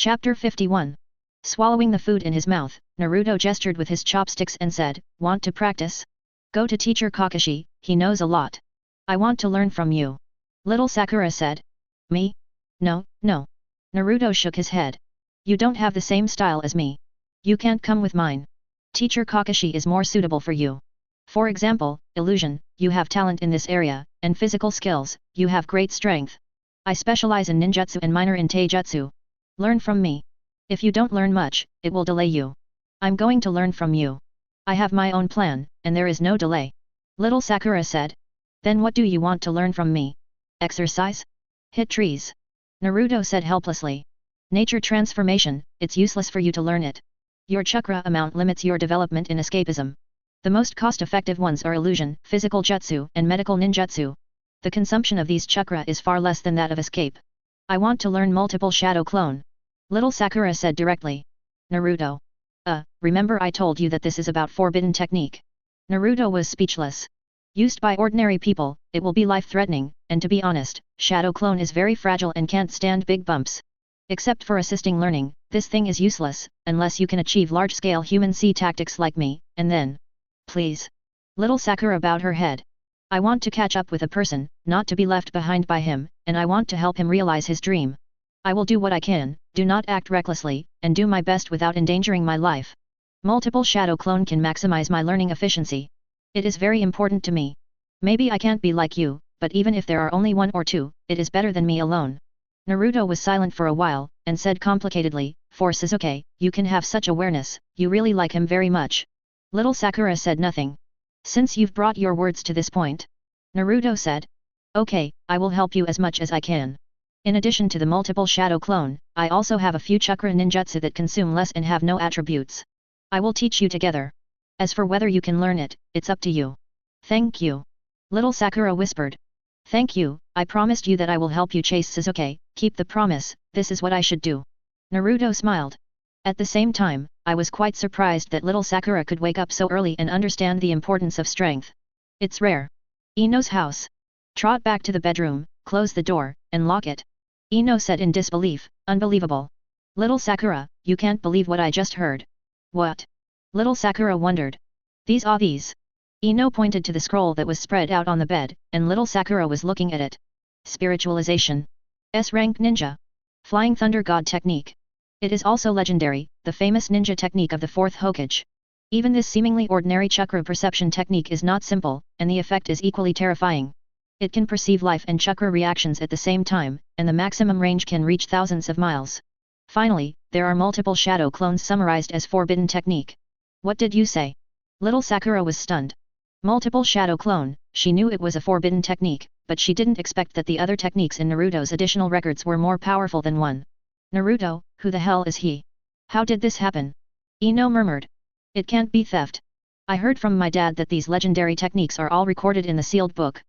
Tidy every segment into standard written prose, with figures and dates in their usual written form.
Chapter 51. Swallowing the food in his mouth, Naruto gestured with his chopsticks and said, "Want to practice? Go to teacher Kakashi, he knows a lot. I want to learn from you." Little Sakura said. "Me? No, no." Naruto shook his head. "You don't have the same style as me. You can't come with mine. Teacher Kakashi is more suitable for you. For example, illusion, you have talent in this area, and physical skills, you have great strength. I specialize in ninjutsu and minor in taijutsu. Learn from me. If you don't learn much, it will delay you. I'm going to learn from you. I have my own plan, and there is no delay." Little Sakura said. "Then what do you want to learn from me? Exercise? Hit trees?" Naruto said helplessly. "Nature transformation, it's useless for you to learn it. Your chakra amount limits your development in escapism. The most cost-effective ones are illusion, physical jutsu, and medical ninjutsu. The consumption of these chakra is far less than that of escape. I want to learn multiple shadow clone." Little Sakura said directly. Naruto. Remember I told you that this is about forbidden technique." Naruto was speechless. Used by ordinary people, it will be life-threatening, and to be honest, shadow clone is very fragile and can't stand big bumps. Except for assisting learning, this thing is useless, unless you can achieve large-scale human C tactics like me, and then... Please. Little Sakura bowed her head. "I want to catch up with a person, not to be left behind by him, and I want to help him realize his dream. I will do what I can, do not act recklessly, and do my best without endangering my life. Multiple shadow clone can maximize my learning efficiency. It is very important to me. Maybe I can't be like you, but even if there are only one or two, it is better than me alone." Naruto was silent for a while, and said complicatedly, "For Sasuke, you can have such awareness, you really like him very much." Little Sakura said nothing. "Since you've brought your words to this point," Naruto said. "Okay, I will help you as much as I can. In addition to the multiple shadow clone, I also have a few chakra ninjutsu that consume less and have no attributes. I will teach you together. As for whether you can learn it, it's up to you." "Thank you." Little Sakura whispered. "Thank you, I promised you that I will help you chase Sasuke, keep the promise, this is what I should do." Naruto smiled. At the same time, I was quite surprised that little Sakura could wake up so early and understand the importance of strength. It's rare. Ino's house. Trot back to the bedroom, close the door, and lock it. Ino said in disbelief, "Unbelievable. Little Sakura, you can't believe what I just heard." "What?" Little Sakura wondered. "These are these." Ino pointed to the scroll that was spread out on the bed, and little Sakura was looking at it. "Spiritualization. S-rank ninja. Flying Thunder God technique. It is also legendary, the famous ninja technique of the fourth Hokage. Even this seemingly ordinary chakra perception technique is not simple, and the effect is equally terrifying. It can perceive life and chakra reactions at the same time, and the maximum range can reach thousands of miles. Finally, there are multiple shadow clones summarized as forbidden technique." "What did you say?" Little Sakura was stunned. Multiple shadow clone, she knew it was a forbidden technique, but she didn't expect that the other techniques in Naruto's additional records were more powerful than one. "Naruto, who the hell is he? How did this happen?" Ino murmured. "It can't be theft. I heard from my dad that these legendary techniques are all recorded in the sealed book.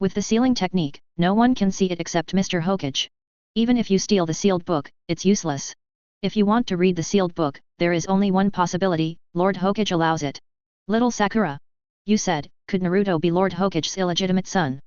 With the sealing technique, no one can see it except Mr. Hokage. Even if you steal the sealed book, it's useless. If you want to read the sealed book, there is only one possibility, Lord Hokage allows it." "Little Sakura. You said, could Naruto be Lord Hokage's illegitimate son?"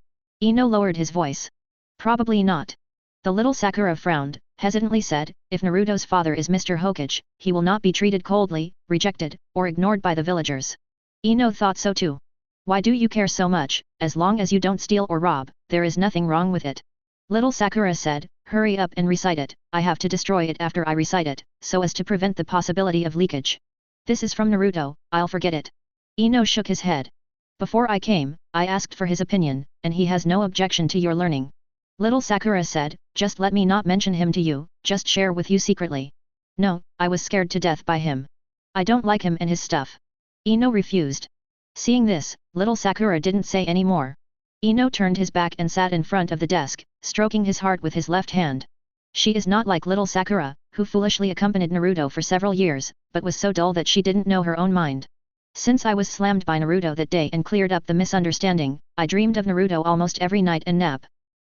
Ino lowered his voice. "Probably not." The little Sakura frowned, hesitantly said, "If Naruto's father is Mr. Hokage, he will not be treated coldly, rejected, or ignored by the villagers." Ino thought so too. "Why do you care so much? As long as you don't steal or rob, there is nothing wrong with it." Little Sakura said, "Hurry up and recite it, I have to destroy it after I recite it, so as to prevent the possibility of leakage. This is from Naruto, I'll forget it." Ino shook his head. "Before I came, I asked for his opinion, and he has no objection to your learning." Little Sakura said, "Just let me not mention him to you, just share with you secretly." "No, I was scared to death by him. I don't like him and his stuff." Ino refused. Seeing this, little Sakura didn't say any more. Ino turned his back and sat in front of the desk, stroking his heart with his left hand. She is not like little Sakura, who foolishly accompanied Naruto for several years, but was so dull that she didn't know her own mind. "Since I was slammed by Naruto that day and cleared up the misunderstanding, I dreamed of Naruto almost every night and nap.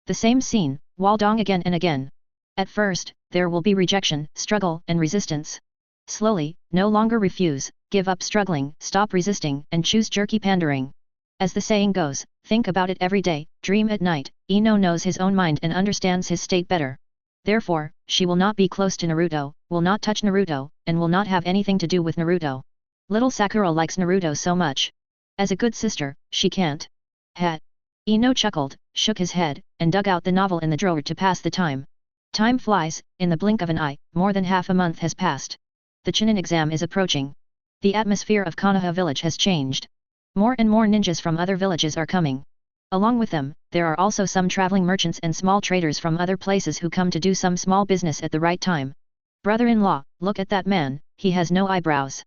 The same scene, Waldong again and again. At first, there will be rejection, struggle, and resistance. Slowly, no longer refuse, give up struggling, stop resisting, and choose jerky pandering. As the saying goes, think about it every day, dream at night." Ino knows his own mind and understands his state better. Therefore, she will not be close to Naruto, will not touch Naruto, and will not have anything to do with Naruto. Little Sakura likes Naruto so much. As a good sister, she can't. Heh. Ino chuckled, shook his head, and dug out the novel in the drawer to pass the time. Time flies, in the blink of an eye, more than half a month has passed. The chunin exam is approaching. The atmosphere of Konoha village has changed. More and more ninjas from other villages are coming. Along with them, there are also some traveling merchants and small traders from other places who come to do some small business at the right time. Brother-in-law, look at that man, he has no eyebrows.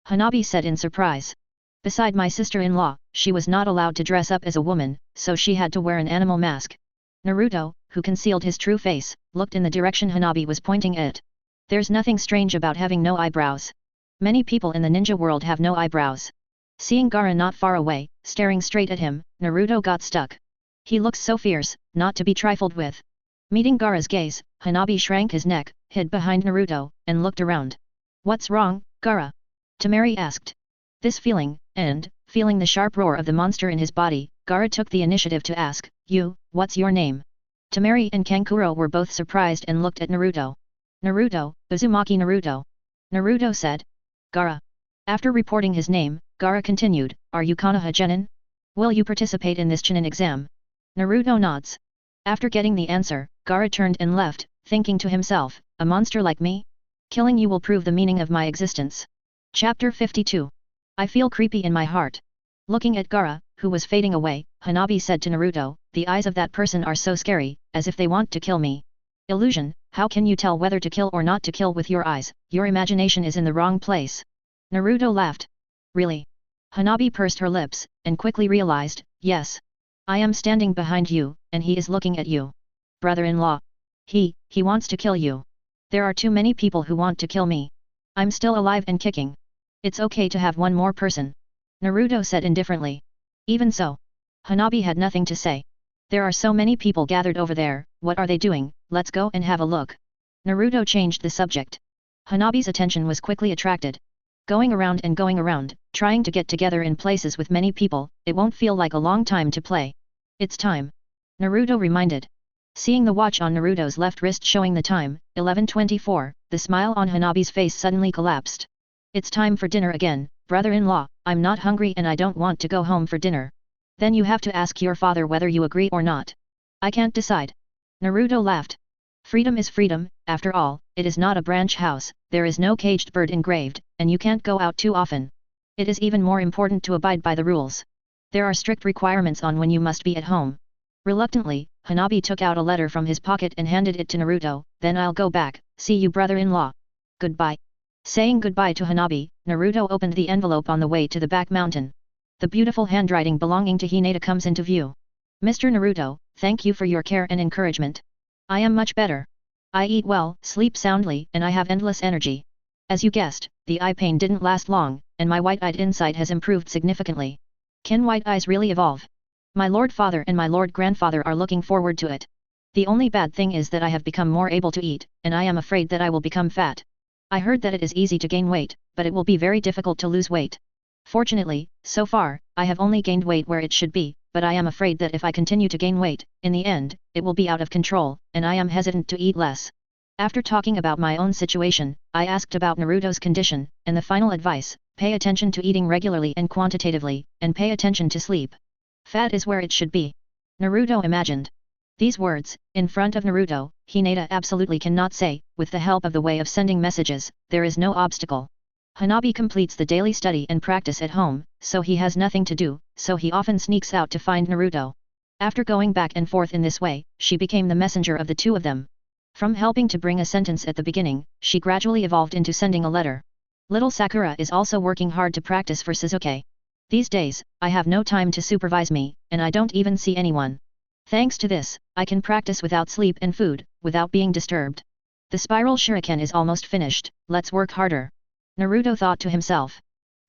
Hanabi said in surprise. Beside my sister-in-law, she was not allowed to dress up as a woman, so she had to wear an animal mask. Naruto, who concealed his true face, looked in the direction Hanabi was pointing at. There's nothing strange about having no eyebrows. Many people in the ninja world have no eyebrows. Seeing Gaara not far away, staring straight at him, Naruto got stuck. He looks so fierce, not to be trifled with. Meeting Gaara's gaze, Hanabi shrank his neck, hid behind Naruto, and looked around. What's wrong, Gaara? Temari asked. This feeling, and, feeling the sharp roar of the monster in his body, Gaara took the initiative to ask, You, what's your name? Temari and Kankuro were both surprised and looked at Naruto. Naruto, Uzumaki Naruto. Naruto said. Gaara. After reporting his name, Gaara continued, Are you Konoha Genin? Will you participate in this chunin exam? Naruto nods. After getting the answer, Gaara turned and left, thinking to himself, a monster like me? Killing you will prove the meaning of my existence. Chapter 52. I feel creepy in my heart. Looking at Gaara, who was fading away, Hanabi said to Naruto, the eyes of that person are so scary, as if they want to kill me. Illusion, how can you tell whether to kill or not to kill with your eyes? Your imagination is in the wrong place. Naruto laughed. Really? Hanabi pursed her lips, and quickly realized, yes. I am standing behind you, and he is looking at you. Brother-in-law. He wants to kill you. There are too many people who want to kill me. I'm still alive and kicking. It's okay to have one more person. Naruto said indifferently. Even so. Hanabi had nothing to say. There are so many people gathered over there, what are they doing? Let's go and have a look. Naruto changed the subject. Hanabi's attention was quickly attracted. Going around, trying to get together in places with many people, it won't feel like a long time to play. It's time. Naruto reminded. Seeing the watch on Naruto's left wrist showing the time, 11:24, the smile on Hanabi's face suddenly collapsed. It's time for dinner again, brother-in-law, I'm not hungry and I don't want to go home for dinner. Then you have to ask your father whether you agree or not. I can't decide. Naruto laughed. Freedom is freedom, after all, it is not a branch house, there is no caged bird engraved, and you can't go out too often. It is even more important to abide by the rules. There are strict requirements on when you must be at home. Reluctantly, Hanabi took out a letter from his pocket and handed it to Naruto, then I'll go back, see you brother-in-law. Goodbye. Saying goodbye to Hanabi, Naruto opened the envelope on the way to the back mountain. The beautiful handwriting belonging to Hinata comes into view. Mr. Naruto, thank you for your care and encouragement. I am much better. I eat well, sleep soundly, and I have endless energy. As you guessed, the eye pain didn't last long, and my white-eyed insight has improved significantly. Can white eyes really evolve? My Lord Father and my Lord Grandfather are looking forward to it. The only bad thing is that I have become more able to eat, and I am afraid that I will become fat. I heard that it is easy to gain weight, but it will be very difficult to lose weight. Fortunately, so far, I have only gained weight where it should be, but I am afraid that if I continue to gain weight, in the end, it will be out of control, and I am hesitant to eat less. After talking about my own situation, I asked about Naruto's condition, and the final advice, pay attention to eating regularly and quantitatively, and pay attention to sleep. Fat is where it should be. Naruto imagined. These words, in front of Naruto, Hinata absolutely cannot say, with the help of the way of sending messages, there is no obstacle. Hanabi completes the daily study and practice at home, so he has nothing to do, so he often sneaks out to find Naruto. After going back and forth in this way, she became the messenger of the two of them. From helping to bring a sentence at the beginning, she gradually evolved into sending a letter. Little Sakura is also working hard to practice for Sasuke. These days, I have no time to supervise me, and I don't even see anyone. Thanks to this, I can practice without sleep and food, without being disturbed. The spiral shuriken is almost finished, let's work harder. Naruto thought to himself.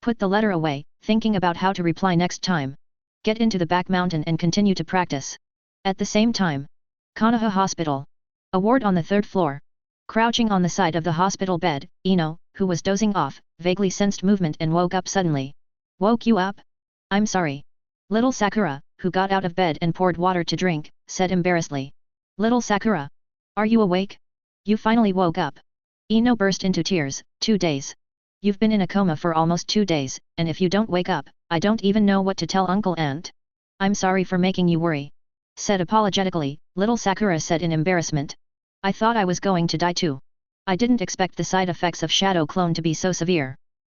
Put the letter away, thinking about how to reply next time. Get into the back mountain and continue to practice. At the same time. Konoha Hospital. A ward on the third floor. Crouching on the side of the hospital bed, Ino, who was dozing off, vaguely sensed movement and woke up suddenly. Woke you up? I'm sorry. Little Sakura, who got out of bed and poured water to drink, said embarrassedly. Little Sakura. Are you awake? You finally woke up. Ino burst into tears. 2 days. You've been in a coma for almost 2 days, and if you don't wake up, I don't even know what to tell Uncle Aunt. I'm sorry for making you worry. Said apologetically, little Sakura said in embarrassment. I thought I was going to die too. I didn't expect the side effects of Shadow Clone to be so severe.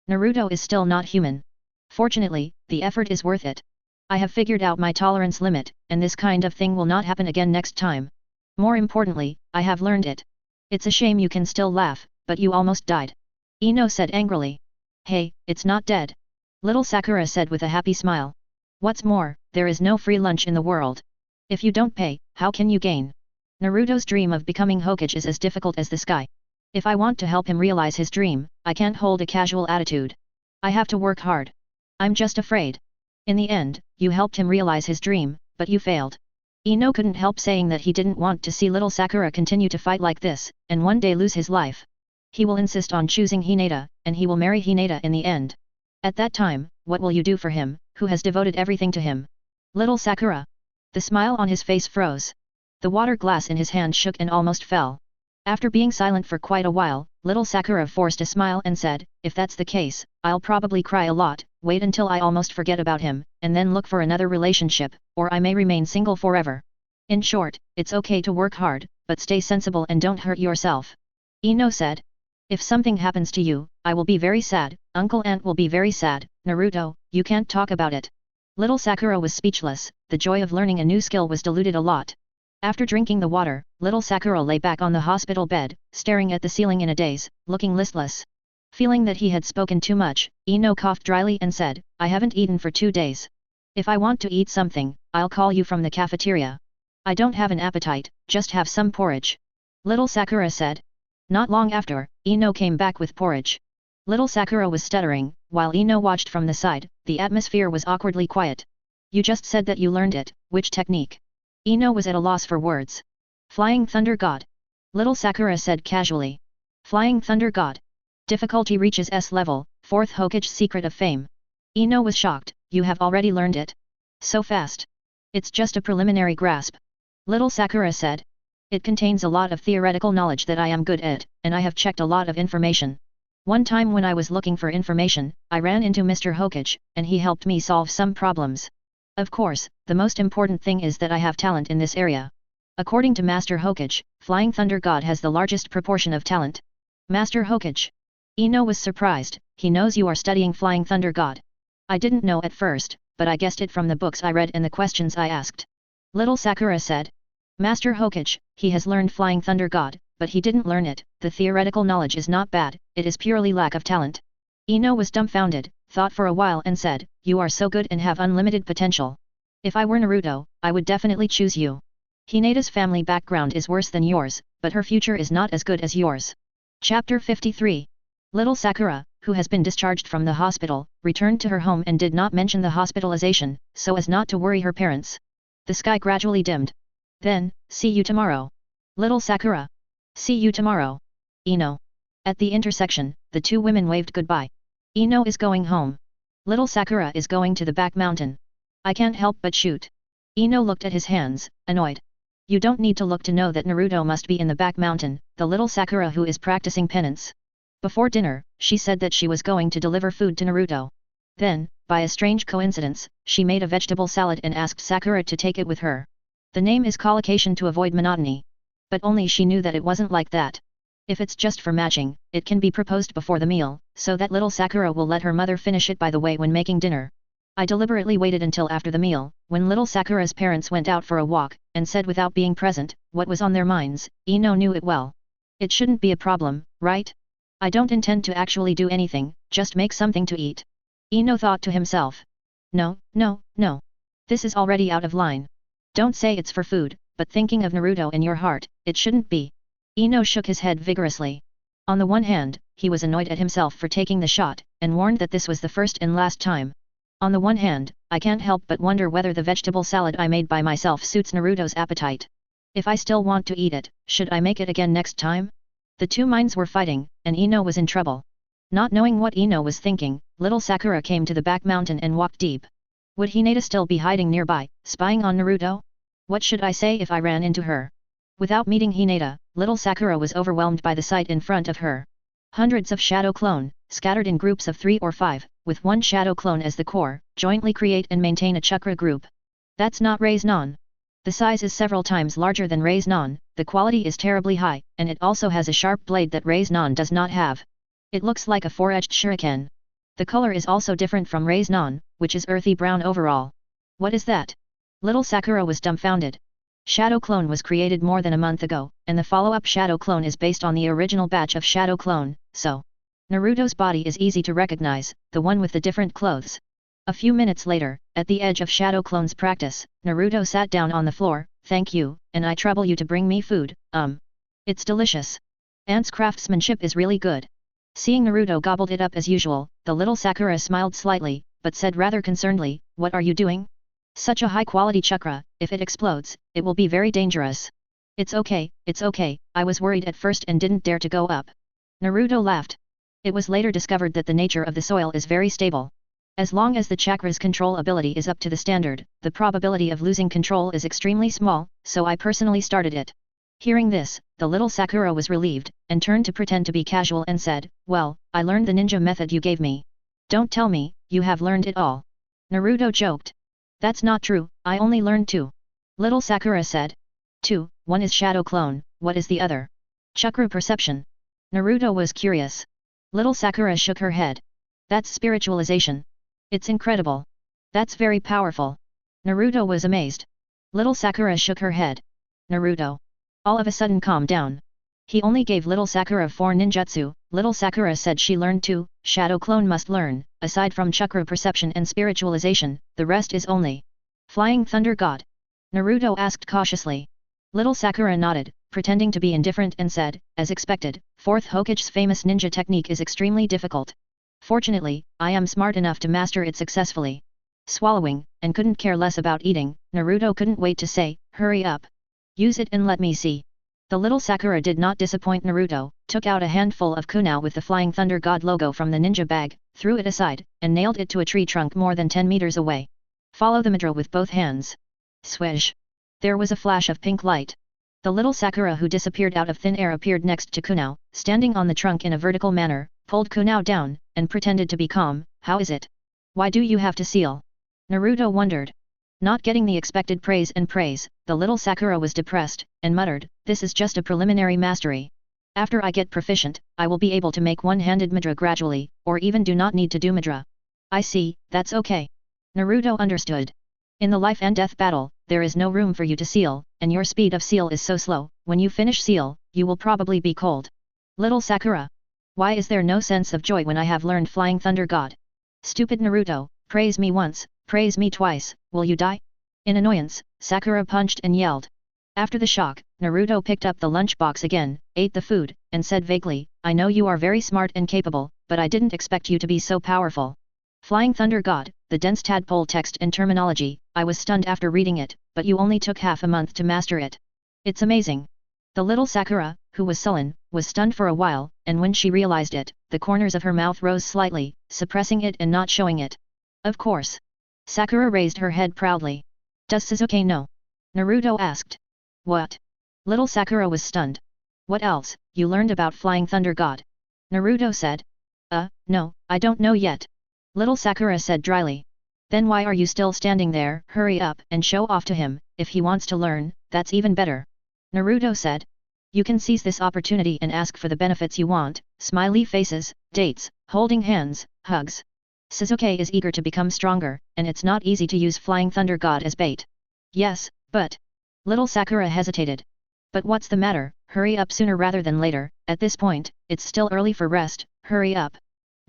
Naruto is still not human. Fortunately, the effort is worth it. I have figured out my tolerance limit, and this kind of thing will not happen again next time. More importantly, I have learned it. It's a shame you can still laugh, but you almost died. Ino said angrily. Hey, it's not dead. Little Sakura said with a happy smile. What's more, there is no free lunch in the world. If you don't pay, how can you gain? Naruto's dream of becoming Hokage is as difficult as the sky. If I want to help him realize his dream, I can't hold a casual attitude. I have to work hard. I'm just afraid. In the end, you helped him realize his dream, but you failed. Ino couldn't help saying that he didn't want to see little Sakura continue to fight like this, and one day lose his life. He will insist on choosing Hinata, and he will marry Hinata in the end. At that time, what will you do for him, who has devoted everything to him? Little Sakura. The smile on his face froze. The water glass in his hand shook and almost fell. After being silent for quite a while, little Sakura forced a smile and said, if that's the case, I'll probably cry a lot, wait until I almost forget about him, and then look for another relationship, or I may remain single forever. In short, it's okay to work hard, but stay sensible and don't hurt yourself. Ino said. If something happens to you, I will be very sad, Uncle Aunt will be very sad, Naruto, you can't talk about it. Little Sakura was speechless, the joy of learning a new skill was diluted a lot. After drinking the water, little Sakura lay back on the hospital bed, staring at the ceiling in a daze, looking listless. Feeling that he had spoken too much, Ino coughed dryly and said, I haven't eaten for 2 days. If I want to eat something, I'll call you from the cafeteria. I don't have an appetite, just have some porridge. Little Sakura said. Not long after, Ino came back with porridge. Little Sakura was stuttering, while Ino watched from the side, the atmosphere was awkwardly quiet. You just said that you learned it, which technique? Ino was at a loss for words. Flying Thunder God. Little Sakura said casually. Flying Thunder God. Difficulty reaches S level, 4th Hokage secret of fame. Ino was shocked, you have already learned it? So fast. It's just a preliminary grasp. Little Sakura said. It contains a lot of theoretical knowledge that I am good at, and I have checked a lot of information. One time when I was looking for information, I ran into Mr. Hokage, and he helped me solve some problems. Of course, the most important thing is that I have talent in this area. According to Master Hokage, Flying Thunder God has the largest proportion of talent. Master Hokage. Ino was surprised, he knows you are studying Flying Thunder God. I didn't know at first, but I guessed it from the books I read and the questions I asked. Little Sakura said. Master Hokage, he has learned Flying Thunder God, but he didn't learn it, the theoretical knowledge is not bad, it is purely lack of talent. Ino was dumbfounded, thought for a while and said, you are so good and have unlimited potential. If I were Naruto, I would definitely choose you. Hinata's family background is worse than yours, but her future is not as good as yours. Chapter 53. Little Sakura, who has been discharged from the hospital, returned to her home and did not mention the hospitalization, so as not to worry her parents. The sky gradually dimmed. Then, see you tomorrow. Little Sakura. See you tomorrow. Ino. At the intersection, the two women waved goodbye. Ino is going home. Little Sakura is going to the back mountain. I can't help but shoot. Ino looked at his hands, annoyed. You don't need to look to know that Naruto must be in the back mountain, the little Sakura who is practicing penance. Before dinner, she said that she was going to deliver food to Naruto. Then, by a strange coincidence, she made a vegetable salad and asked Sakura to take it with her. The name is collocation to avoid monotony. But only she knew that it wasn't like that. If it's just for matching, it can be proposed before the meal, so that little Sakura will let her mother finish it by the way when making dinner. I deliberately waited until after the meal, when little Sakura's parents went out for a walk, and said without being present, what was on their minds. Ino knew it well. It shouldn't be a problem, right? I don't intend to actually do anything, just make something to eat. Ino thought to himself. No, no, no. This is already out of line. Don't say it's for food, but thinking of Naruto in your heart, it shouldn't be. Ino shook his head vigorously. On the one hand, he was annoyed at himself for taking the shot, and warned that this was the first and last time. On the one hand, I can't help but wonder whether the vegetable salad I made by myself suits Naruto's appetite. If I still want to eat it, should I make it again next time? The two minds were fighting, and Ino was in trouble. Not knowing what Ino was thinking, little Sakura came to the back mountain and walked deep. Would Hinata still be hiding nearby, spying on Naruto? What should I say if I ran into her? Without meeting Hinata, little Sakura was overwhelmed by the sight in front of her. Hundreds of shadow clone, scattered in groups of 3 or 5, with one shadow clone as the core, jointly create and maintain a chakra group. That's not Raise-non. The size is several times larger than Raise-non, the quality is terribly high, and it also has a sharp blade that Raise-non does not have. It looks like a 4-edged shuriken. The color is also different from Raise-non, which is earthy brown overall. What is that? Little Sakura was dumbfounded. Shadow Clone was created more than a month ago, and the follow-up Shadow Clone is based on the original batch of Shadow Clone, so Naruto's body is easy to recognize, the one with the different clothes. A few minutes later, at the edge of Shadow Clone's practice, Naruto sat down on the floor. Thank you, and I trouble you to bring me food, It's delicious. Aunt's craftsmanship is really good. Seeing Naruto gobbled it up as usual, the little Sakura smiled slightly, but said rather concernedly, what are you doing? Such a high-quality chakra, if it explodes, it will be very dangerous. It's okay, I was worried at first and didn't dare to go up. Naruto laughed. It was later discovered that the nature of the soil is very stable. As long as the chakra's control ability is up to the standard, the probability of losing control is extremely small, so I personally started it. Hearing this, the little Sakura was relieved, and turned to pretend to be casual and said, well, I learned the ninja method you gave me. Don't tell me, you have learned it all. Naruto joked. That's not true, I only learned 2. Little Sakura said. 2, one is Shadow Clone, what is the other? Chakra Perception. Naruto was curious. Little Sakura shook her head. That's spiritualization. It's incredible. That's very powerful. Naruto was amazed. Little Sakura shook her head. Naruto. All of a sudden calmed down. He only gave little Sakura 4 ninjutsu. Little Sakura said she learned 2, Shadow Clone must learn, aside from chakra perception and spiritualization, the rest is only Flying Thunder God. Naruto asked cautiously. Little Sakura nodded, pretending to be indifferent and said, as expected, 4th Hokage's famous ninja technique is extremely difficult. Fortunately, I am smart enough to master it successfully. Swallowing, and couldn't care less about eating, Naruto couldn't wait to say, hurry up. Use it and let me see. The little Sakura did not disappoint Naruto, took out a handful of kunao with the Flying Thunder God logo from the ninja bag, threw it aside, and nailed it to a tree trunk more than 10 meters away. Follow the mantra with both hands. Swish. There was a flash of pink light. The little Sakura who disappeared out of thin air appeared next to kunao, standing on the trunk in a vertical manner, pulled kunao down, and pretended to be calm. How is it? Why do you have to seal? Naruto wondered. Not getting the expected praise, the little Sakura was depressed, and muttered, this is just a preliminary mastery. After I get proficient, I will be able to make one-handed mudra gradually, or even do not need to do mudra. I see, that's okay. Naruto understood. In the life and death battle, there is no room for you to seal, and your speed of seal is so slow, when you finish seal, you will probably be cold. Little Sakura. Why is there no sense of joy when I have learned Flying Thunder God? Stupid Naruto, praise me once, praise me twice, will you die? In annoyance, Sakura punched and yelled. After the shock, Naruto picked up the lunchbox again, ate the food, and said vaguely, I know you are very smart and capable, but I didn't expect you to be so powerful. Flying Thunder God, the dense tadpole text and terminology, I was stunned after reading it, but you only took half a month to master it. It's amazing. The little Sakura, who was sullen, was stunned for a while, and when she realized it, the corners of her mouth rose slightly, suppressing it and not showing it. Of course. Sakura raised her head proudly. Does Sasuke know? Naruto asked. What? Little Sakura was stunned. What else, you learned about Flying Thunder God? Naruto said. No, I don't know yet. Little Sakura said dryly. Then why are you still standing there? Hurry up and show off to him, if he wants to learn, that's even better. Naruto said. You can seize this opportunity and ask for the benefits you want, smiley faces, dates, holding hands, hugs. Sasuke is eager to become stronger, and it's not easy to use Flying Thunder God as bait. Yes, but... Little Sakura hesitated. But what's the matter, hurry up sooner rather than later, at this point, it's still early for rest, hurry up.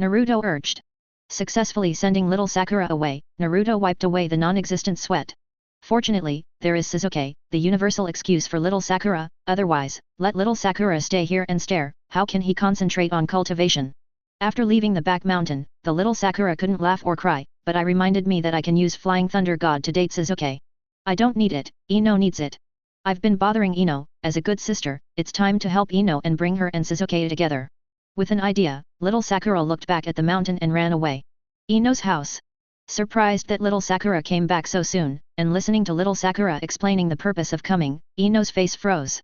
Naruto urged. Successfully sending little Sakura away, Naruto wiped away the non-existent sweat. Fortunately, there is Sasuke, the universal excuse for little Sakura, otherwise, let little Sakura stay here and stare, how can he concentrate on cultivation? After leaving the back mountain, the little Sakura couldn't laugh or cry, but I reminded me that I can use Flying Thunder God to date Sasuke. I don't need it, Ino needs it. I've been bothering Ino, as a good sister, it's time to help Ino and bring her and Sasuke together. With an idea, little Sakura looked back at the mountain and ran away. Ino's house. Surprised that little Sakura came back so soon, and listening to little Sakura explaining the purpose of coming, Ino's face froze.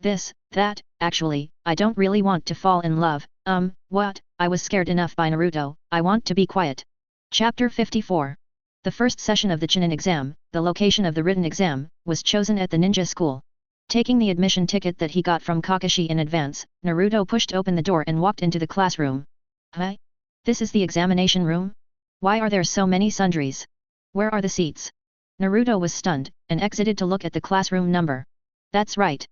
that, actually, I don't really want to fall in love, what, I was scared enough by Naruto, I want to be quiet. Chapter 54. The first session of the chunin exam, the location of the written exam, was chosen at the ninja school. Taking the admission ticket that he got from Kakashi in advance, Naruto pushed open the door and walked into the classroom. Huh? This is the examination room? Why are there so many sundries? Where are the seats? Naruto was stunned, and exited to look at the classroom number. That's right.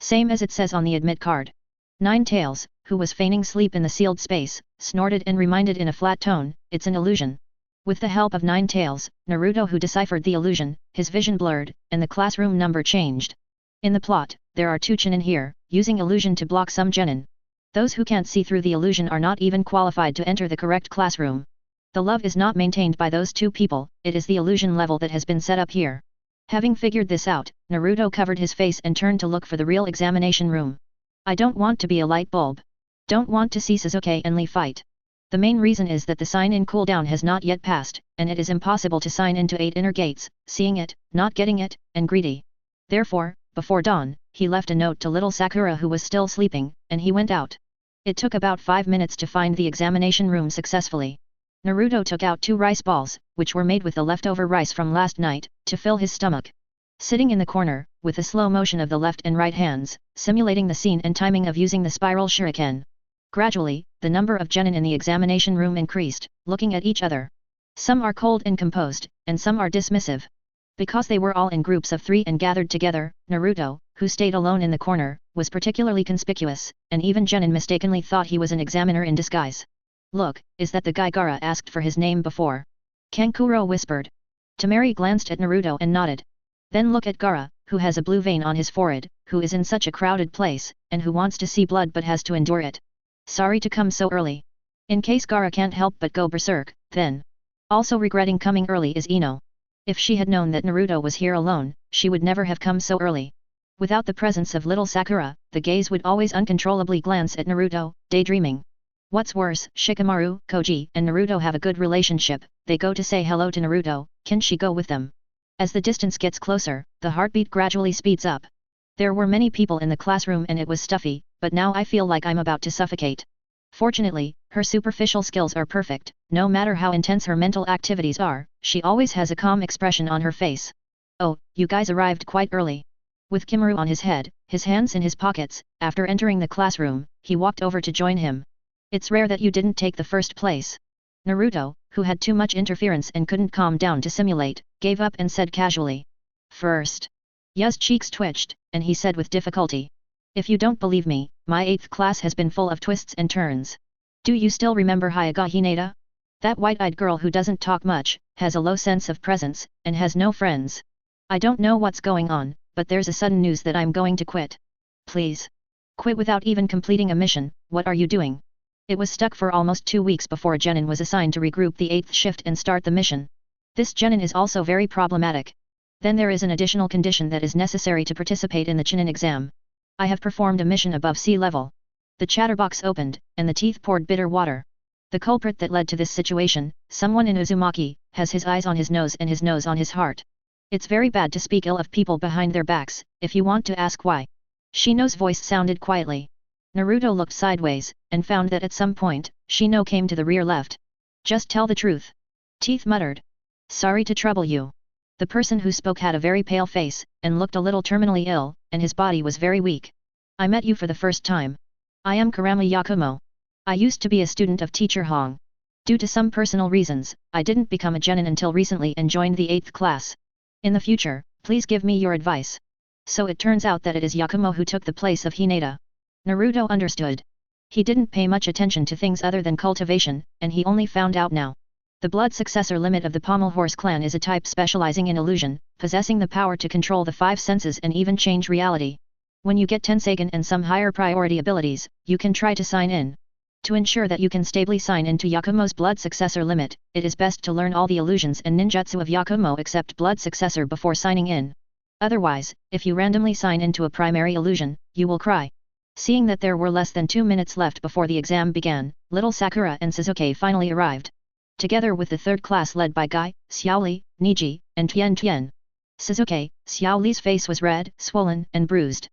Same as it says on the admit card. Nine Tails, who was feigning sleep in the sealed space, snorted and reminded in a flat tone, it's an illusion. With the help of Nine Tails, Naruto who deciphered the illusion, his vision blurred, and the classroom number changed. In the plot, there are two chunin here, using illusion to block some genin. Those who can't see through the illusion are not even qualified to enter the correct classroom. The love is not maintained by those two people, it is the illusion level that has been set up here. Having figured this out, Naruto covered his face and turned to look for the real examination room. I don't want to be a light bulb. Don't want to see Sasuke and Lee fight. The main reason is that the sign-in cooldown has not yet passed, and it is impossible to sign into 8 inner gates, seeing it, not getting it, and greedy. Therefore, before dawn, he left a note to little Sakura who was still sleeping, and he went out. It took about 5 minutes to find the examination room successfully. Naruto took out 2 rice balls, which were made with the leftover rice from last night, to fill his stomach. Sitting in the corner, with a slow motion of the left and right hands, simulating the scene and timing of using the spiral shuriken. Gradually, the number of genin in the examination room increased, looking at each other. Some are cold and composed, and some are dismissive. Because they were all in groups of 3 and gathered together, Naruto, who stayed alone in the corner, was particularly conspicuous, and even genin mistakenly thought he was an examiner in disguise. Look, is that the guy Gaara asked for his name before? Kankuro whispered. Temari glanced at Naruto and nodded. Then look at Gaara, who has a blue vein on his forehead, who is in such a crowded place, and who wants to see blood but has to endure it. Sorry to come so early. In case Gaara can't help but go berserk, then. Also regretting coming early is Ino. If she had known that Naruto was here alone, she would never have come so early. Without the presence of little Sakura, the gaze would always uncontrollably glance at Naruto, daydreaming. What's worse, Shikamaru, Koji, and Naruto have a good relationship, they go to say hello to Naruto, can she go with them? As the distance gets closer, the heartbeat gradually speeds up. There were many people in the classroom and it was stuffy, but now I feel like I'm about to suffocate. Fortunately, her superficial skills are perfect, no matter how intense her mental activities are, she always has a calm expression on her face. Oh, you guys arrived quite early. With Kimaru on his head, his hands in his pockets, after entering the classroom, he walked over to join him. It's rare that you didn't take the first place. Naruto, who had too much interference and couldn't calm down to simulate, gave up and said casually. First. Yu's cheeks twitched, and he said with difficulty. If you don't believe me, my 8th class has been full of twists and turns. Do you still remember Hyuga Hinata? That white-eyed girl who doesn't talk much, has a low sense of presence, and has no friends. I don't know what's going on, but there's a sudden news that I'm going to quit. Please. Quit without even completing a mission, what are you doing? It was stuck for almost 2 weeks before Genin was assigned to regroup the 8th shift and start the mission. This Genin is also very problematic. Then there is an additional condition that is necessary to participate in the chunin exam. I have performed a mission above sea level. The chatterbox opened, and the teeth poured bitter water. The culprit that led to this situation, someone in Uzumaki, has his eyes on his nose and his nose on his heart. It's very bad to speak ill of people behind their backs, if you want to ask why. Shino's voice sounded quietly. Naruto looked sideways, and found that at some point, Shino came to the rear left. Just tell the truth. Teeth muttered. Sorry to trouble you. The person who spoke had a very pale face, and looked a little terminally ill, and his body was very weak. I met you for the first time. I am Kurama Yakumo. I used to be a student of Teacher Hong. Due to some personal reasons, I didn't become a genin until recently and joined the 8th class. In the future, please give me your advice. So it turns out that it is Yakumo who took the place of Hinata. Naruto understood. He didn't pay much attention to things other than cultivation, and he only found out now. The blood successor limit of the Pommel Horse clan is a type specializing in illusion, possessing the power to control the 5 senses and even change reality. When you get Tensagen and some higher priority abilities, you can try to sign in. To ensure that you can stably sign into Yakumo's blood successor limit, it is best to learn all the illusions and ninjutsu of Yakumo except blood successor before signing in. Otherwise, if you randomly sign into a primary illusion, you will cry. Seeing that there were less than 2 minutes left before the exam began, little Sakura and Sasuke finally arrived. Together with the 3rd class led by Guy, Xiaoli, Niji, and Tian Tian. Sasuke, Xiaoli's face was red, swollen, and bruised.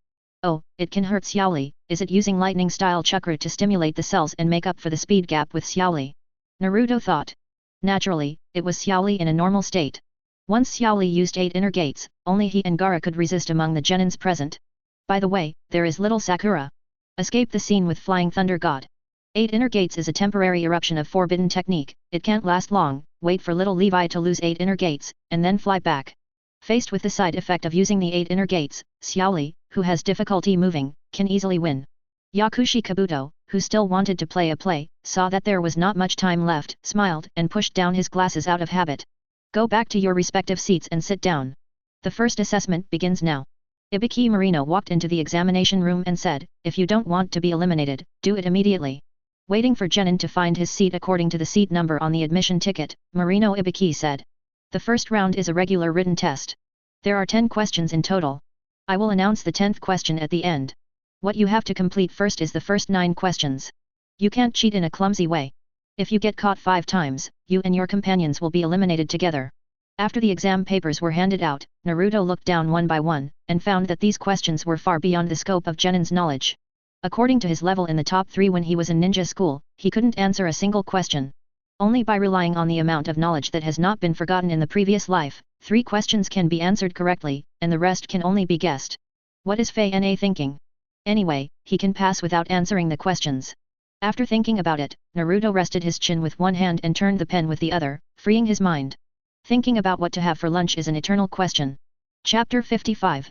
Oh, it can hurt Xiaoli. Is it using lightning-style chakra to stimulate the cells and make up for the speed gap with Xiaoli? Naruto thought. Naturally, it was Xiaoli in a normal state. Once Xiaoli used 8 inner gates, only he and Gaara could resist among the genins present. By the way, there is little Sakura. Escape the scene with Flying Thunder God. 8 inner gates is a temporary eruption of forbidden technique, it can't last long, wait for little Levi to lose 8 inner gates, and then fly back. Faced with the side effect of using the 8 inner gates, Xiaoli, who has difficulty moving, can easily win. Yakushi Kabuto, who still wanted to play, saw that there was not much time left, smiled and pushed down his glasses out of habit. Go back to your respective seats and sit down. The first assessment begins now. Ibiki Marino walked into the examination room and said, if you don't want to be eliminated, do it immediately. Waiting for Genin to find his seat according to the seat number on the admission ticket, Marino Ibiki said. The first round is a regular written test. There are 10 questions in total. I will announce the 10th question at the end. What you have to complete first is the first 9 questions. You can't cheat in a clumsy way. If you get caught 5 times, you and your companions will be eliminated together. After the exam papers were handed out, Naruto looked down one by one, and found that these questions were far beyond the scope of Genin's knowledge. According to his level in the top 3 when he was in ninja school, he couldn't answer a single question. Only by relying on the amount of knowledge that has not been forgotten in the previous life, 3 questions can be answered correctly, and the rest can only be guessed. What is Fei Na thinking? Anyway, he can pass without answering the questions. After thinking about it, Naruto rested his chin with one hand and turned the pen with the other, freeing his mind. Thinking about what to have for lunch is an eternal question. Chapter 55.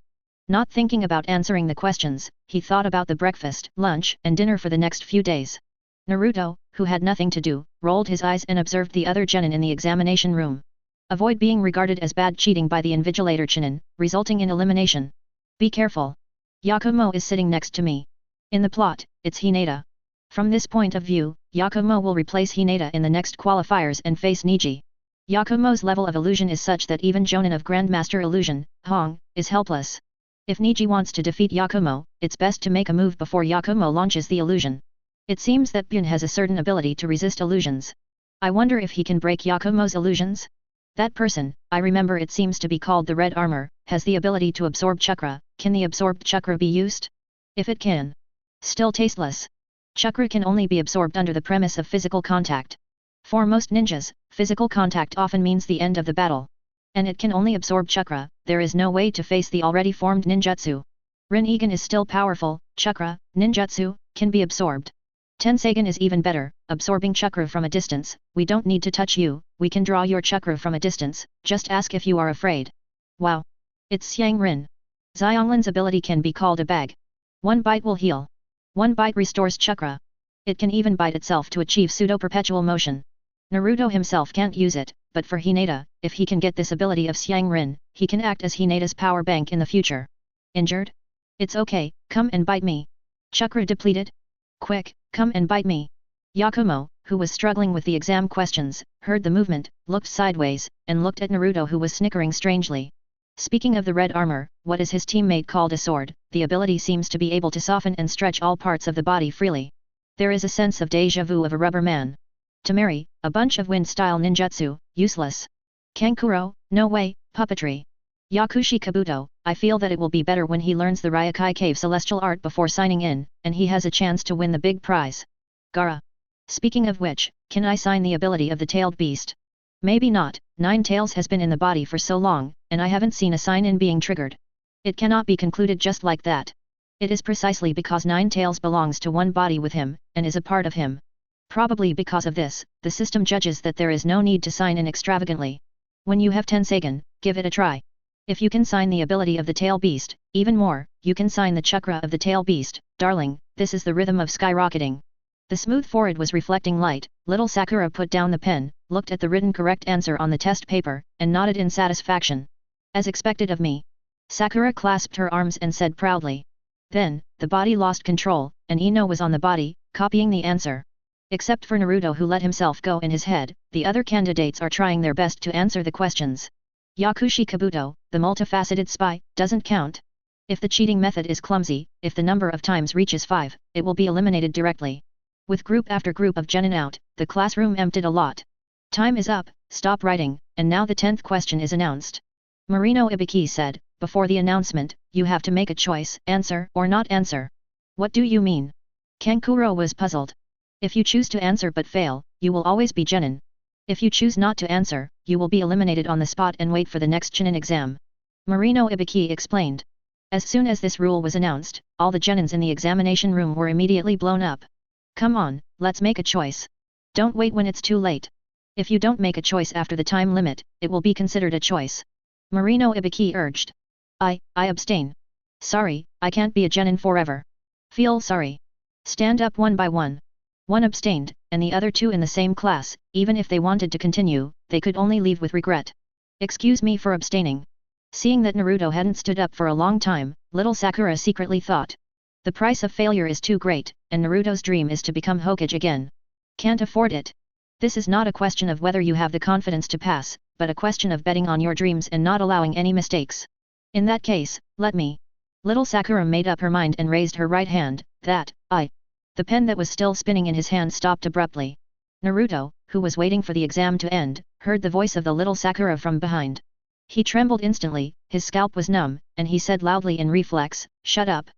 Not thinking about answering the questions, he thought about the breakfast, lunch, and dinner for the next few days. Naruto, who had nothing to do, rolled his eyes and observed the other genin in the examination room. Avoid being regarded as bad cheating by the invigilator chunin, resulting in elimination. Be careful. Yakumo is sitting next to me. In the plot, it's Hinata. From this point of view, Yakumo will replace Hinata in the next qualifiers and face Niji. Yakumo's level of illusion is such that even Jonin of Grandmaster Illusion, Hong, is helpless. If Niji wants to defeat Yakumo, it's best to make a move before Yakumo launches the illusion. It seems that Bun has a certain ability to resist illusions. I wonder if he can break Yakumo's illusions? That person, I remember it seems to be called the Red Armor, has the ability to absorb chakra. Can the absorbed chakra be used? If it can. Still tasteless. Chakra can only be absorbed under the premise of physical contact. For most ninjas, physical contact often means the end of the battle. And it can only absorb chakra, there is no way to face the already formed ninjutsu. Rinnegan is still powerful, chakra, ninjutsu, can be absorbed. Tenseigan is even better, absorbing chakra from a distance, we don't need to touch you, we can draw your chakra from a distance, just ask if you are afraid. Wow! It's Xiang Rin. Xionglin's ability can be called a bag. One bite will heal. One bite restores chakra. It can even bite itself to achieve pseudo-perpetual motion. Naruto himself can't use it, but for Hinata, if he can get this ability of Xiang Rin, he can act as Hinata's power bank in the future. Injured? It's okay, come and bite me. Chakra depleted? Quick, come and bite me. Yakumo, who was struggling with the exam questions, heard the movement, looked sideways, and looked at Naruto who was snickering strangely. Speaking of the red armor, what is his teammate called a sword, the ability seems to be able to soften and stretch all parts of the body freely. There is a sense of déjà vu of a rubber man. Tamari, a bunch of wind-style ninjutsu, useless. Kankuro, no way, puppetry. Yakushi Kabuto, I feel that it will be better when he learns the Ryokai Cave celestial art before signing in, and he has a chance to win the big prize. Gaara. Speaking of which, can I sign the ability of the tailed beast? Maybe not, 9 tails has been in the body for so long, and I haven't seen a sign-in being triggered. It cannot be concluded just like that. It is precisely because 9 tails belongs to one body with him, and is a part of him. Probably because of this, the system judges that there is no need to sign in extravagantly. When you have Tenseigan, give it a try. If you can sign the ability of the tail beast, even more, you can sign the chakra of the tail beast, darling, this is the rhythm of skyrocketing. The smooth forehead was reflecting light, little Sakura put down the pen, looked at the written correct answer on the test paper, and nodded in satisfaction. As expected of me. Sakura clasped her arms and said proudly. Then, the body lost control, and Ino was on the body, copying the answer. Except for Naruto who let himself go in his head, the other candidates are trying their best to answer the questions. Yakushi Kabuto, the multifaceted spy, doesn't count. If the cheating method is clumsy, if the number of times reaches 5, it will be eliminated directly. With group after group of genin out, the classroom emptied a lot. Time is up, stop writing, and now the 10th question is announced. Marino Ibiki said. Before the announcement, you have to make a choice, answer or not answer. What do you mean? Kankuro was puzzled. If you choose to answer but fail, you will always be Genin. If you choose not to answer, you will be eliminated on the spot and wait for the next chunin exam. Marino Ibiki explained. As soon as this rule was announced, all the Genins in the examination room were immediately blown up. Come on, let's make a choice. Don't wait when it's too late. If you don't make a choice after the time limit, it will be considered a choice. Marino Ibiki urged. I abstain. Sorry, I can't be a Genin forever. Feel sorry. Stand up one by one. One abstained, and the other two in the same class, even if they wanted to continue, they could only leave with regret. Excuse me for abstaining. Seeing that Naruto hadn't stood up for a long time, little Sakura secretly thought. The price of failure is too great, and Naruto's dream is to become Hokage again. Can't afford it. This is not a question of whether you have the confidence to pass, but a question of betting on your dreams and not allowing any mistakes. In that case, let me. Little Sakura made up her mind and raised her right hand, The pen that was still spinning in his hand stopped abruptly. Naruto, who was waiting for the exam to end, heard the voice of the little Sakura from behind. He trembled instantly, his scalp was numb, and he said loudly in reflex, "Shut up."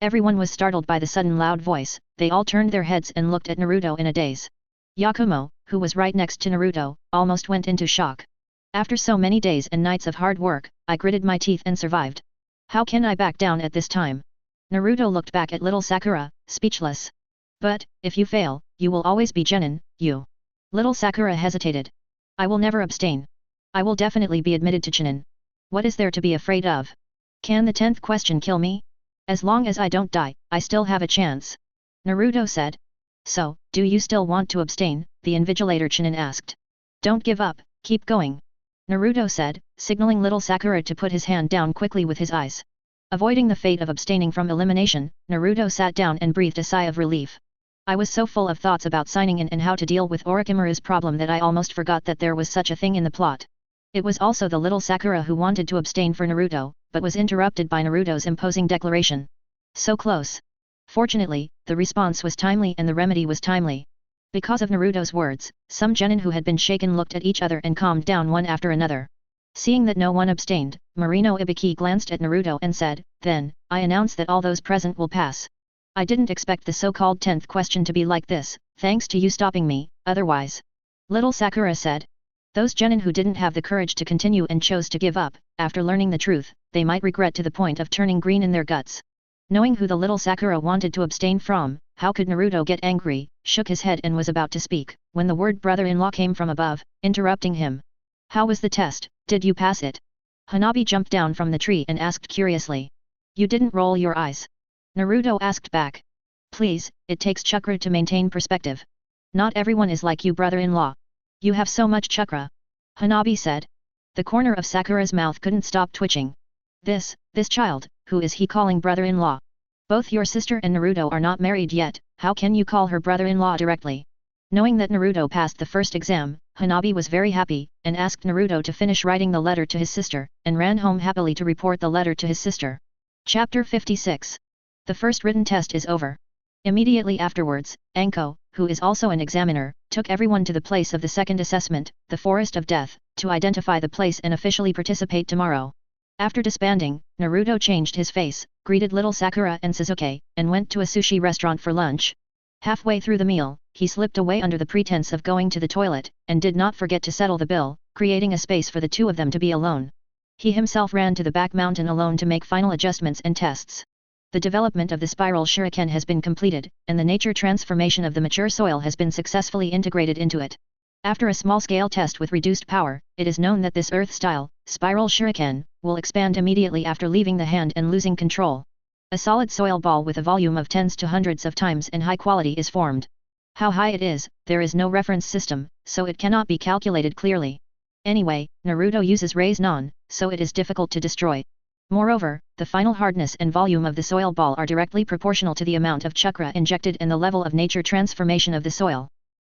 Everyone was startled by the sudden loud voice, they all turned their heads and looked at Naruto in a daze. Yakumo, who was right next to Naruto, almost went into shock. After so many days and nights of hard work, I gritted my teeth and survived. How can I back down at this time? Naruto looked back at little Sakura, speechless. But, if you fail, you will always be Genin, you. Little Sakura hesitated. I will never abstain. I will definitely be admitted to chunin. What is there to be afraid of? Can the 10th question kill me? As long as I don't die, I still have a chance. Naruto said. So, do you still want to abstain? The invigilator Chunin asked. Don't give up, keep going. Naruto said, signaling little Sakura to put his hand down quickly with his eyes. Avoiding the fate of abstaining from elimination, Naruto sat down and breathed a sigh of relief. I was so full of thoughts about signing in and how to deal with Orochimaru's problem that I almost forgot that there was such a thing in the plot. It was also the little Sakura who wanted to abstain for Naruto, but was interrupted by Naruto's imposing declaration. So close. Fortunately, the response was timely and the remedy was timely. Because of Naruto's words, some genin who had been shaken looked at each other and calmed down one after another. Seeing that no one abstained, Marino Ibiki glanced at Naruto and said, "Then, I announce that all those present will pass. I didn't expect the so-called 10th question to be like this, thanks to you stopping me, otherwise." Little Sakura said. Those genin who didn't have the courage to continue and chose to give up, after learning the truth, they might regret to the point of turning green in their guts. Knowing who the little Sakura wanted to abstain from, how could Naruto get angry, shook his head and was about to speak, when the word brother-in-law came from above, interrupting him. How was the test, did you pass it? Hanabi jumped down from the tree and asked curiously. You didn't roll your eyes. Naruto asked back. Please, it takes chakra to maintain perspective. Not everyone is like you brother-in-law. You have so much chakra. Hanabi said. The corner of Sakura's mouth couldn't stop twitching. This child, who is he calling brother-in-law? Both your sister and Naruto are not married yet, how can you call her brother-in-law directly? Knowing that Naruto passed the first exam, Hanabi was very happy, and asked Naruto to finish writing the letter to his sister, and ran home happily to report the letter to his sister. Chapter 56. The first written test is over. Immediately afterwards, Anko, who is also an examiner, took everyone to the place of the second assessment, the Forest of Death, to identify the place and officially participate tomorrow. After disbanding, Naruto changed his face, greeted little Sakura and Sasuke, and went to a sushi restaurant for lunch. Halfway through the meal, he slipped away under the pretense of going to the toilet, and did not forget to settle the bill, creating a space for the two of them to be alone. He himself ran to the back mountain alone to make final adjustments and tests. The development of the spiral shuriken has been completed, and the nature transformation of the mature soil has been successfully integrated into it. After a small-scale test with reduced power, it is known that this Earth-style, spiral shuriken, will expand immediately after leaving the hand and losing control. A solid soil ball with a volume of tens to hundreds of times and high quality is formed. How high it is, there is no reference system, so it cannot be calculated clearly. Anyway, Naruto uses Raise Non, so it is difficult to destroy. Moreover, the final hardness and volume of the soil ball are directly proportional to the amount of chakra injected and the level of nature transformation of the soil.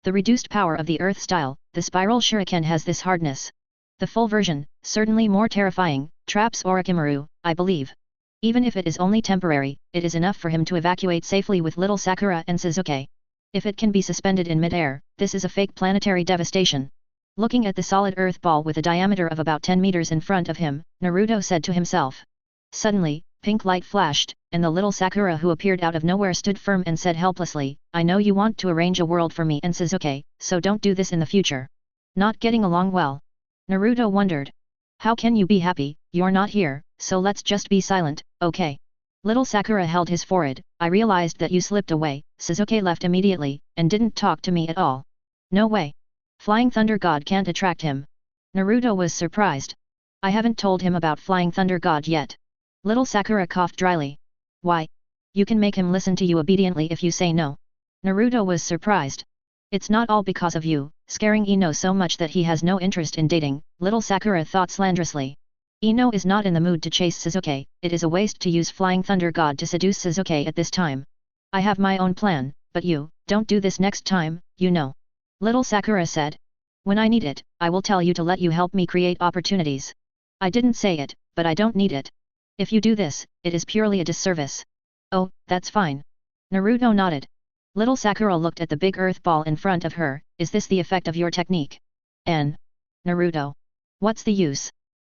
The reduced power of the earth style, the spiral shuriken has this hardness. The full version, certainly more terrifying, traps Orochimaru, I believe. Even if it is only temporary, it is enough for him to evacuate safely with little Sakura and Sasuke. If it can be suspended in mid-air, this is a fake planetary devastation. Looking at the solid earth ball with a diameter of about 10 meters in front of him, Naruto said to himself. Suddenly, Pink light flashed, and the little Sakura who appeared out of nowhere stood firm and said helplessly, I know you want to arrange a world for me and Sasuke, so don't do this in the future. Not getting along well? Naruto wondered. How can you be happy? You're not here, so let's just be silent, okay? Little Sakura held his forehead. I realized that you slipped away. Sasuke left immediately, and didn't talk to me at all. No way. Flying Thunder God can't attract him. Naruto was surprised. I haven't told him about Flying Thunder God yet. Little Sakura coughed dryly. Why? You can make him listen to you obediently if you say no. Naruto was surprised. It's not all because of you, scaring Ino so much that he has no interest in dating, little Sakura thought slanderously. Ino is not in the mood to chase Sasuke, it is a waste to use Flying Thunder God to seduce Sasuke at this time. I have my own plan, but you, don't do this next time, you know. Little Sakura said. When I need it, I will tell you to let you help me create opportunities. I didn't say it, but I don't need it. If you do this, it is purely a disservice. Oh, that's fine. Naruto nodded. Little Sakura looked at the big earth ball in front of her. Is this the effect of your technique? Naruto. What's the use?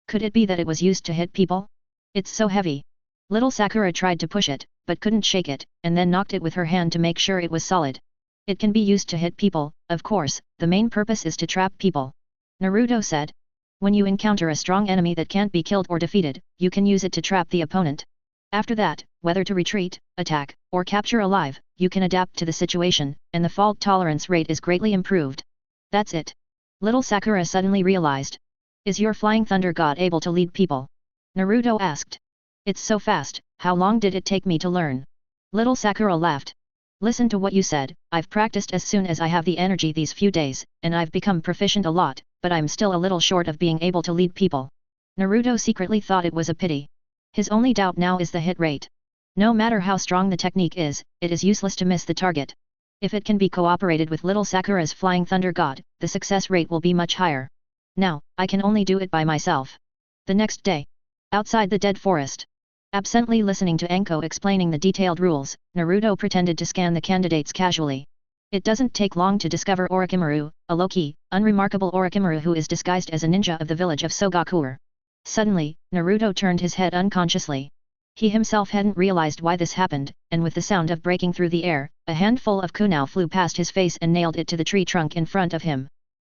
Could it be that it was used to hit people? It's so heavy. Little Sakura tried to push it, but couldn't shake it, and then knocked it with her hand to make sure it was solid. It can be used to hit people, of course, the main purpose is to trap people. Naruto said. When you encounter a strong enemy that can't be killed or defeated, you can use it to trap the opponent. After that, whether to retreat, attack, or capture alive, you can adapt to the situation, and the fault tolerance rate is greatly improved. That's it. Little Sakura suddenly realized. Is your Flying Thunder God able to lead people? Naruto asked. It's so fast, how long did it take me to learn? Little Sakura laughed. Listen to what you said, I've practiced as soon as I have the energy these few days, and I've become proficient a lot, but I'm still a little short of being able to lead people. Naruto secretly thought it was a pity. His only doubt now is the hit rate. No matter how strong the technique is, it is useless to miss the target. If it can be cooperated with little Sakura's Flying Thunder God, the success rate will be much higher. Now, I can only do it by myself. The next day. Outside the dead forest. Absently listening to Anko explaining the detailed rules, Naruto pretended to scan the candidates casually. It doesn't take long to discover Orochimaru, a low-key, unremarkable Orochimaru who is disguised as a ninja of the village of Sogakure. Suddenly, Naruto turned his head unconsciously. He himself hadn't realized why this happened, and with the sound of breaking through the air, a handful of kunai flew past his face and nailed it to the tree trunk in front of him.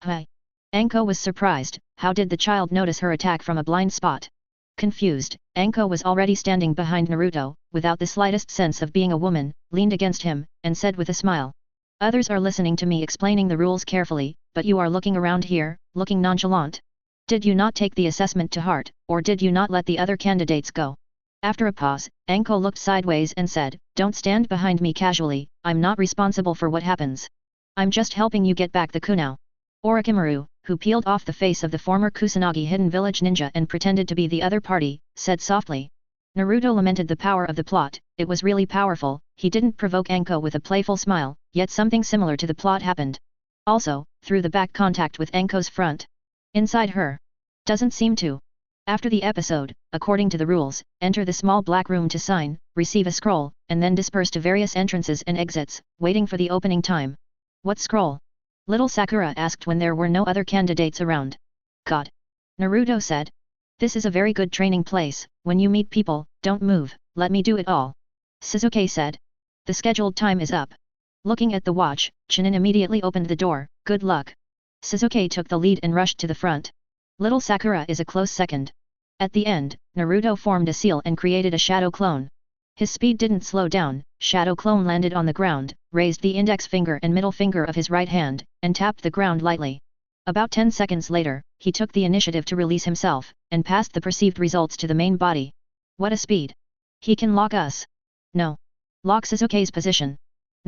Hi! Anko was surprised. How did the child notice her attack from a blind spot? Confused, Anko was already standing behind Naruto, without the slightest sense of being a woman, leaned against him, and said with a smile. Others are listening to me explaining the rules carefully, but you are looking around here, looking nonchalant. Did you not take the assessment to heart, or did you not let the other candidates go? After a pause, Anko looked sideways and said, Don't stand behind me casually, I'm not responsible for what happens. I'm just helping you get back the kunai. Orochimaru, who peeled off the face of the former Kusanagi hidden village ninja and pretended to be the other party, said softly. Naruto lamented the power of the plot, it was really powerful. He didn't provoke Anko with a playful smile, yet something similar to the plot happened. Also, through the back contact with Anko's front. Inside her. Doesn't seem to. After the episode, according to the rules, enter the small black room to sign, receive a scroll, and then disperse to various entrances and exits, waiting for the opening time. What scroll? Little Sakura asked when there were no other candidates around. God. Naruto said. This is a very good training place, when you meet people, don't move, let me do it all. Sasuke said. The scheduled time is up. Looking at the watch, Chunin immediately opened the door, good luck. Sasuke took the lead and rushed to the front. Little Sakura is a close second. At the end, Naruto formed a seal and created a shadow clone. His speed didn't slow down, shadow clone landed on the ground, raised the index finger and middle finger of his right hand, and tapped the ground lightly. About 10 seconds later, he took the initiative to release himself, and passed the perceived results to the main body. What a speed! He can lock us. No. Lock Sasuke's position.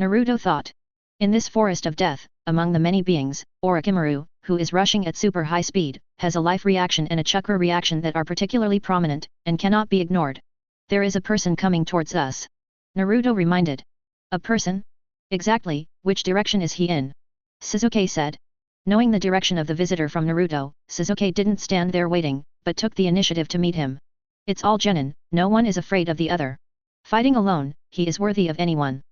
Naruto thought. In this forest of death, among the many beings, Orochimaru, who is rushing at super high speed, has a life reaction and a chakra reaction that are particularly prominent, and cannot be ignored. There is a person coming towards us. Naruto reminded. A person? Exactly, which direction is he in? Sasuke said. Knowing the direction of the visitor from Naruto, Sasuke didn't stand there waiting, but took the initiative to meet him. It's all Genin, no one is afraid of the other. Fighting alone, he is worthy of anyone.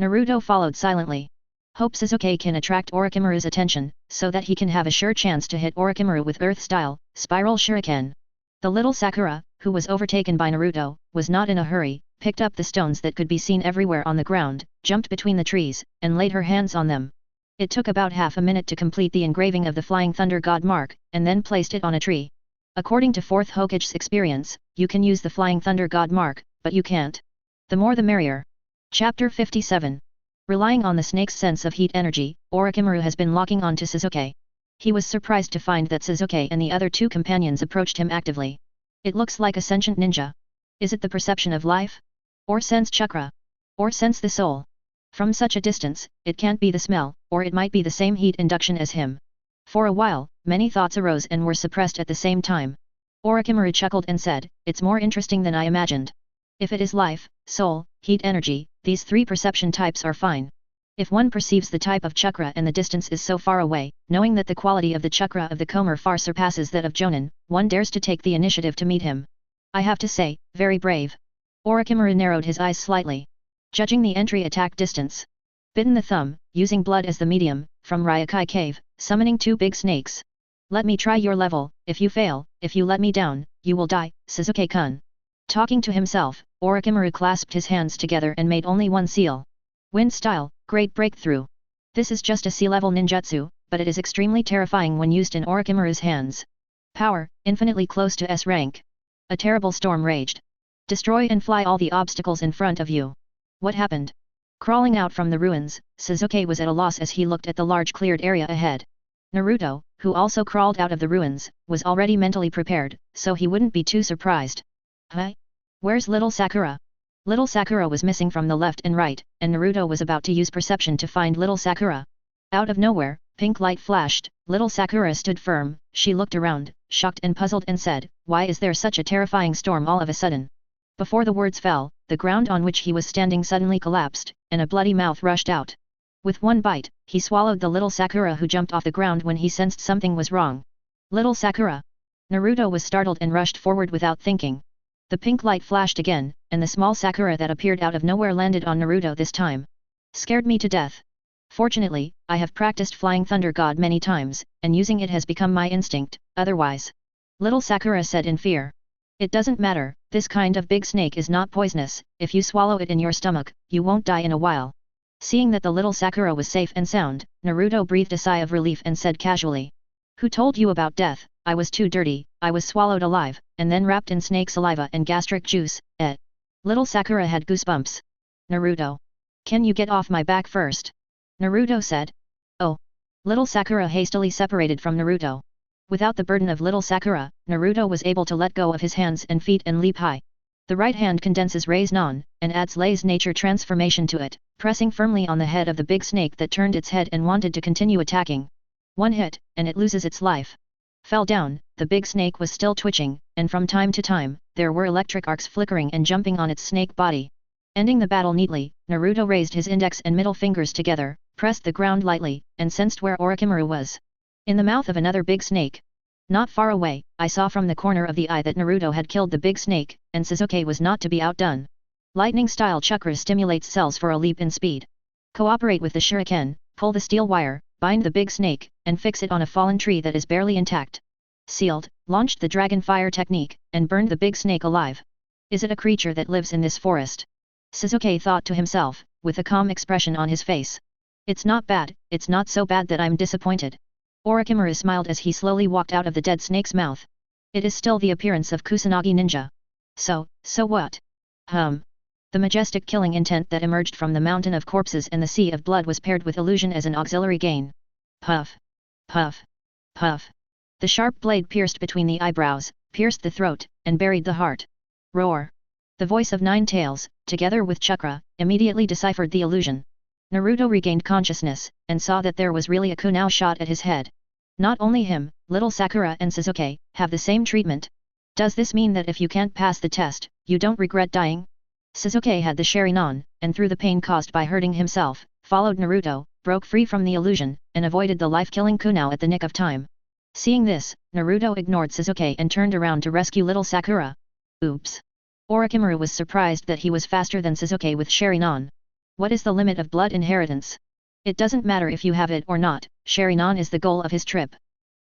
Naruto followed silently. Hope Sasuke can attract Orochimaru's attention, so that he can have a sure chance to hit Orochimaru with Earth-style, spiral shuriken. The little Sakura, who was overtaken by Naruto, was not in a hurry, picked up the stones that could be seen everywhere on the ground, jumped between the trees, and laid her hands on them. It took about half a minute to complete the engraving of the Flying Thunder God mark, and then placed it on a tree. According to 4th Hokage's experience, you can use the Flying Thunder God mark, but you can't. The more the merrier. Chapter 57. Relying on the snake's sense of heat energy, Orochimaru has been locking on to Sasuke. He was surprised to find that Sasuke and the other two companions approached him actively. It looks like a sentient ninja. Is it the perception of life? Or sense chakra? Or sense the soul? From such a distance, it can't be the smell, or it might be the same heat induction as him. For a while, many thoughts arose and were suppressed at the same time. Orochimaru chuckled and said, "It's more interesting than I imagined. If it is life, soul, heat energy, these three perception types are fine. If one perceives the type of chakra and the distance is so far away, knowing that the quality of the chakra of the Komer far surpasses that of Jonin, one dares to take the initiative to meet him. I have to say, very brave." Orochimaru narrowed his eyes slightly. Judging the entry attack distance. Bitten the thumb, using blood as the medium, from Ryokai Cave, summoning two big snakes. "Let me try your level, if you fail, if you let me down, you will die, Sasuke-kun." Talking to himself, Orochimaru clasped his hands together and made only one seal. Wind style, great breakthrough. This is just a sea-level ninjutsu, but it is extremely terrifying when used in Orochimaru's hands. Power, infinitely close to S rank. A terrible storm raged. Destroy and fly all the obstacles in front of you. What happened? Crawling out from the ruins, Sasuke was at a loss as he looked at the large cleared area ahead. Naruto, who also crawled out of the ruins, was already mentally prepared, so he wouldn't be too surprised. Huh? Where's little Sakura? Little Sakura was missing from the left and right, and Naruto was about to use perception to find little Sakura. Out of nowhere, pink light flashed, little Sakura stood firm, she looked around, shocked and puzzled and said, "Why is there such a terrifying storm all of a sudden?" Before the words fell, the ground on which he was standing suddenly collapsed, and a bloody mouth rushed out. With one bite, he swallowed the little Sakura who jumped off the ground when he sensed something was wrong. Little Sakura! Naruto was startled and rushed forward without thinking. The pink light flashed again, and the small Sakura that appeared out of nowhere landed on Naruto this time. Scared me to death. Fortunately, I have practiced Flying Thunder God many times, and using it has become my instinct, otherwise. Little Sakura said in fear. It doesn't matter, this kind of big snake is not poisonous, if you swallow it in your stomach, you won't die in a while. Seeing that the little Sakura was safe and sound, Naruto breathed a sigh of relief and said casually. Who told you about death? I was too dirty, I was swallowed alive, and then wrapped in snake saliva and gastric juice, Little Sakura had goosebumps. Naruto. Can you get off my back first? Naruto said. Oh. Little Sakura hastily separated from Naruto. Without the burden of little Sakura, Naruto was able to let go of his hands and feet and leap high. The right hand condenses Rei's non, and adds Lei's nature transformation to it, pressing firmly on the head of the big snake that turned its head and wanted to continue attacking. One hit, and it loses its life. Fell down, the big snake was still twitching, and from time to time, there were electric arcs flickering and jumping on its snake body. Ending the battle neatly, Naruto raised his index and middle fingers together, pressed the ground lightly, and sensed where Orochimaru was. In the mouth of another big snake. Not far away, I saw from the corner of the eye that Naruto had killed the big snake, and Sasuke was not to be outdone. Lightning-style chakra stimulates cells for a leap in speed. Cooperate with the shuriken, pull the steel wire, bind the big snake, and fix it on a fallen tree that is barely intact. Sealed, launched the dragon fire technique, and burned the big snake alive. Is it a creature that lives in this forest? Sasuke thought to himself, with a calm expression on his face. It's not bad, it's not so bad that I'm disappointed. Orochimaru smiled as he slowly walked out of the dead snake's mouth. It is still the appearance of Kusanagi ninja. So what? The majestic killing intent that emerged from the mountain of corpses and the sea of blood was paired with illusion as an auxiliary gain. Puff. Puff. Puff. The sharp blade pierced between the eyebrows, pierced the throat, and buried the heart. Roar. The voice of Nine Tails, together with Chakra, immediately deciphered the illusion. Naruto regained consciousness, and saw that there was really a kunao shot at his head. Not only him, little Sakura and Sasuke, have the same treatment. Does this mean that if you can't pass the test, you don't regret dying? Sasuke had the Sharingan, and through the pain caused by hurting himself, followed Naruto, broke free from the illusion, and avoided the life-killing kunao at the nick of time. Seeing this, Naruto ignored Sasuke and turned around to rescue little Sakura. Oops. Orochimaru was surprised that he was faster than Sasuke with Sharingan. What is the limit of blood inheritance? It doesn't matter if you have it or not, Sharingan is the goal of his trip.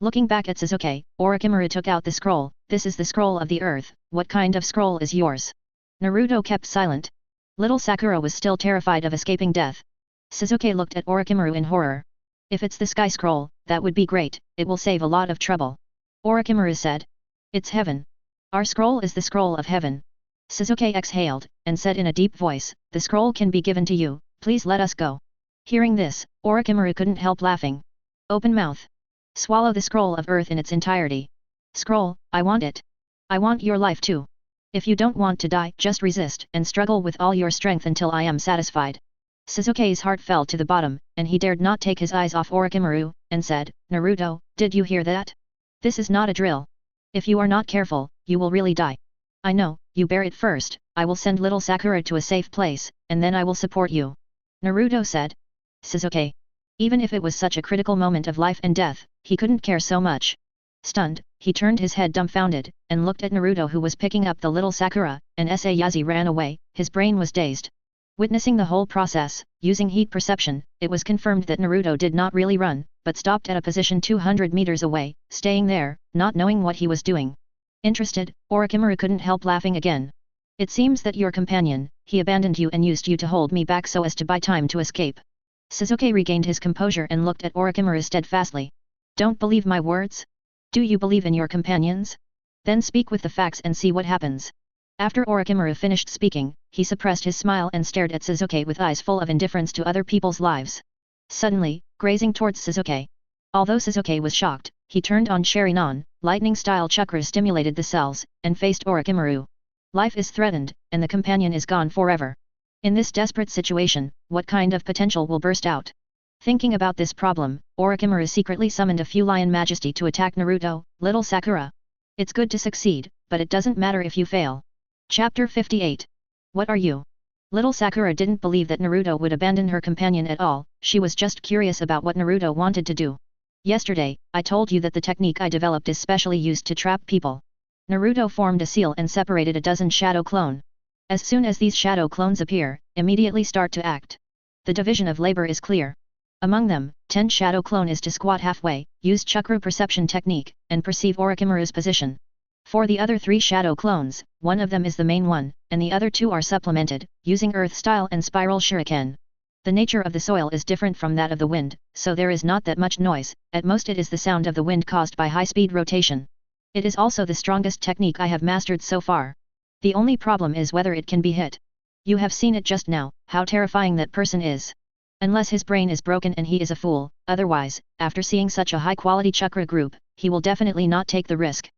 Looking back at Sasuke, Orochimaru took out the scroll. This is the scroll of the earth. What kind of scroll is yours? Naruto kept silent. Little Sakura was still terrified of escaping death. Sasuke looked at Orochimaru in horror. If it's the sky scroll, that would be great, it will save a lot of trouble. Orochimaru said. It's heaven. Our scroll is the scroll of heaven. Sasuke exhaled, and said in a deep voice, the scroll can be given to you, please let us go. Hearing this, Orochimaru couldn't help laughing. Open mouth. Swallow the scroll of earth in its entirety. Scroll, I want it. I want your life too. If you don't want to die, just resist and struggle with all your strength until I am satisfied. Sasuke's heart fell to the bottom, and he dared not take his eyes off Orochimaru, and said, Naruto, did you hear that? This is not a drill. If you are not careful, you will really die. I know, you bear it first, I will send little Sakura to a safe place, and then I will support you. Naruto said. Sasuke. Even if it was such a critical moment of life and death, he couldn't care so much. Stunned, he turned his head dumbfounded, and looked at Naruto who was picking up the little Sakura, and Yazi ran away, his brain was dazed. Witnessing the whole process, using heat perception, it was confirmed that Naruto did not really run, but stopped at a position 200 meters away, staying there, not knowing what he was doing. Interested, Orochimaru couldn't help laughing again. It seems that your companion, he abandoned you and used you to hold me back so as to buy time to escape. Sasuke regained his composure and looked at Orochimaru steadfastly. Don't believe my words? Do you believe in your companions? Then speak with the facts and see what happens. After Orochimaru finished speaking, he suppressed his smile and stared at Sasuke with eyes full of indifference to other people's lives. Suddenly, grazing towards Sasuke. Although Sasuke was shocked, he turned on Sharingan, lightning-style chakras stimulated the cells, and faced Orochimaru. Life is threatened, and the companion is gone forever. In this desperate situation, what kind of potential will burst out? Thinking about this problem, Orochimaru secretly summoned a few Lion Majesty to attack Naruto, little Sakura. It's good to succeed, but it doesn't matter if you fail. Chapter 58. What are you? Little Sakura didn't believe that Naruto would abandon her companion at all, she was just curious about what Naruto wanted to do. Yesterday, I told you that the technique I developed is specially used to trap people. Naruto formed a seal and separated a dozen shadow clone. As soon as these shadow clones appear, immediately start to act. The division of labor is clear. Among them, 10 shadow clone is to squat halfway, use chakra perception technique, and perceive Orochimaru's position. For the other 3 shadow clones, one of them is the main one, and the other 2 are supplemented, using earth style and spiral shuriken. The nature of the soil is different from that of the wind, so there is not that much noise, at most it is the sound of the wind caused by high-speed rotation. It is also the strongest technique I have mastered so far. The only problem is whether it can be hit. You have seen it just now, how terrifying that person is. Unless his brain is broken and he is a fool, otherwise, after seeing such a high-quality chakra group, he will definitely not take the risk.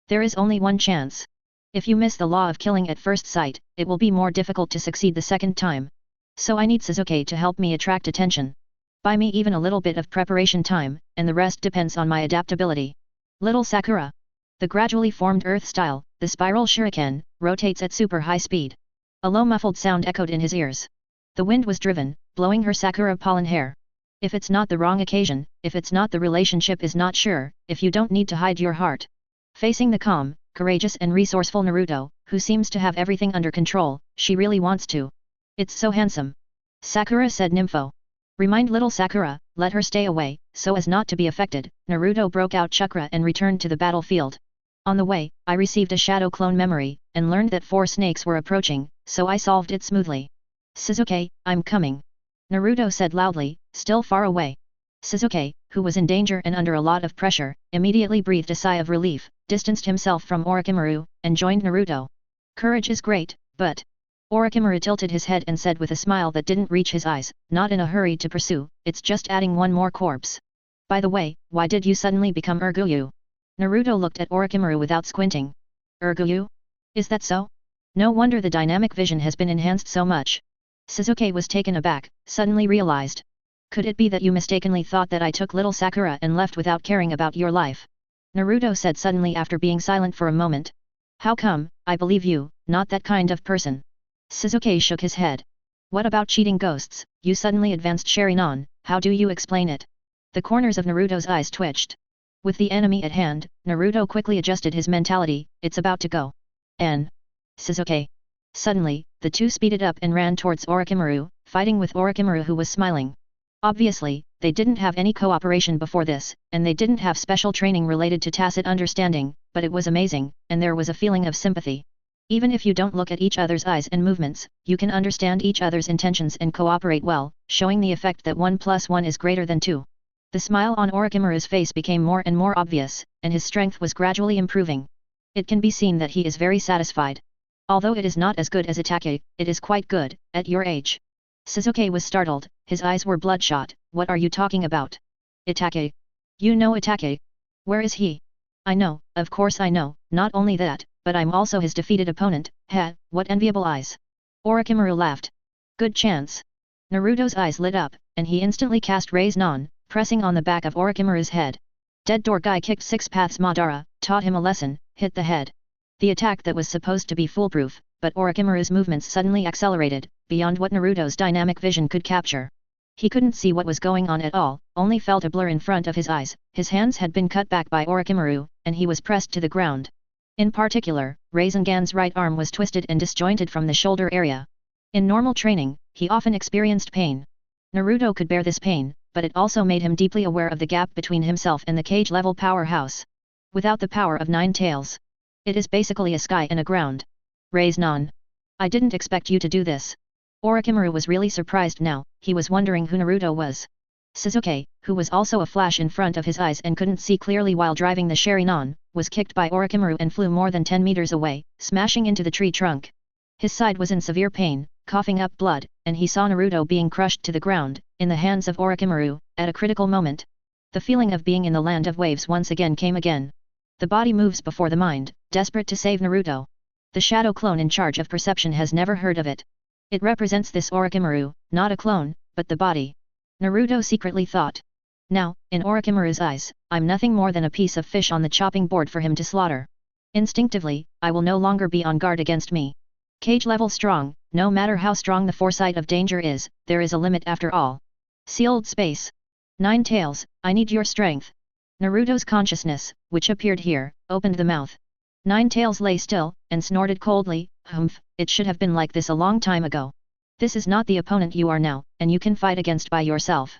There is only one chance. If you miss the law of killing at first sight, it will be more difficult to succeed the second time. So I need Sasuke to help me attract attention. Buy me even a little bit of preparation time, and the rest depends on my adaptability. Little Sakura. The gradually formed earth style, the spiral shuriken, rotates at super high speed. A low muffled sound echoed in his ears. The wind was driven, blowing her Sakura pollen hair. If it's not the wrong occasion, if it's not the relationship is not sure, if you don't need to hide your heart. Facing the calm, courageous and resourceful Naruto, who seems to have everything under control, she really wants to. It's so handsome. Sakura said Nympho. Remind little Sakura, let her stay away, so as not to be affected. Naruto broke out chakra and returned to the battlefield. On the way, I received a shadow clone memory, and learned that 4 snakes were approaching, so I solved it smoothly. Sasuke, I'm coming. Naruto said loudly, still far away. Sasuke, who was in danger and under a lot of pressure, immediately breathed a sigh of relief, distanced himself from Orochimaru, and joined Naruto. Courage is great, but... Orochimaru tilted his head and said with a smile that didn't reach his eyes, not in a hurry to pursue, it's just adding one more corpse. By the way, why did you suddenly become Urguyu? Naruto looked at Orochimaru without squinting. Urguyu? Is that so? No wonder the dynamic vision has been enhanced so much. Sasuke was taken aback, suddenly realized. Could it be that you mistakenly thought that I took little Sakura and left without caring about your life? Naruto said suddenly after being silent for a moment. How come, I believe you, not that kind of person. Sasuke shook his head. What about cheating ghosts? You suddenly advanced Sharingan, how do you explain it? The corners of Naruto's eyes twitched. With the enemy at hand, Naruto quickly adjusted his mentality, it's about to go. Sasuke. Suddenly, the two speeded up and ran towards Orochimaru, fighting with Orochimaru who was smiling. Obviously, They didn't have any cooperation before this, and they didn't have special training related to tacit understanding, but it was amazing, and there was a feeling of sympathy. Even if you don't look at each other's eyes and movements, you can understand each other's intentions and cooperate well, showing the effect that 1 plus 1 is greater than 2. The smile on Orochimaru's face became more and more obvious, and his strength was gradually improving. It can be seen that he is very satisfied. Although it is not as good as Itachi, it is quite good, at your age. Sasuke was startled, his eyes were bloodshot. What are you talking about? Itachi? You know Itachi? Where is he? I know, of course I know, not only that, but I'm also his defeated opponent. Heh, what enviable eyes. Orochimaru laughed. Good chance. Naruto's eyes lit up, and he instantly cast Raise Non, pressing on the back of Orochimaru's head. Dead Door Guy kicked 6 paths Madara, taught him a lesson, hit the head. The attack that was supposed to be foolproof, but Orochimaru's movements suddenly accelerated, beyond what Naruto's dynamic vision could capture. He couldn't see what was going on at all, only felt a blur in front of his eyes. His hands had been cut back by Orochimaru, and he was pressed to the ground. In particular, Rasengan's right arm was twisted and disjointed from the shoulder area. In normal training, he often experienced pain. Naruto could bear this pain, but it also made him deeply aware of the gap between himself and the cage-level powerhouse. Without the power of 9 tails, it is basically a sky and a ground. Raise Non. I didn't expect you to do this. Orochimaru was really surprised now. He was wondering who Naruto was. Sasuke, who was also a flash in front of his eyes and couldn't see clearly while driving the Sharingan, was kicked by Orochimaru and flew more than 10 meters away, smashing into the tree trunk. His side was in severe pain, coughing up blood, and he saw Naruto being crushed to the ground, in the hands of Orochimaru, at a critical moment. The feeling of being in the land of waves once again came again. The body moves before the mind, desperate to save Naruto. The shadow clone in charge of perception has never heard of it. It represents this Orochimaru, not a clone, but the body. Naruto secretly thought. Now, in Orochimaru's eyes, I'm nothing more than a piece of fish on the chopping board for him to slaughter. Instinctively, I will no longer be on guard against me. Cage level strong, no matter how strong the foresight of danger is, there is a limit after all. Sealed space. 9 tails, I need your strength. Naruto's consciousness, which appeared here, opened the mouth. 9 tails lay still, and snorted coldly, humph, it should have been like this a long time ago. This is not the opponent you are now, and you can fight against by yourself.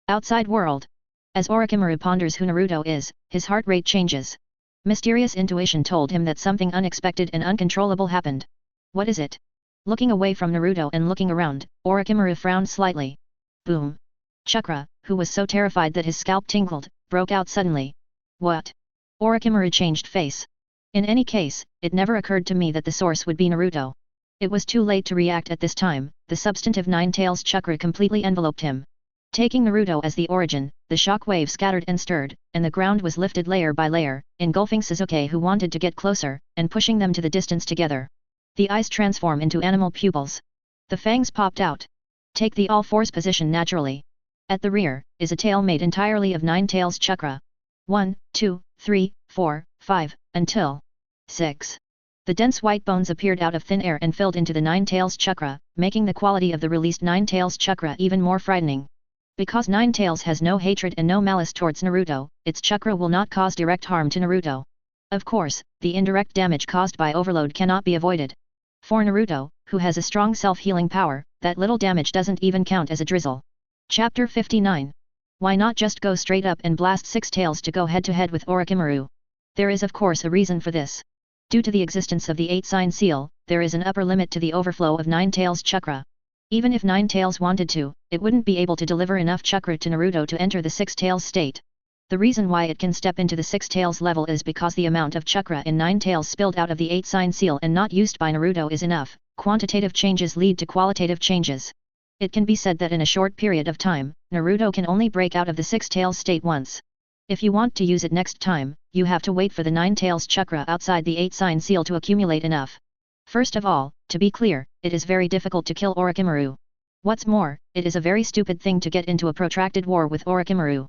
Outside world. As Orochimaru ponders who Naruto is, his heart rate changes. Mysterious intuition told him that something unexpected and uncontrollable happened. What is it? Looking away from Naruto and looking around, Orochimaru frowned slightly. Boom. Chakra, who was so terrified that his scalp tingled, broke out suddenly. What? Orochimaru changed face. In any case, it never occurred to me that the source would be Naruto. It was too late to react at this time. The substantive 9 tails chakra completely enveloped him. Taking Naruto as the origin, the shock wave scattered and stirred, and the ground was lifted layer by layer, engulfing Sasuke who wanted to get closer, and pushing them to the distance together. The eyes transform into animal pupils. The fangs popped out. Take the all-fours position naturally. At the rear, is a tail made entirely of 9 tails chakra. 1, 2, 3, 4, 5, until 6. The dense white bones appeared out of thin air and filled into the 9 tails chakra, making the quality of the released 9 tails chakra even more frightening. Because 9 tails has no hatred and no malice towards Naruto, its chakra will not cause direct harm to Naruto. Of course, the indirect damage caused by overload cannot be avoided. For Naruto, who has a strong self-healing power, that little damage doesn't even count as a drizzle. Chapter 59. Why not just go straight up and blast 6 tails to go head-to-head with Orochimaru? There is of course a reason for this. Due to the existence of the 8-sign seal, there is an upper limit to the overflow of 9 tails chakra. Even if 9 tails wanted to, it wouldn't be able to deliver enough chakra to Naruto to enter the 6 tails state. The reason why it can step into the 6 tails level is because the amount of chakra in 9 tails spilled out of the 8-sign seal and not used by Naruto is enough. Quantitative changes lead to qualitative changes. It can be said that in a short period of time, Naruto can only break out of the 6 tails state once. If you want to use it next time, you have to wait for the 9 tails chakra outside the 8-sign seal to accumulate enough. First of all, to be clear, it is very difficult to kill Orochimaru. What's more, it is a very stupid thing to get into a protracted war with Orochimaru.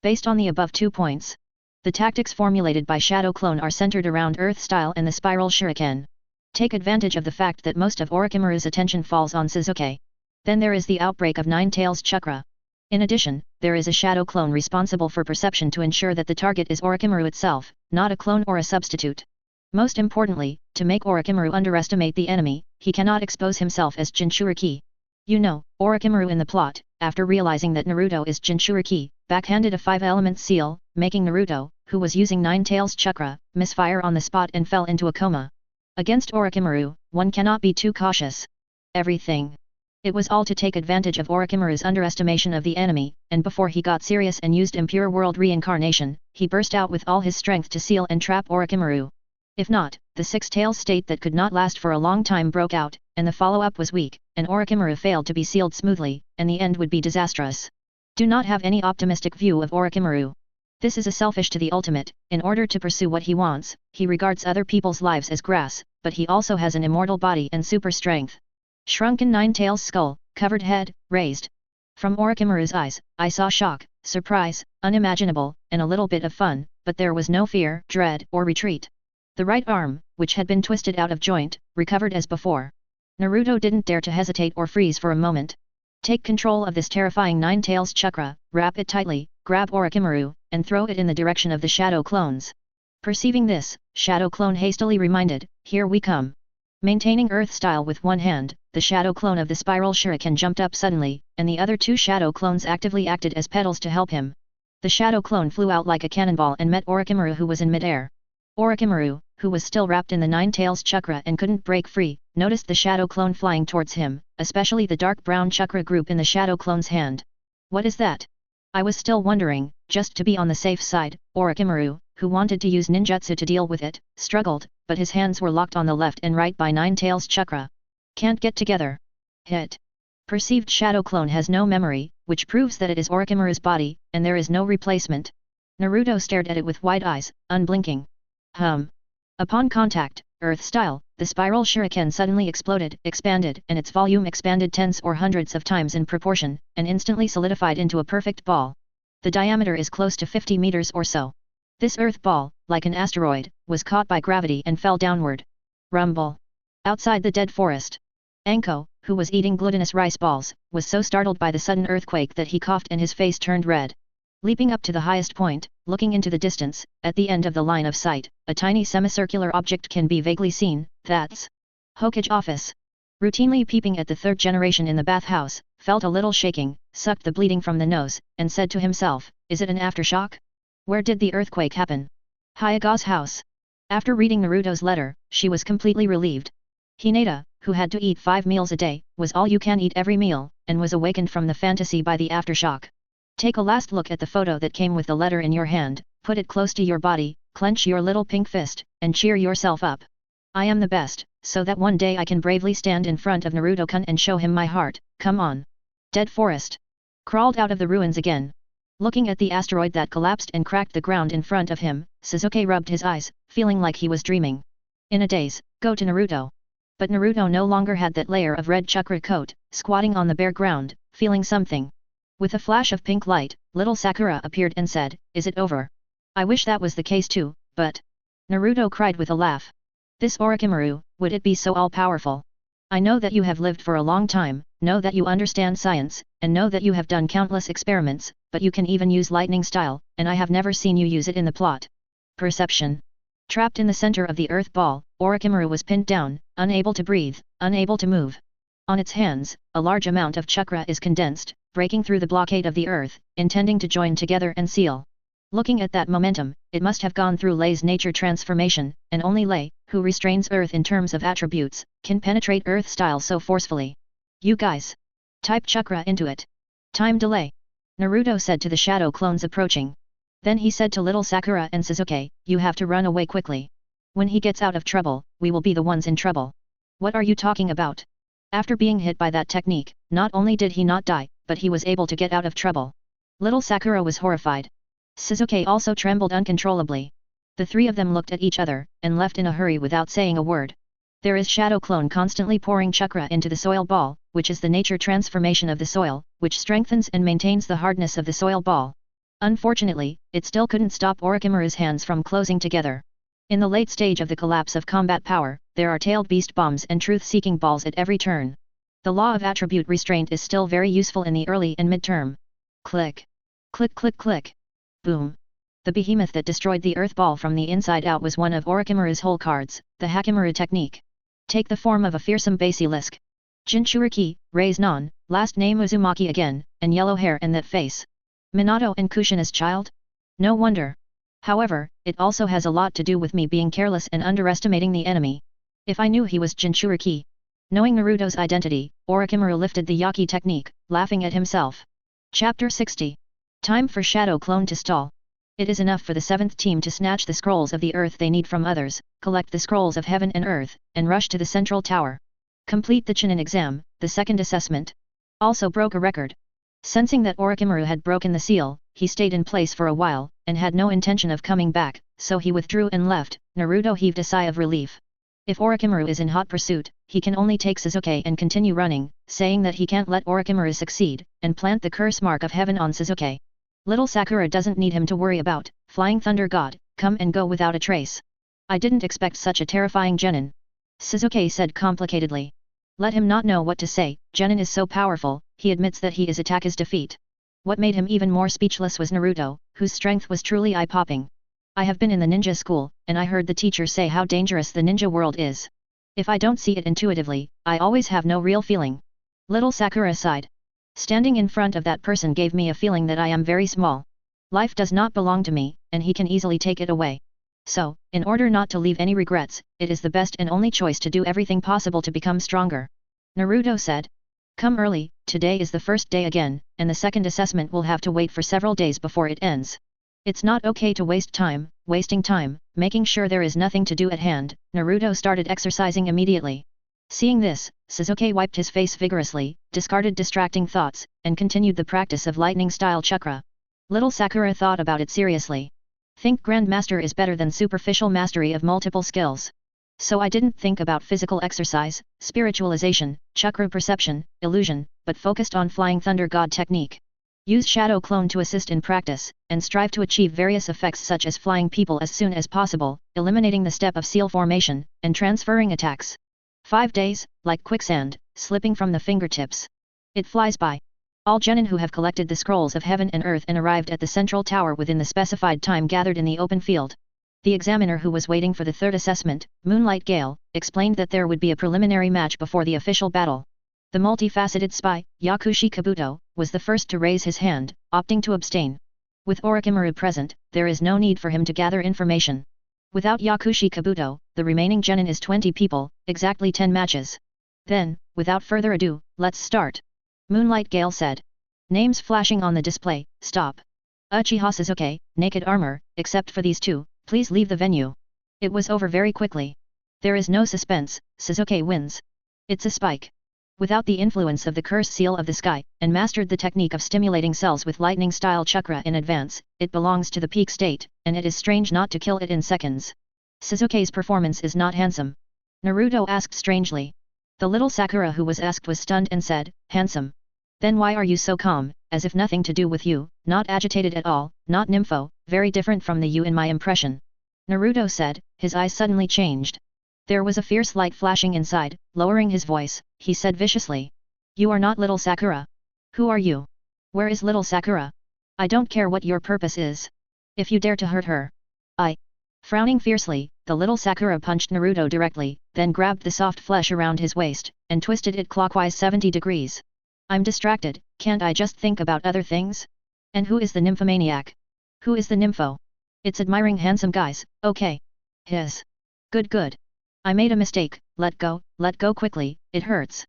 Based on the above 2 points, the tactics formulated by Shadow Clone are centered around Earth Style and the Spiral Shuriken. Take advantage of the fact that most of Orochimaru's attention falls on Sasuke. Then there is the outbreak of 9 tails chakra. In addition, there is a Shadow Clone responsible for perception to ensure that the target is Orochimaru itself, not a clone or a substitute. Most importantly, to make Orochimaru underestimate the enemy, he cannot expose himself as Jinchuriki. Orochimaru in the plot, after realizing that Naruto is Jinchuriki, backhanded a 5-element seal, making Naruto, who was using Nine Tails chakra, misfire on the spot and fell into a coma. Against Orochimaru, one cannot be too cautious. Everything. It was all to take advantage of Orochimaru's underestimation of the enemy, and before he got serious and used impure world reincarnation, he burst out with all his strength to seal and trap Orochimaru. If not, the Six-Tails state that could not last for a long time broke out, and the follow-up was weak, and Orochimaru failed to be sealed smoothly, and the end would be disastrous. Do not have any optimistic view of Orochimaru. This is a selfish to the ultimate. In order to pursue what he wants, he regards other people's lives as grass, but he also has an immortal body and super strength. Shrunken Nine-Tails skull, covered head, raised. From Orochimaru's eyes, I saw shock, surprise, unimaginable, and a little bit of fun, but there was no fear, dread, or retreat. The right arm, which had been twisted out of joint, recovered as before. Naruto didn't dare to hesitate or freeze for a moment. Take control of this terrifying Nine Tails chakra, wrap it tightly, grab Orochimaru, and throw it in the direction of the shadow clones. Perceiving this, Shadow Clone hastily reminded, "Here we come." Maintaining Earth style with one hand, the Shadow Clone of the Spiral Shuriken jumped up suddenly, and the other two Shadow Clones actively acted as pedals to help him. The Shadow Clone flew out like a cannonball and met Orochimaru, who was in midair. Orochimaru, who was still wrapped in the Nine Tails chakra and couldn't break free, noticed the Shadow Clone flying towards him, especially the dark brown chakra group in the Shadow Clone's hand. What is that? I was still wondering. Just to be on the safe side, Orochimaru, who wanted to use ninjutsu to deal with it, struggled, but his hands were locked on the left and right by Nine Tails chakra. Can't get together. Hit. Perceived Shadow Clone has no memory, which proves that it is Orochimaru's body, and there is no replacement. Naruto stared at it with wide eyes, unblinking. Upon contact, Earth style, the spiral shuriken suddenly exploded, expanded, and its volume expanded tens or hundreds of times in proportion, and instantly solidified into a perfect ball. The diameter is close to 50 meters or so. This earth ball, like an asteroid, was caught by gravity and fell downward. Rumble. Outside the dead forest. Anko, who was eating glutinous rice balls, was so startled by the sudden earthquake that he coughed and his face turned red. Leaping up to the highest point, looking into the distance, at the end of the line of sight, a tiny semicircular object can be vaguely seen. That's Hokage office. Routinely peeping at the third generation in the bathhouse, felt a little shaking, sucked the bleeding from the nose, and said to himself, "Is it an aftershock? Where did the earthquake happen?" Hyaga's house. After reading Naruto's letter, she was completely relieved. Hinata, who had to eat 5 meals a day, was all you can eat every meal, and was awakened from the fantasy by the aftershock. Take a last look at the photo that came with the letter in your hand, put it close to your body, clench your little pink fist, and cheer yourself up. I am the best, so that one day I can bravely stand in front of Naruto-kun and show him my heart. Come on. Dead forest. Crawled out of the ruins again. Looking at the asteroid that collapsed and cracked the ground in front of him, Sasuke rubbed his eyes, feeling like he was dreaming. In a daze, go to Naruto. But Naruto no longer had that layer of red chakra coat, squatting on the bare ground, feeling something. With a flash of pink light, little Sakura appeared and said, "Is it over? I wish that was the case too, but..." Naruto cried with a laugh. "This Orochimaru, would it be so all-powerful? I know that you have lived for a long time, know that you understand science, and know that you have done countless experiments, but you can even use lightning style, and I have never seen you use it in the plot." Perception. Trapped in the center of the earth ball, Orochimaru was pinned down, unable to breathe, unable to move. On its hands, a large amount of chakra is condensed, breaking through the blockade of the earth, intending to join together and seal. Looking at that momentum, it must have gone through Lei's nature transformation, and only Lei, who restrains earth in terms of attributes, can penetrate earth style so forcefully. You guys. Type chakra into it. Time delay. Naruto said to the shadow clones approaching. Then he said to little Sakura and Sasuke, "You have to run away quickly. When he gets out of trouble, we will be the ones in trouble." What are you talking about? After being hit by that technique, not only did he not die, but he was able to get out of trouble. Little Sakura was horrified. Sasuke also trembled uncontrollably. The three of them looked at each other, and left in a hurry without saying a word. There is Shadow Clone constantly pouring chakra into the soil ball, which is the nature transformation of the soil, which strengthens and maintains the hardness of the soil ball. Unfortunately, it still couldn't stop Orochimaru's hands from closing together. In the late stage of the collapse of combat power, there are tailed beast bombs and truth-seeking balls at every turn. The law of attribute restraint is still very useful in the early and mid-term. Click. Click click click. Boom. The behemoth that destroyed the earth ball from the inside out was one of Orochimaru's whole cards, the Hakimaru technique. Take the form of a fearsome basilisk. Jinchuriki, Rei's non, last name Uzumaki again, and yellow hair and that face. Minato and Kushina's child? No wonder. However, it also has a lot to do with me being careless and underestimating the enemy. If I knew he was Jinchuriki. Knowing Naruto's identity, Orochimaru lifted the Yaki technique, laughing at himself. Chapter 60. Time for Shadow Clone to stall. It is enough for the 7th team to snatch the scrolls of the earth they need from others, collect the scrolls of heaven and earth, and rush to the central tower. Complete the chunin exam, the second assessment. Also broke a record. Sensing that Orochimaru had broken the seal, he stayed in place for a while, and had no intention of coming back, so he withdrew and left. Naruto heaved a sigh of relief. If Orochimaru is in hot pursuit, he can only take Sasuke and continue running, saying that he can't let Orochimaru succeed, and plant the curse mark of heaven on Sasuke. Little Sakura doesn't need him to worry about. Flying Thunder God, come and go without a trace. I didn't expect such a terrifying Genin. Sasuke said complicatedly. Let him not know what to say. Genin is so powerful, he admits that his attack is defeat. What made him even more speechless was Naruto, whose strength was truly eye-popping. I have been in the ninja school, and I heard the teacher say how dangerous the ninja world is. If I don't see it intuitively, I always have no real feeling. Little Sakura sighed. Standing in front of that person gave me a feeling that I am very small. Life does not belong to me, and he can easily take it away. So, in order not to leave any regrets, it is the best and only choice to do everything possible to become stronger. Naruto said. Come early, today is the first day again, and the second assessment will have to wait for several days before it ends. It's not okay to waste time. Wasting time, making sure there is nothing to do at hand. Naruto started exercising immediately. Seeing this, Sasuke wiped his face vigorously, discarded distracting thoughts, and continued the practice of lightning-style chakra. Little Sakura thought about it seriously. Think Grandmaster is better than superficial mastery of multiple skills. So I didn't think about physical exercise, spiritualization, chakra perception, illusion, but focused on Flying Thunder God technique. Use Shadow Clone to assist in practice, and strive to achieve various effects such as flying people as soon as possible, eliminating the step of seal formation, and transferring attacks. 5 days, like quicksand, slipping from the fingertips. It flies by. All genin who have collected the scrolls of heaven and earth and arrived at the central tower within the specified time gathered in the open field. The examiner who was waiting for the third assessment, Moonlight Gale, explained that there would be a preliminary match before the official battle. The multifaceted spy, Yakushi Kabuto, was the first to raise his hand, opting to abstain. With Orochimaru present, there is no need for him to gather information. Without Yakushi Kabuto, the remaining genin is 20 people, exactly 10 matches. Then, without further ado, let's start. Moonlight Gale said. Names flashing on the display, stop. Uchiha Sasuke, naked armor, except for these two, please leave the venue. It was over very quickly. There is no suspense, Sasuke wins. It's a spike. Without the influence of the curse seal of the sky, and mastered the technique of stimulating cells with lightning-style chakra in advance, it belongs to the peak state, and it is strange not to kill it in seconds. Sasuke's performance is not handsome. Naruto asked strangely. The little Sakura who was asked was stunned and said, handsome. Then why are you so calm, as if nothing to do with you, not agitated at all, not nympho, very different from the you in my impression. Naruto said, his eyes suddenly changed. There was a fierce light flashing inside. Lowering his voice, he said viciously. You are not little Sakura. Who are you? Where is little Sakura? I don't care what your purpose is. If you dare to hurt her. Frowning fiercely, the little Sakura punched Naruto directly, then grabbed the soft flesh around his waist, and twisted it clockwise 70 degrees. I'm distracted, can't I just think about other things? And who is the nymphomaniac? Who is the nympho? It's admiring handsome guys, okay. His. Good. I made a mistake, let go quickly, it hurts.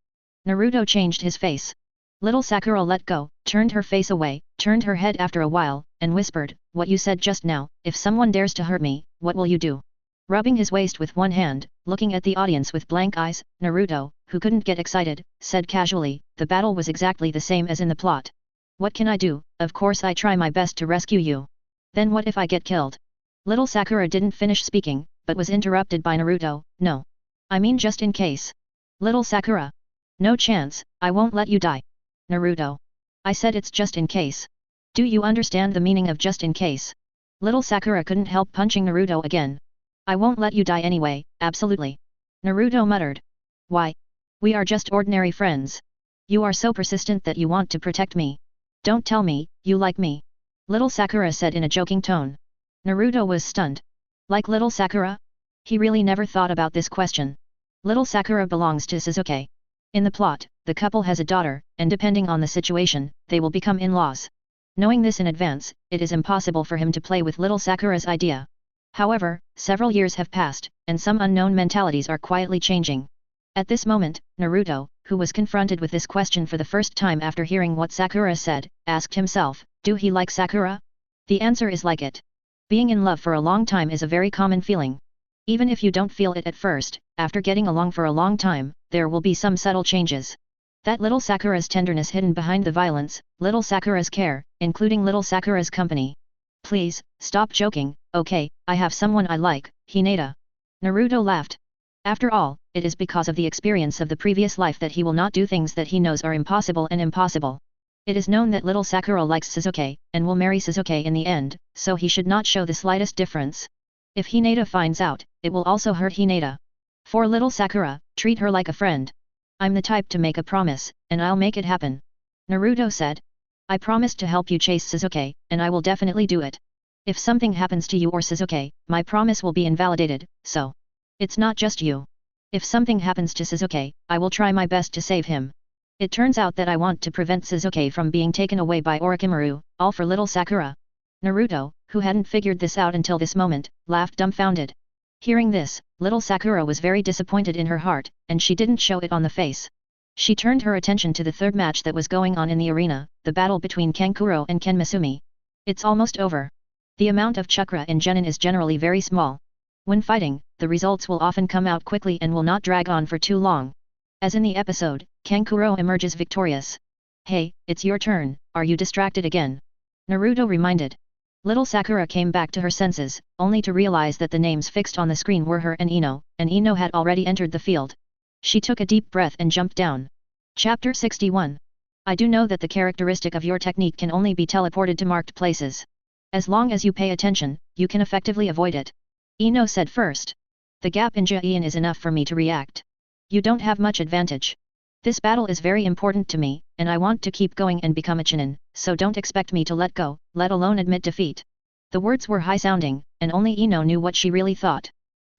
Naruto changed his face. Little Sakura let go, turned her face away, turned her head after a while, and whispered, what you said just now, if someone dares to hurt me, what will you do? Rubbing his waist with one hand, looking at the audience with blank eyes, Naruto, who couldn't get excited, said casually, the battle was exactly the same as in the plot. What can I do? Of course I try my best to rescue you. Then what if I get killed? Little Sakura didn't finish speaking, but was interrupted by Naruto, no. I mean just in case. Little Sakura. No chance, I won't let you die. Naruto. I said it's just in case. Do you understand the meaning of just in case? Little Sakura couldn't help punching Naruto again. I won't let you die anyway, absolutely. Naruto muttered. Why? We are just ordinary friends. You are so persistent that you want to protect me. Don't tell me, you like me. Little Sakura said in a joking tone. Naruto was stunned. Like little Sakura? He really never thought about this question. Little Sakura belongs to Sasuke. In the plot, the couple has a daughter, and depending on the situation, they will become in-laws. Knowing this in advance, it is impossible for him to play with little Sakura's idea. However, several years have passed, and some unknown mentalities are quietly changing. At this moment, Naruto, who was confronted with this question for the first time after hearing what Sakura said, asked himself, do he like Sakura? The answer is like it. Being in love for a long time is a very common feeling. Even if you don't feel it at first, after getting along for a long time, there will be some subtle changes. That little Sakura's tenderness hidden behind the violence, little Sakura's care, including little Sakura's company. Please, stop joking, okay, I have someone I like, Hinata. Naruto laughed. After all, it is because of the experience of the previous life that he will not do things that he knows are impossible and impossible. It is known that little Sakura likes Sasuke, and will marry Sasuke in the end, so he should not show the slightest difference. If Hinata finds out, it will also hurt Hinata. For little Sakura, treat her like a friend. I'm the type to make a promise, and I'll make it happen. Naruto said. I promised to help you chase Sasuke, and I will definitely do it. If something happens to you or Sasuke, my promise will be invalidated, so. It's not just you. If something happens to Sasuke, I will try my best to save him. It turns out that I want to prevent Sasuke from being taken away by Orochimaru, all for little Sakura. Naruto, who hadn't figured this out until this moment, laughed dumbfounded. Hearing this, little Sakura was very disappointed in her heart, and she didn't show it on the face. She turned her attention to the third match that was going on in the arena, the battle between Kankuro and Ken Masumi. It's almost over. The amount of chakra in Genin is generally very small. When fighting, the results will often come out quickly and will not drag on for too long. As in the episode, Kankuro emerges victorious. Hey, it's your turn, are you distracted again? Naruto reminded. Little Sakura came back to her senses, only to realize that the names fixed on the screen were her and Ino had already entered the field. She took a deep breath and jumped down. Chapter 61. I do know that the characteristic of your technique can only be teleported to marked places. As long as you pay attention, you can effectively avoid it. Ino said first. The gap in Genin is enough for me to react. You don't have much advantage. This battle is very important to me, and I want to keep going and become a chunin, so don't expect me to let go, let alone admit defeat. The words were high-sounding, and only Ino knew what she really thought.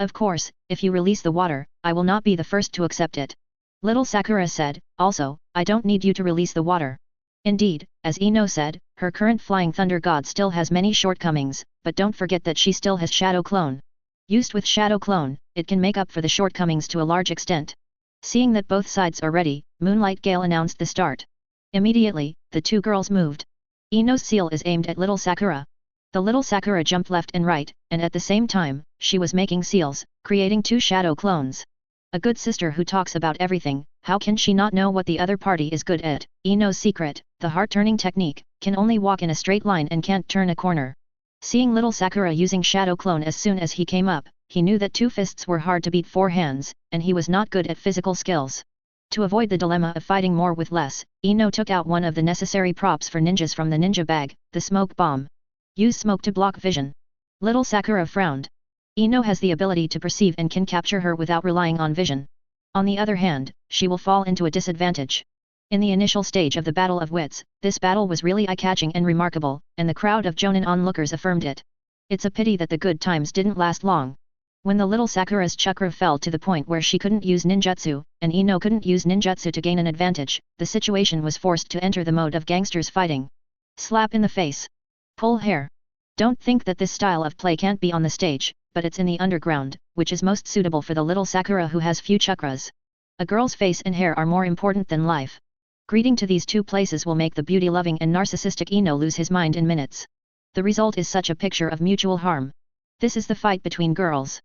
Of course, if you release the water, I will not be the first to accept it. Little Sakura said, also, I don't need you to release the water. Indeed, as Ino said, her current flying thunder god still has many shortcomings, but don't forget that she still has shadow clone. Used with shadow clone, it can make up for the shortcomings to a large extent. Seeing that both sides are ready, Moonlight Gale announced the start. Immediately, the two girls moved. Ino's seal is aimed at little Sakura. The little Sakura jumped left and right, and at the same time, she was making seals, creating two shadow clones. A good sister who talks about everything, how can she not know what the other party is good at? Ino's secret, the heart-turning technique, can only walk in a straight line and can't turn a corner. Seeing little Sakura using shadow clone as soon as he came up, he knew that two fists were hard to beat four hands, and he was not good at physical skills. To avoid the dilemma of fighting more with less, Ino took out one of the necessary props for ninjas from the ninja bag, the smoke bomb. Use smoke to block vision. Little Sakura frowned. Ino has the ability to perceive and can capture her without relying on vision. On the other hand, she will fall into a disadvantage. In the initial stage of the Battle of Wits, this battle was really eye-catching and remarkable, and the crowd of Jonin onlookers affirmed it. It's a pity that the good times didn't last long. When the little Sakura's chakra fell to the point where she couldn't use ninjutsu, and Ino couldn't use ninjutsu to gain an advantage, the situation was forced to enter the mode of gangsters fighting. Slap in the face. Pull hair. Don't think that this style of play can't be on the stage, but it's in the underground, which is most suitable for the little Sakura who has few chakras. A girl's face and hair are more important than life. Greeting to these two places will make the beauty-loving and narcissistic Ino lose his mind in minutes. The result is such a picture of mutual harm. This is the fight between girls.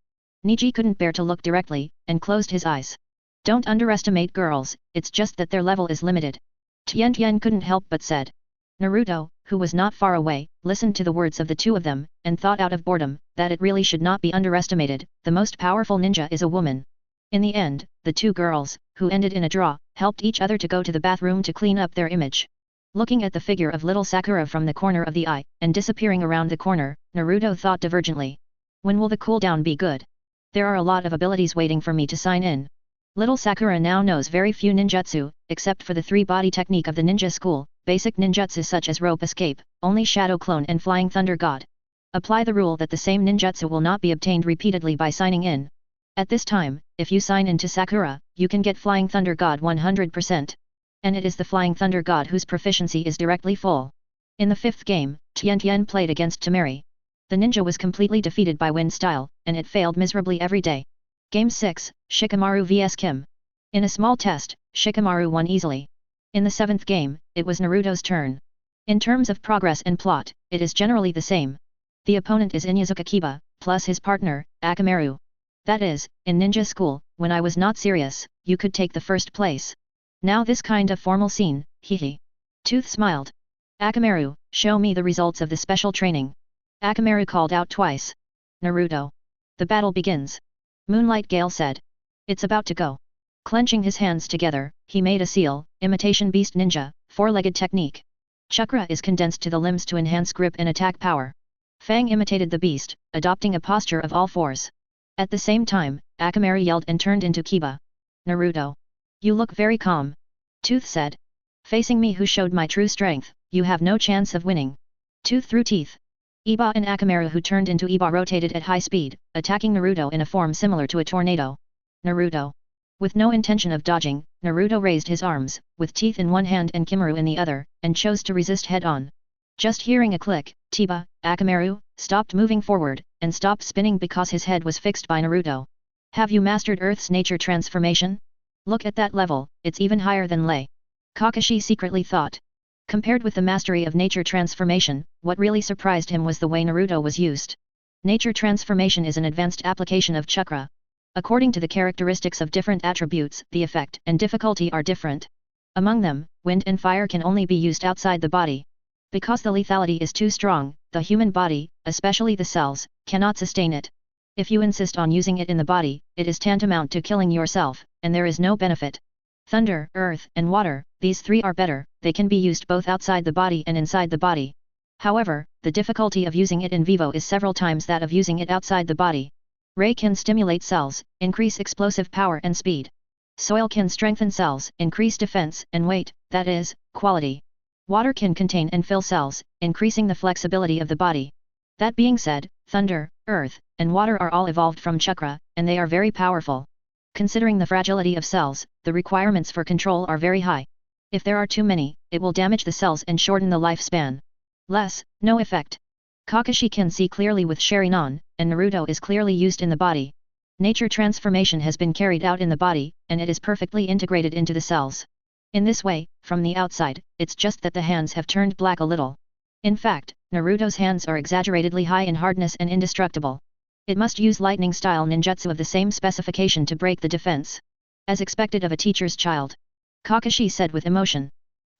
Niji couldn't bear to look directly, and closed his eyes. Don't underestimate girls, it's just that their level is limited. Tian couldn't help but said. Naruto, who was not far away, listened to the words of the two of them, and thought out of boredom, that it really should not be underestimated, the most powerful ninja is a woman. In the end, the two girls, who ended in a draw, helped each other to go to the bathroom to clean up their image. Looking at the figure of little Sakura from the corner of the eye, and disappearing around the corner, Naruto thought divergently. When will the cooldown be good? There are a lot of abilities waiting for me to sign in. Little Sakura now knows very few ninjutsu, except for the three-body technique of the ninja school, basic ninjutsu such as rope escape, only shadow clone and flying thunder god. Apply the rule that the same ninjutsu will not be obtained repeatedly by signing in. At this time, if you sign into Sakura, you can get Flying Thunder God 100%. And it is the Flying Thunder God whose proficiency is directly full. In the 5th game, Tian played against Tamari. The ninja was completely defeated by wind style, and it failed miserably every day. Game 6, Shikamaru vs Kim. In a small test, Shikamaru won easily. In the 7th game, it was Naruto's turn. In terms of progress and plot, it is generally the same. The opponent is Inyazuka Kiba, plus his partner, Akamaru. That is, in ninja school, when I was not serious, you could take the first place. Now this kind of formal scene, hehe. Tooth smiled. Akamaru, show me the results of the special training. Akamaru called out twice. Naruto. The battle begins. Moonlight Gale said. It's about to go. Clenching his hands together, he made a seal, imitation beast ninja, 4-legged technique. Chakra is condensed to the limbs to enhance grip and attack power. Fang imitated the beast, adopting a posture of all fours. At the same time, Akamaru yelled and turned into Kiba. Naruto. You look very calm. Tooth said. Facing me who showed my true strength, you have no chance of winning. Tooth threw teeth. Iba and Akamaru who turned into Iba rotated at high speed, attacking Naruto in a form similar to a tornado. Naruto. With no intention of dodging, Naruto raised his arms, with teeth in one hand and Kimaru in the other, and chose to resist head-on. Just hearing a click, Tiba, Akamaru, stopped moving forward, and stopped spinning because his head was fixed by Naruto. Have you mastered Earth's nature transformation? Look at that level, it's even higher than Lei. Kakashi secretly thought. Compared with the mastery of nature transformation, what really surprised him was the way Naruto was used. Nature transformation is an advanced application of chakra. According to the characteristics of different attributes, the effect and difficulty are different. Among them, wind and fire can only be used outside the body. Because the lethality is too strong, the human body, especially the cells, cannot sustain it. If you insist on using it in the body, it is tantamount to killing yourself, and there is no benefit. Thunder, earth, and water, these three are better, they can be used both outside the body and inside the body. However, the difficulty of using it in vivo is several times that of using it outside the body. Ray can stimulate cells, increase explosive power and speed. Soil can strengthen cells, increase defense and weight, that is, quality. Water can contain and fill cells, increasing the flexibility of the body. That being said, thunder, earth, and water are all evolved from chakra, and they are very powerful. Considering the fragility of cells, the requirements for control are very high. If there are too many, it will damage the cells and shorten the lifespan. Less, no effect. Kakashi can see clearly with Sharingan, and Naruto is clearly used in the body. Nature transformation has been carried out in the body, and it is perfectly integrated into the cells. In this way, from the outside, it's just that the hands have turned black a little. In fact, Naruto's hands are exaggeratedly high in hardness and indestructible. It must use lightning-style ninjutsu of the same specification to break the defense. As expected of a teacher's child. Kakashi said with emotion.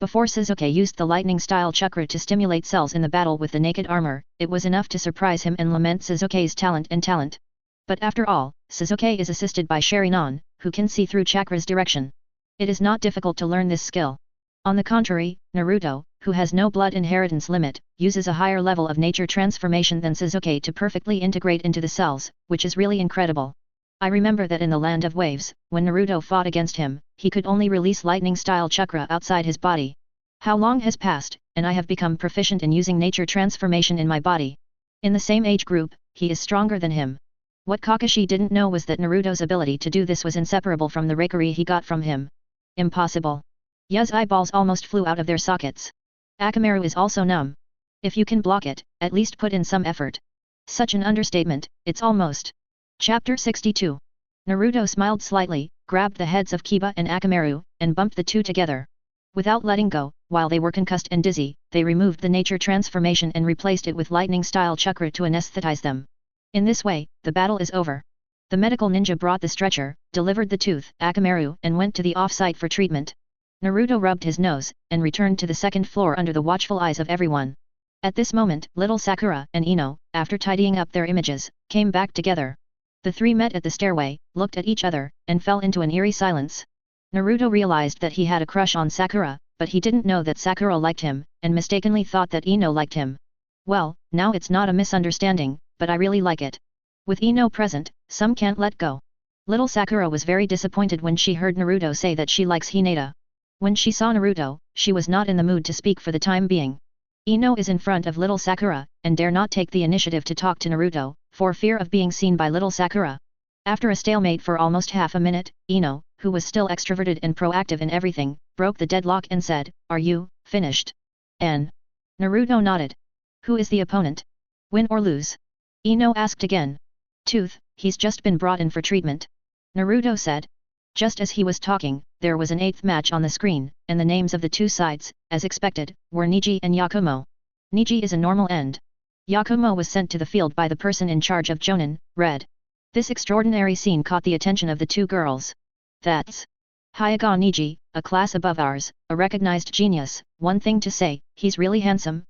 Before Sasuke used the lightning-style chakra to stimulate cells in the battle with the naked armor, it was enough to surprise him and lament Sasuke's talent. But after all, Sasuke is assisted by Sharingan, who can see through chakra's direction. It is not difficult to learn this skill. On the contrary, Naruto, who has no blood inheritance limit, uses a higher level of nature transformation than Sasuke to perfectly integrate into the cells, which is really incredible. I remember that in the Land of Waves, when Naruto fought against him, he could only release lightning-style chakra outside his body. How long has passed, and I have become proficient in using nature transformation in my body. In the same age group, he is stronger than him. What Kakashi didn't know was that Naruto's ability to do this was inseparable from the Reikari he got from him. Impossible. Yu's eyeballs almost flew out of their sockets. Akamaru is also numb. If you can block it, at least put in some effort. Such an understatement, it's almost. Chapter 62. Naruto smiled slightly, grabbed the heads of Kiba and Akamaru, and bumped the two together. Without letting go, while they were concussed and dizzy, they removed the nature transformation and replaced it with lightning-style chakra to anesthetize them. In this way, the battle is over. The medical ninja brought the stretcher, delivered the tooth, Akamaru, and went to the off-site for treatment. Naruto rubbed his nose, and returned to the second floor under the watchful eyes of everyone. At this moment, little Sakura and Ino, after tidying up their images, came back together. The three met at the stairway, looked at each other, and fell into an eerie silence. Naruto realized that he had a crush on Sakura, but he didn't know that Sakura liked him, and mistakenly thought that Ino liked him. Well, now it's not a misunderstanding, but I really like it. With Ino present, some can't let go. Little Sakura was very disappointed when she heard Naruto say that she likes Hinata. When she saw Naruto, she was not in the mood to speak for the time being. Ino is in front of little Sakura, and dare not take the initiative to talk to Naruto, for fear of being seen by little Sakura. After a stalemate for almost half a minute, Ino, who was still extroverted and proactive in everything, broke the deadlock and said, "Are you finished?" N. Naruto nodded. "Who is the opponent? Win or lose?" Ino asked again. "Tooth, he's just been brought in for treatment," Naruto said. Just as he was talking, there was an eighth match on the screen, and the names of the two sides, as expected, were Niji and Yakumo. Niji is a normal end. Yakumo was sent to the field by the person in charge of Jonin, Red. This extraordinary scene caught the attention of the two girls. "That's Hyaga Niji, a class above ours, a recognized genius, one thing to say, he's really handsome,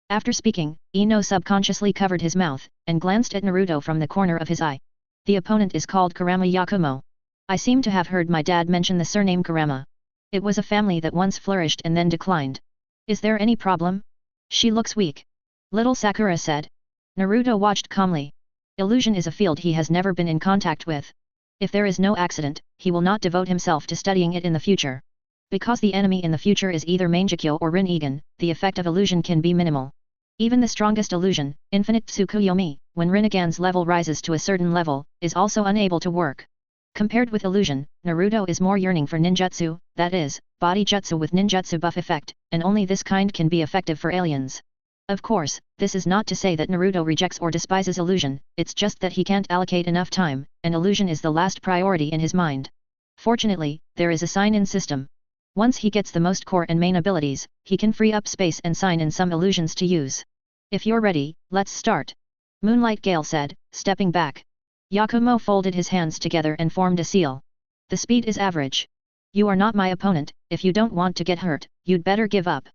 After speaking, Ino subconsciously covered his mouth, and glanced at Naruto from the corner of his eye. "The opponent is called Kurama Yakumo. I seem to have heard my dad mention the surname Kurama. It was a family that once flourished and then declined. Is there any problem?" "She looks weak," little Sakura said. Naruto watched calmly. Illusion is a field he has never been in contact with. If there is no accident, he will not devote himself to studying it in the future. Because the enemy in the future is either Mangekyo or Rinnegan, the effect of illusion can be minimal. Even the strongest illusion, Infinite Tsukuyomi, when Rinnegan's level rises to a certain level, is also unable to work. Compared with illusion, Naruto is more yearning for ninjutsu, that is, body jutsu with ninjutsu buff effect, and only this kind can be effective for aliens. Of course, this is not to say that Naruto rejects or despises illusion, it's just that he can't allocate enough time, and illusion is the last priority in his mind. Fortunately, there is a sign-in system. Once he gets the most core and main abilities, he can free up space and sign in some illusions to use. "If you're ready, let's start," Moonlight Gale said, stepping back. Yakumo folded his hands together and formed a seal. "The speed is average. You are not my opponent, if you don't want to get hurt, you'd better give up,"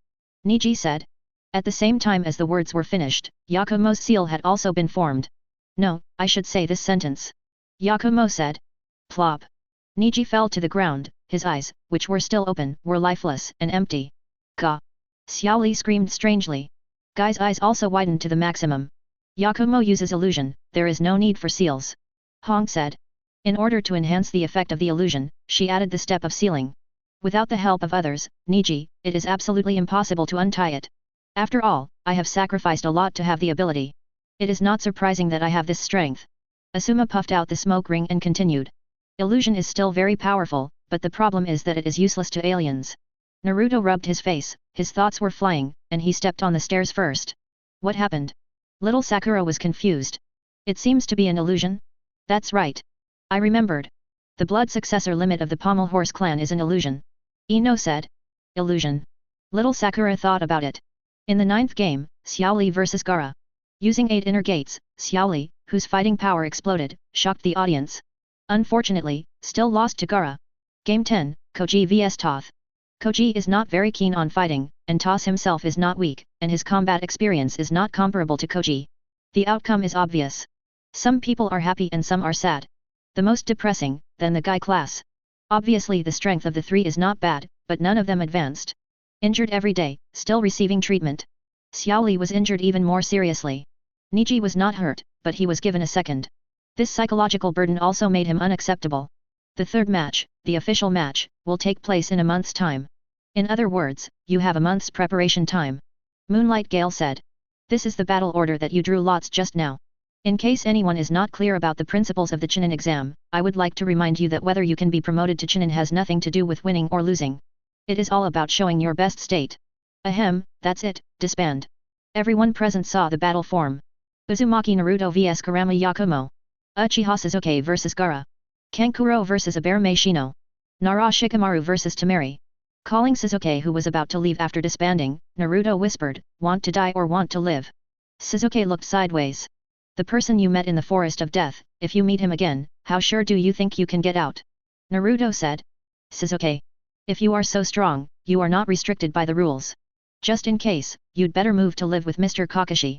Niji said. At the same time as the words were finished, Yakumo's seal had also been formed. "No, I should say this sentence," Yakumo said. Plop. Niji fell to the ground, his eyes, which were still open, were lifeless and empty. "Ka!" Xiaoli screamed strangely. Guy's eyes also widened to the maximum. "Yakumo uses illusion, there is no need for seals," Hong said. In order to enhance the effect of the illusion, she added the step of sealing. "Without the help of others, Niji, it is absolutely impossible to untie it. After all, I have sacrificed a lot to have the ability. It is not surprising that I have this strength." Asuma puffed out the smoke ring and continued. "Illusion is still very powerful, but the problem is that it is useless to aliens." Naruto rubbed his face, his thoughts were flying, and he stepped on the stairs first. "What happened?" Little Sakura was confused. "It seems to be an illusion?" "That's right. I remembered. The blood successor limit of the Pommel Horse clan is an illusion," Ino said. "Illusion?" Little Sakura thought about it. In the 9th game, Xiaoli vs Gaara. Using 8 inner gates, Xiaoli, whose fighting power exploded, shocked the audience. Unfortunately, still lost to Gaara. Game 10, Koji vs Toth. Koji is not very keen on fighting, and Toth himself is not weak, and his combat experience is not comparable to Koji. The outcome is obvious. Some people are happy and some are sad. The most depressing, then the Guy class. Obviously the strength of the three is not bad, but none of them advanced. Injured every day, still receiving treatment. Xiaoli was injured even more seriously. Niji was not hurt, but he was given a second. This psychological burden also made him unacceptable. The third match, the official match, will take place in a month's time. In other words, you have a month's preparation time. Moonlight Gale said. This is the battle order that you drew lots just now. In case anyone is not clear about the principles of the chunin exam, I would like to remind you that whether you can be promoted to chunin has nothing to do with winning or losing. It is all about showing your best state. Ahem, that's it, disband. Everyone present saw the battle form. Uzumaki Naruto vs Kurama Yakumo. Uchiha Sasuke vs Gaara. Kankuro vs Aberame Shino. Nara Shikamaru vs Tamari. Calling Sasuke, who was about to leave after disbanding, Naruto whispered, "Want to die or want to live?" Sasuke looked sideways. "The person you met in the Forest of Death, if you meet him again, how sure do you think you can get out?" Naruto said. "Sasuke. If you are so strong, you are not restricted by the rules. Just in case, you'd better move to live with Mr. Kakashi."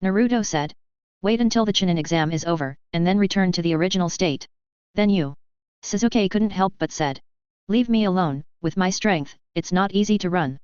Naruto said. "Wait until the chunin exam is over, and then return to the original state. Then you." Sasuke couldn't help but said. "Leave me alone, with my strength, it's not easy to run."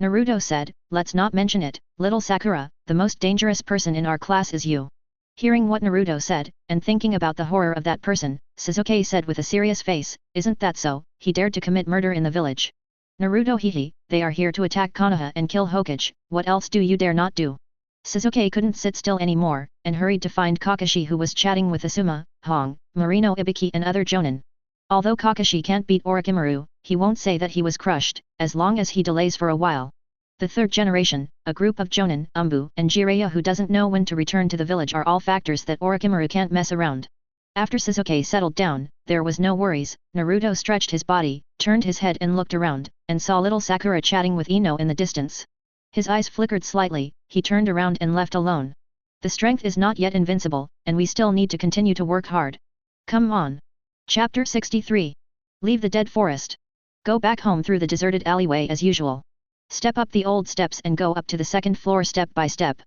Naruto said, "Let's not mention it, little Sakura, the most dangerous person in our class is you." Hearing what Naruto said, and thinking about the horror of that person, Sasuke said with a serious face, "Isn't that so, he dared to commit murder in the village." Naruto, hehe, they are here to attack Konoha and kill Hokage, what else do you dare not do? Sasuke couldn't sit still anymore, and hurried to find Kakashi, who was chatting with Asuma, Hong, Marino Ibiki and other jonin. Although Kakashi can't beat Orochimaru, he won't say that he was crushed, as long as he delays for a while. The third generation, a group of jonin, Umbu, and Jiraiya who doesn't know when to return to the village are all factors that Orochimaru can't mess around. After Sasuke settled down, there was no worries. Naruto stretched his body, turned his head and looked around, and saw little Sakura chatting with Ino in the distance. His eyes flickered slightly, he turned around and left alone. The strength is not yet invincible, and we still need to continue to work hard. Come on. Chapter 63. Leave the dead forest. Go back home through the deserted alleyway as usual. Step up the old steps and go up to the second floor step by step.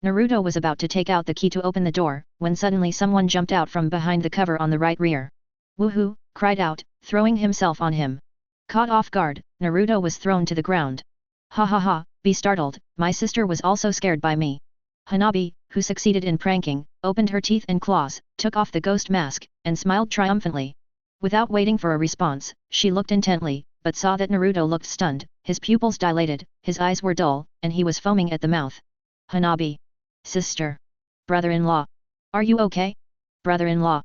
Naruto was about to take out the key to open the door, when suddenly someone jumped out from behind the cover on the right rear. Woohoo! Cried out, throwing himself on him. Caught off guard, Naruto was thrown to the ground. Ha ha ha, be startled, my sister was also scared by me. Hanabi, who succeeded in pranking, opened her teeth and claws, took off the ghost mask, and smiled triumphantly. Without waiting for a response, she looked intently, but saw that Naruto looked stunned, his pupils dilated, his eyes were dull, and he was foaming at the mouth. Hanabi. Sister. Brother-in-law. Are you okay? Brother-in-law.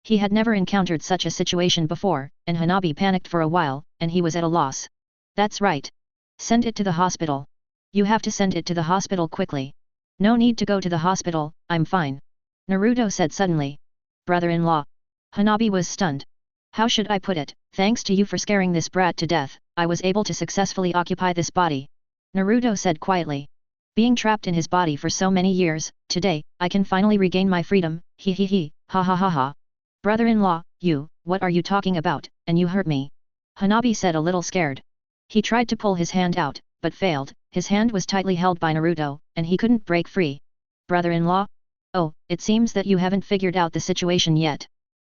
He had never encountered such a situation before, and Hanabi panicked for a while, and he was at a loss. That's right. Send it to the hospital. You have to send it to the hospital quickly. No need to go to the hospital, I'm fine. Naruto said suddenly. Brother-in-law. Hanabi was stunned. How should I put it, thanks to you for scaring this brat to death, I was able to successfully occupy this body. Naruto said quietly. Being trapped in his body for so many years, today, I can finally regain my freedom, he, ha ha ha ha. Brother-in-law, what are you talking about, and you hurt me? Hanabi said a little scared. He tried to pull his hand out, but failed, his hand was tightly held by Naruto, and he couldn't break free. Brother-in-law? Oh, it seems that you haven't figured out the situation yet.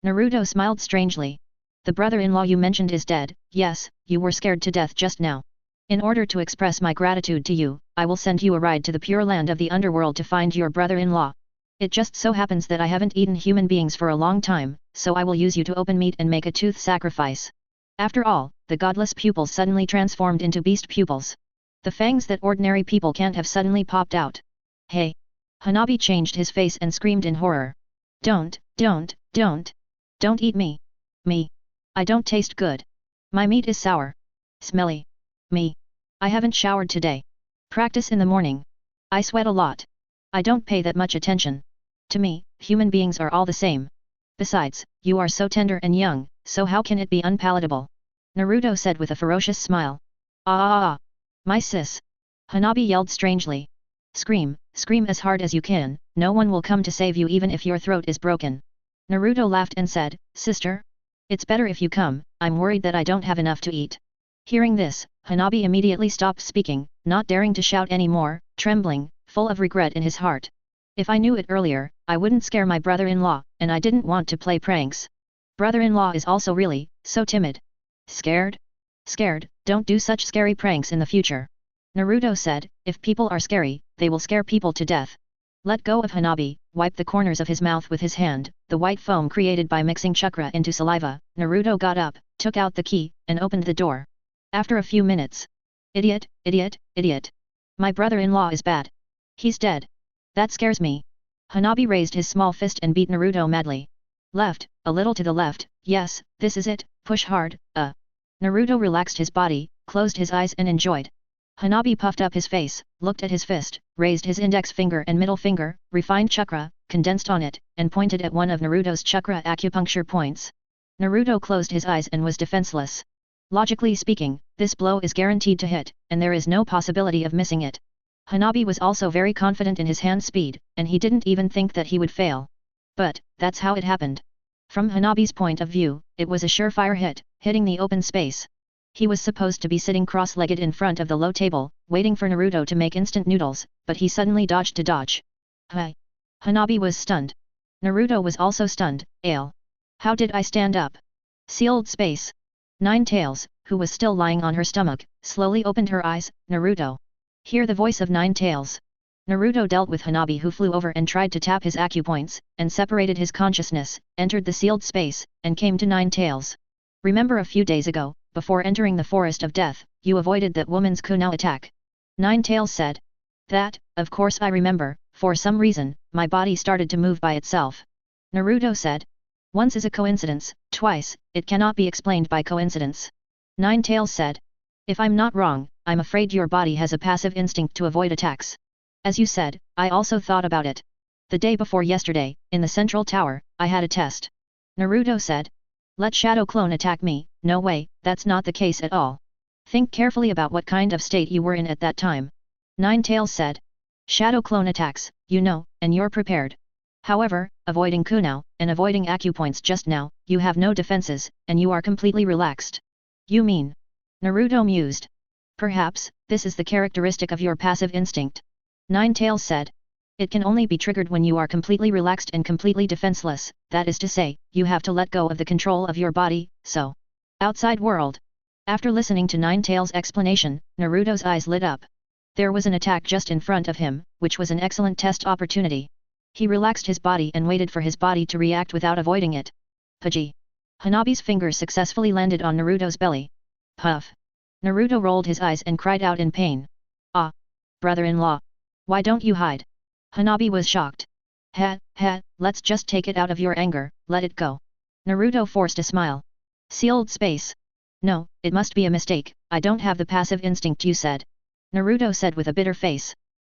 Naruto smiled strangely. The brother-in-law you mentioned is dead, yes, you were scared to death just now. In order to express my gratitude to you, I will send you a ride to the pure land of the underworld to find your brother-in-law. It just so happens that I haven't eaten human beings for a long time, so I will use you to open meat and make a tooth sacrifice. After all, the godless pupils suddenly transformed into beast pupils. The fangs that ordinary people can't have suddenly popped out. Hey! Hanabi changed his face and screamed in horror. Don't eat me. Me. I don't taste good. My meat is sour. Smelly. Me. I haven't showered today. Practice in the morning. I sweat a lot. I don't pay that much attention. To me, human beings are all the same. Besides, you are so tender and young, so how can it be unpalatable? Naruto said with a ferocious smile. My sis. Hanabi yelled strangely. Scream as hard as you can, no one will come to save you even if your throat is broken. Naruto laughed and said, Sister? It's better if you come, I'm worried that I don't have enough to eat. Hearing this, Hanabi immediately stopped speaking, not daring to shout anymore, trembling, full of regret in his heart. If I knew it earlier, I wouldn't scare my brother-in-law, and I didn't want to play pranks. Brother-in-law is also really, so timid. Scared? Scared, don't do such scary pranks in the future. Naruto said, if people are scary, they will scare people to death. Let go of Hanabi, wipe the corners of his mouth with his hand, the white foam created by mixing chakra into saliva. Naruto got up, took out the key, and opened the door. After a few minutes. Idiot. My brother-in-law is bad. He's dead. That scares me. Hanabi raised his small fist and beat Naruto madly. Left, a little to the left, yes, this is it, push hard, Naruto relaxed his body, closed his eyes and enjoyed. Hanabi puffed up his face, looked at his fist, raised his index finger and middle finger, refined chakra, condensed on it, and pointed at one of Naruto's chakra acupuncture points. Naruto closed his eyes and was defenseless. Logically speaking, this blow is guaranteed to hit, and there is no possibility of missing it. Hanabi was also very confident in his hand speed, and he didn't even think that he would fail. But, that's how it happened. From Hanabi's point of view, it was a surefire hit, hitting the open space. He was supposed to be sitting cross-legged in front of the low table, waiting for Naruto to make instant noodles, but he suddenly dodged to dodge. Hi! Hanabi was stunned. Naruto was also stunned. How did I stand up? Sealed space. Nine Tails, who was still lying on her stomach, slowly opened her eyes. Naruto. Hear the voice of Nine Tails. Naruto dealt with Hanabi, who flew over and tried to tap his acupoints, and separated his consciousness, entered the sealed space, and came to Nine Tails. Remember a few days ago, before entering the forest of death, you avoided that woman's kunai attack. Nine Tails said. That, of course I remember, for some reason, my body started to move by itself. Naruto said. Once is a coincidence, twice, it cannot be explained by coincidence. Ninetales said. If I'm not wrong, I'm afraid your body has a passive instinct to avoid attacks. As you said, I also thought about it. The day before yesterday, in the central tower, I had a test. Naruto said. Let Shadow Clone attack me, no way, that's not the case at all. Think carefully about what kind of state you were in at that time. Ninetales said. Shadow Clone attacks, you know, and you're prepared. However, avoiding Kunao, and avoiding acupoints just now, you have no defenses, and you are completely relaxed. You mean? Naruto mused. Perhaps, this is the characteristic of your passive instinct. Ninetales said. It can only be triggered when you are completely relaxed and completely defenseless, that is to say, you have to let go of the control of your body, so. Outside world. After listening to Ninetales' explanation, Naruto's eyes lit up. There was an attack just in front of him, which was an excellent test opportunity. He relaxed his body and waited for his body to react without avoiding it. Paji. Hanabi's fingers successfully landed on Naruto's belly. Puff. Naruto rolled his eyes and cried out in pain. Ah! Brother-in-law! Why don't you hide? Hanabi was shocked. Let's just take it out of your anger, let it go. Naruto forced a smile. Sealed space. No, it must be a mistake, I don't have the passive instinct you said. Naruto said with a bitter face.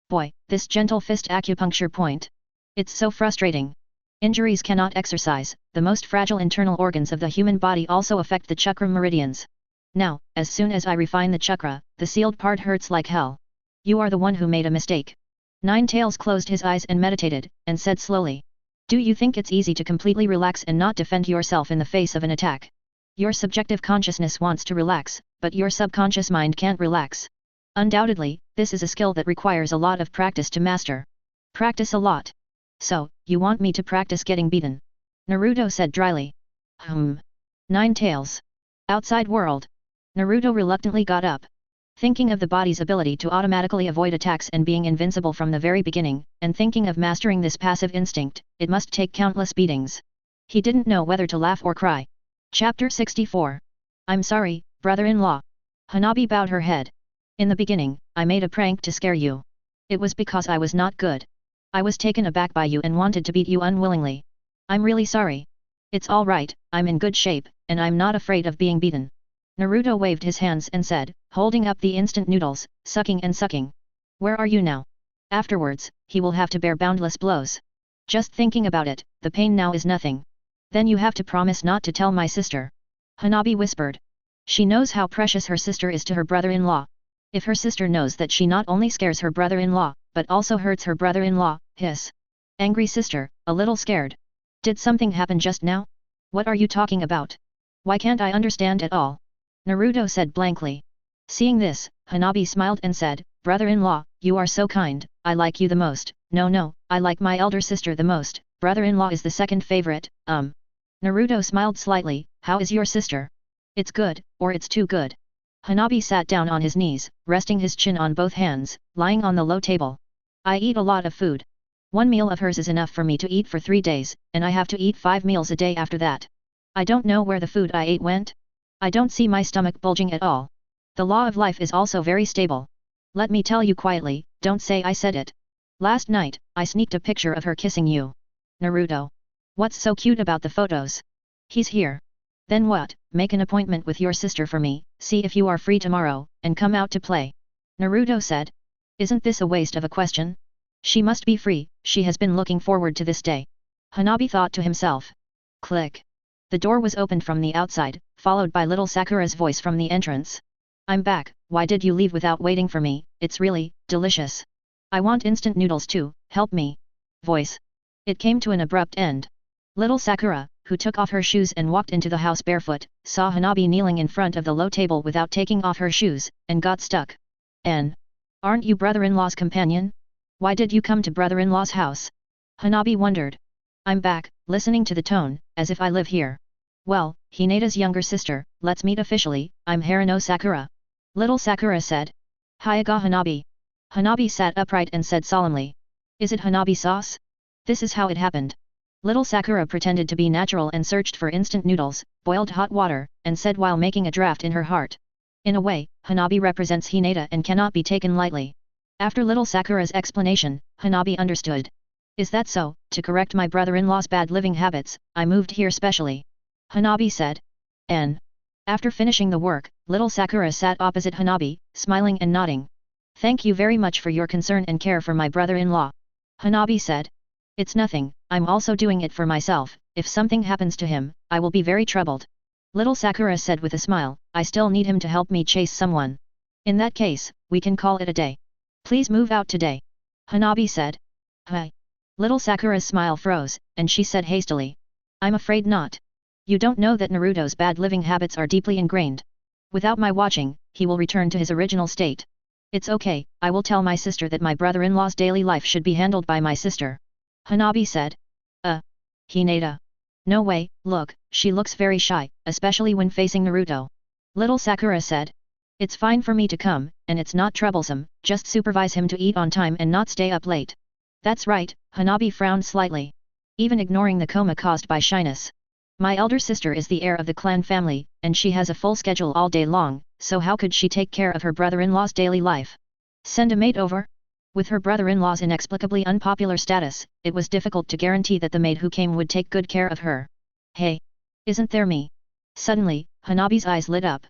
Boy, this gentle fist acupuncture point. It's so frustrating. Injuries cannot exercise, the most fragile internal organs of the human body also affect the chakra meridians. Now, as soon as I refine the chakra, the sealed part hurts like hell. You are the one who made a mistake. Ninetales closed his eyes and meditated, and said slowly. Do you think it's easy to completely relax and not defend yourself in the face of an attack? Your subjective consciousness wants to relax, but your subconscious mind can't relax. Undoubtedly, this is a skill that requires a lot of practice to master. Practice a lot. So, you want me to practice getting beaten? Naruto said dryly. Ninetales. Outside world. Naruto reluctantly got up. Thinking of the body's ability to automatically avoid attacks and being invincible from the very beginning, and thinking of mastering this passive instinct, it must take countless beatings. He didn't know whether to laugh or cry. Chapter 64. I'm sorry, brother-in-law. Hanabi bowed her head. In the beginning, I made a prank to scare you. It was because I was not good. I was taken aback by you and wanted to beat you unwillingly. I'm really sorry. It's all right, I'm in good shape, and I'm not afraid of being beaten. Naruto waved his hands and said, holding up the instant noodles, sucking and sucking. Where are you now? Afterwards, he will have to bear boundless blows. Just thinking about it, the pain now is nothing. Then you have to promise not to tell my sister. Hanabi whispered. She knows how precious her sister is to her brother-in-law. If her sister knows that she not only scares her brother-in-law, but also hurts her brother-in-law, hiss. Angry sister, a little scared. Did something happen just now? What are you talking about? Why can't I understand at all? Naruto said blankly. Seeing this, Hanabi smiled and said, brother-in-law, you are so kind, I like you the most. No, I like my elder sister the most, brother-in-law is the second favorite. Naruto smiled slightly, how is your sister? It's good, or it's too good. Hanabi sat down on his knees, resting his chin on both hands, lying on the low table. I eat a lot of food. 1 meal of hers is enough for me to eat for 3 days, and I have to eat 5 meals a day after that. I don't know where the food I ate went. I don't see my stomach bulging at all. The law of life is also very stable. Let me tell you quietly, don't say I said it. Last night, I sneaked a picture of her kissing you. Naruto. What's so cute about the photos? He's here. Then what, make an appointment with your sister for me, see if you are free tomorrow, and come out to play. Naruto said. Isn't this a waste of a question? She must be free, she has been looking forward to this day. Hanabi thought to himself. Click. The door was opened from the outside, followed by little Sakura's voice from the entrance. I'm back, why did you leave without waiting for me, it's really, delicious. I want instant noodles too, help me. Voice. It came to an abrupt end. Little Sakura, who took off her shoes and walked into the house barefoot, saw Hanabi kneeling in front of the low table without taking off her shoes, and got stuck. Aren't you brother-in-law's companion? Why did you come to brother-in-law's house? Hanabi wondered. I'm back, listening to the tone, as if I live here. Well, Hinata's younger sister, let's meet officially, I'm Harano Sakura. Little Sakura said. Hyaga Hanabi. Hanabi sat upright and said solemnly. Is it Hanabi sauce? This is how it happened. Little Sakura pretended to be natural and searched for instant noodles, boiled hot water, and said while making a draft in her heart. In a way, Hanabi represents Hinata and cannot be taken lightly. After little Sakura's explanation, Hanabi understood. Is that so? To correct my brother-in-law's bad living habits, I moved here specially. Hanabi said. After finishing the work, little Sakura sat opposite Hanabi, smiling and nodding. Thank you very much for your concern and care for my brother-in-law. Hanabi said. It's nothing, I'm also doing it for myself, if something happens to him, I will be very troubled. Little Sakura said with a smile, I still need him to help me chase someone. In that case, we can call it a day. Please move out today. Hanabi said. Hi. Little Sakura's smile froze, and she said hastily. I'm afraid not. You don't know that Naruto's bad living habits are deeply ingrained. Without my watching, he will return to his original state. It's okay, I will tell my sister that my brother-in-law's daily life should be handled by my sister. Hanabi said. Hinata. No way, look, she looks very shy, especially when facing Naruto. Little Sakura said. It's fine for me to come, and it's not troublesome, just supervise him to eat on time and not stay up late. That's right, Hanabi frowned slightly. Even ignoring the coma caused by shyness. My elder sister is the heir of the clan family, and she has a full schedule all day long, so how could she take care of her brother-in-law's daily life? Send a maid over? With her brother-in-law's inexplicably unpopular status, it was difficult to guarantee that the maid who came would take good care of her. Hey! Isn't there me? Suddenly, Hanabi's eyes lit up.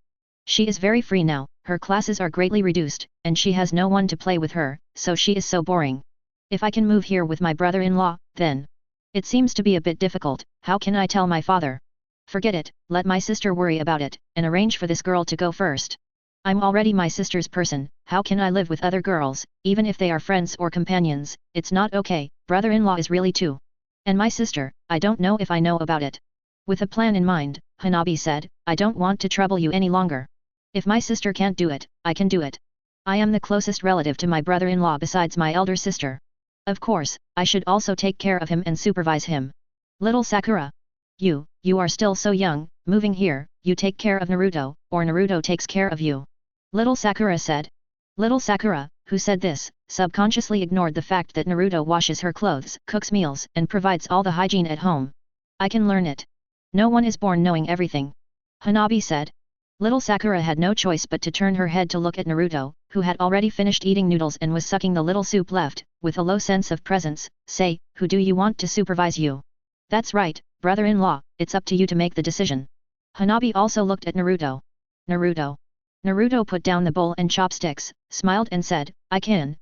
She is very free now, her classes are greatly reduced, and she has no one to play with her, so she is so boring. If I can move here with my brother-in-law, then... It seems to be a bit difficult, how can I tell my father? Forget it, let my sister worry about it, and arrange for this girl to go first. I'm already my sister's person, how can I live with other girls, even if they are friends or companions, it's not okay, brother-in-law is really too. And my sister, I don't know if I know about it. With a plan in mind, Hanabi said, I don't want to trouble you any longer. If my sister can't do it, I can do it. I am the closest relative to my brother-in-law besides my elder sister. Of course, I should also take care of him and supervise him. Little Sakura. You are still so young, moving here, you take care of Naruto, or Naruto takes care of you. Little Sakura said. Little Sakura, who said this, subconsciously ignored the fact that Naruto washes her clothes, cooks meals, and provides all the hygiene at home. I can learn it. No one is born knowing everything. Hanabi said. Little Sakura had no choice but to turn her head to look at Naruto, who had already finished eating noodles and was sucking the little soup left, with a low sense of presence. Say, who do you want to supervise you? That's right, brother-in-law, it's up to you to make the decision. Hanabi also looked at Naruto. Naruto put down the bowl and chopsticks, smiled and said, I can,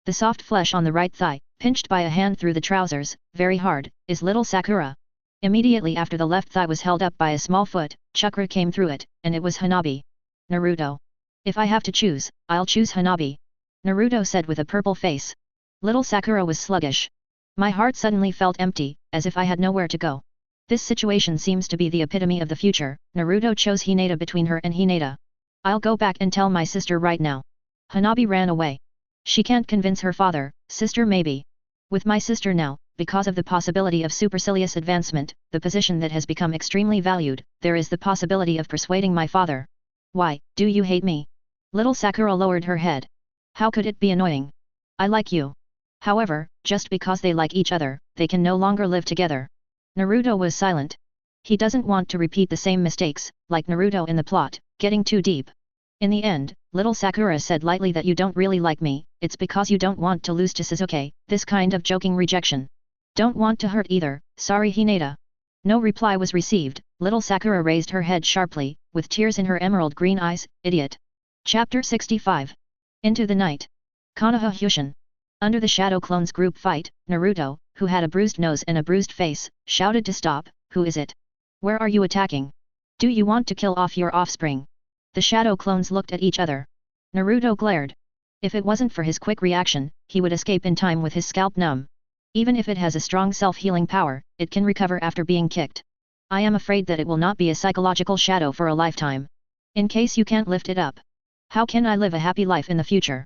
The soft flesh on the right thigh, pinched by a hand through the trousers, very hard, is little Sakura. Immediately after the left thigh was held up by a small foot, chakra came through it, and it was Hanabi. Naruto. If I have to choose, I'll choose Hanabi. Naruto said with a purple face. Little Sakura was sluggish. My heart suddenly felt empty, as if I had nowhere to go. This situation seems to be the epitome of the future. Naruto chose Hinata between her and Hinata. I'll go back and tell my sister right now. Hanabi ran away. She can't convince her father, sister maybe. With my sister now, because of the possibility of supercilious advancement, the position that has become extremely valued, there is the possibility of persuading my father. Why, do you hate me? Little Sakura lowered her head. How could it be annoying? I like you. However, just because they like each other, they can no longer live together. Naruto was silent. He doesn't want to repeat the same mistakes, like Naruto in the plot, getting too deep. In the end, little Sakura said lightly that you don't really like me, it's because you don't want to lose to Sasuke, this kind of joking rejection. Don't want to hurt either, sorry Hinata. No reply was received, little Sakura raised her head sharply, with tears in her emerald green eyes, idiot. Chapter 65. Into the night. Konoha Hushin. Under the Shadow Clones group fight, Naruto, who had a bruised nose and a bruised face, shouted to stop, who is it? Where are you attacking? Do you want to kill off your offspring? The Shadow Clones looked at each other. Naruto glared. If it wasn't for his quick reaction, he would escape in time with his scalp numb. Even if it has a strong self-healing power, it can recover after being kicked. I am afraid that it will not be a psychological shadow for a lifetime. In case you can't lift it up. How can I live a happy life in the future?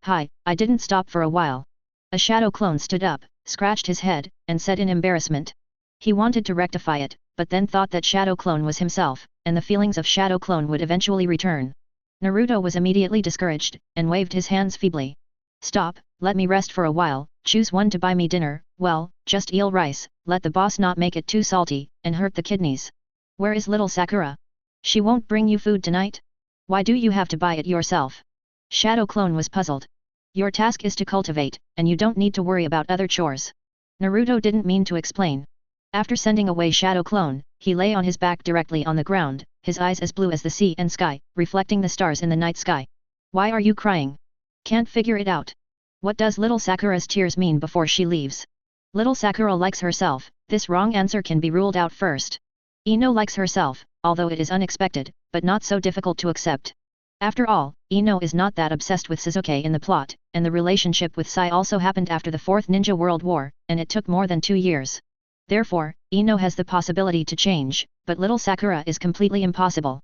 Hi, I didn't stop for a while. A Shadow Clone stood up, scratched his head, and said in embarrassment. He wanted to rectify it, but then thought that Shadow Clone was himself, and the feelings of Shadow Clone would eventually return. Naruto was immediately discouraged, and waved his hands feebly. Stop, let me rest for a while, choose one to buy me dinner, well, just eel rice, let the boss not make it too salty, and hurt the kidneys. Where is little Sakura? She won't bring you food tonight? Why do you have to buy it yourself? Shadow Clone was puzzled. Your task is to cultivate, and you don't need to worry about other chores. Naruto didn't mean to explain. After sending away Shadow Clone, he lay on his back directly on the ground, his eyes as blue as the sea and sky, reflecting the stars in the night sky. Why are you crying? Can't figure it out. What does little Sakura's tears mean before she leaves? Little Sakura likes herself, this wrong answer can be ruled out first. Ino likes herself, although it is unexpected, but not so difficult to accept. After all, Ino is not that obsessed with Sasuke in the plot, and the relationship with Sai also happened after the Fourth Ninja World War, and it took more than 2 years. Therefore, Ino has the possibility to change, but little Sakura is completely impossible.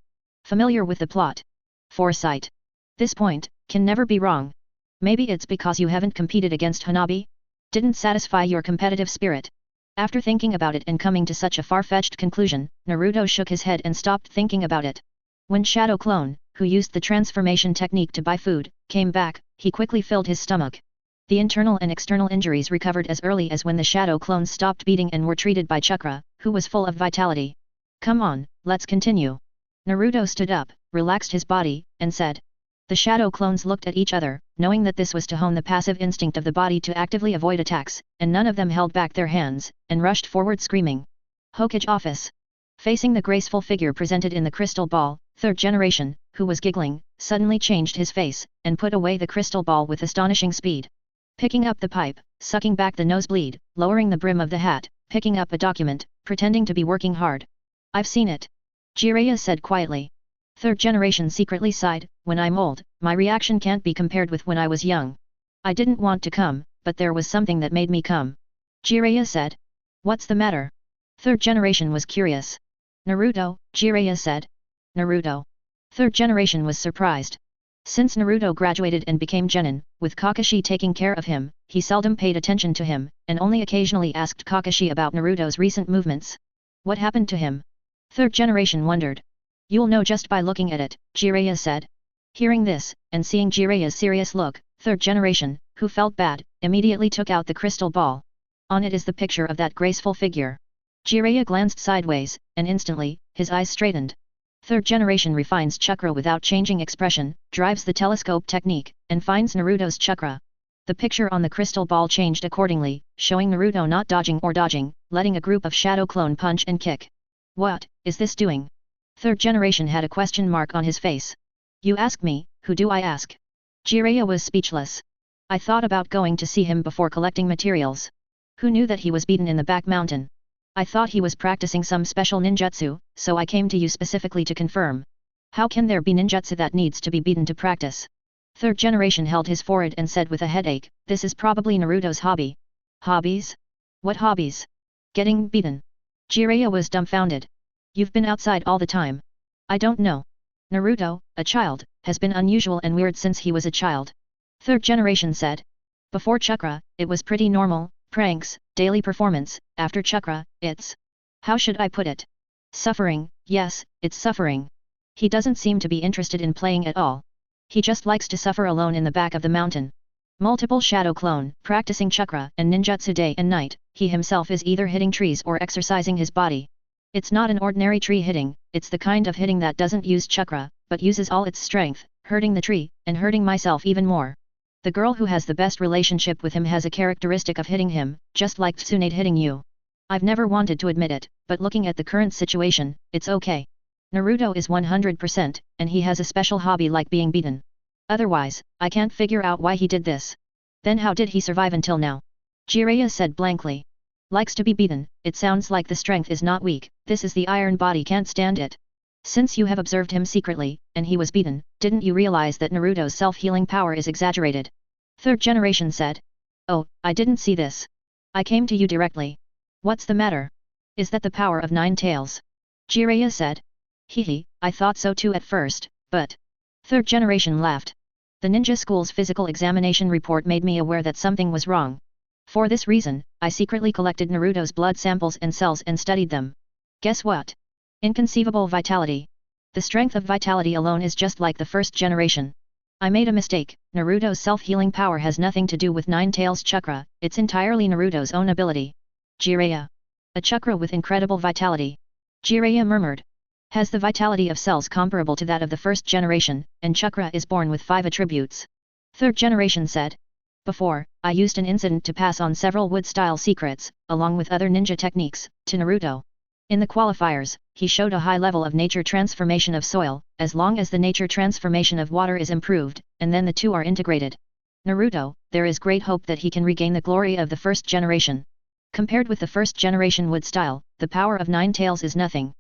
Familiar with the plot. Foresight. This point can never be wrong. Maybe it's because you haven't competed against Hanabi? Didn't satisfy your competitive spirit? After thinking about it and coming to such a far-fetched conclusion, Naruto shook his head and stopped thinking about it. When Shadow Clone, who used the transformation technique to buy food, came back, he quickly filled his stomach. The internal and external injuries recovered as early as when the Shadow Clones stopped beating and were treated by Chakra, who was full of vitality. Come on, let's continue. Naruto stood up, relaxed his body, and said. The Shadow Clones looked at each other, knowing that this was to hone the passive instinct of the body to actively avoid attacks, and none of them held back their hands, and rushed forward screaming. Hokage office. Facing the graceful figure presented in the crystal ball, third generation, who was giggling, suddenly changed his face, and put away the crystal ball with astonishing speed. Picking up the pipe, sucking back the nosebleed, lowering the brim of the hat, picking up a document, pretending to be working hard. I've seen it. Jiraiya said quietly. Third generation secretly sighed, when I'm old, my reaction can't be compared with when I was young. I didn't want to come, but there was something that made me come. Jiraiya said. What's the matter? Third generation was curious. Naruto, Jiraiya said. Naruto. Third generation was surprised. Since Naruto graduated and became Genin, with Kakashi taking care of him, he seldom paid attention to him, and only occasionally asked Kakashi about Naruto's recent movements. What happened to him? Third generation wondered. You'll know just by looking at it, Jiraiya said. Hearing this, and seeing Jiraiya's serious look, third generation, who felt bad, immediately took out the crystal ball. On it is the picture of that graceful figure. Jiraiya glanced sideways, and instantly, his eyes straightened. Third generation refines chakra without changing expression, drives the telescope technique, and finds Naruto's chakra. The picture on the crystal ball changed accordingly, showing Naruto not dodging or dodging, letting a group of Shadow Clone punch and kick. What is this doing? Third generation had a question mark on his face. You ask me, who do I ask? Jiraiya was speechless. I thought about going to see him before collecting materials. Who knew that he was beaten in the back mountain? I thought he was practicing some special ninjutsu, so I came to you specifically to confirm. How can there be ninjutsu that needs to be beaten to practice? Third generation held his forehead and said with a headache, this is probably Naruto's hobby. Hobbies? What hobbies? Getting beaten. Jiraiya was dumbfounded. You've been outside all the time. I don't know. Naruto, a child, has been unusual and weird since he was a child. Third generation said. Before Chakra, it was pretty normal, pranks, daily performance, after Chakra, it's... How should I put it? Suffering, yes, it's suffering. He doesn't seem to be interested in playing at all. He just likes to suffer alone in the back of the mountain. Multiple Shadow Clone, practicing Chakra and ninjutsu day and night, he himself is either hitting trees or exercising his body. It's not an ordinary tree hitting, it's the kind of hitting that doesn't use Chakra, but uses all its strength, hurting the tree, and hurting myself even more. The girl who has the best relationship with him has a characteristic of hitting him, just like Tsunade hitting you. I've never wanted to admit it, but looking at the current situation, it's okay. Naruto is 100%, and he has a special hobby like being beaten. Otherwise, I can't figure out why he did this. Then how did he survive until now? Jiraiya said blankly. Likes to be beaten, it sounds like the strength is not weak, this is the iron body can't stand it. Since you have observed him secretly, and he was beaten, didn't you realize that Naruto's self-healing power is exaggerated? Third generation said. Oh, I didn't see this. I came to you directly. What's the matter? Is that the power of 9 tails? Jiraiya said. Hehe, I thought so too at first, but... Third generation laughed. The ninja school's physical examination report made me aware that something was wrong. For this reason, I secretly collected Naruto's blood samples and cells and studied them. Guess what? Inconceivable vitality. The strength of vitality alone is just like the first generation. I made a mistake, Naruto's self-healing power has nothing to do with 9 tails chakra, it's entirely Naruto's own ability. Jiraiya. A chakra with incredible vitality. Jiraiya murmured. Has the vitality of cells comparable to that of the first generation, and chakra is born with 5 attributes. Third generation said. Before, I used an incident to pass on several wood-style secrets, along with other ninja techniques, to Naruto. In the qualifiers, he showed a high level of nature transformation of soil, as long as the nature transformation of water is improved, and then the two are integrated. Naruto, there is great hope that he can regain the glory of the first generation. Compared with the first generation wood style, the power of Nine Tails is nothing.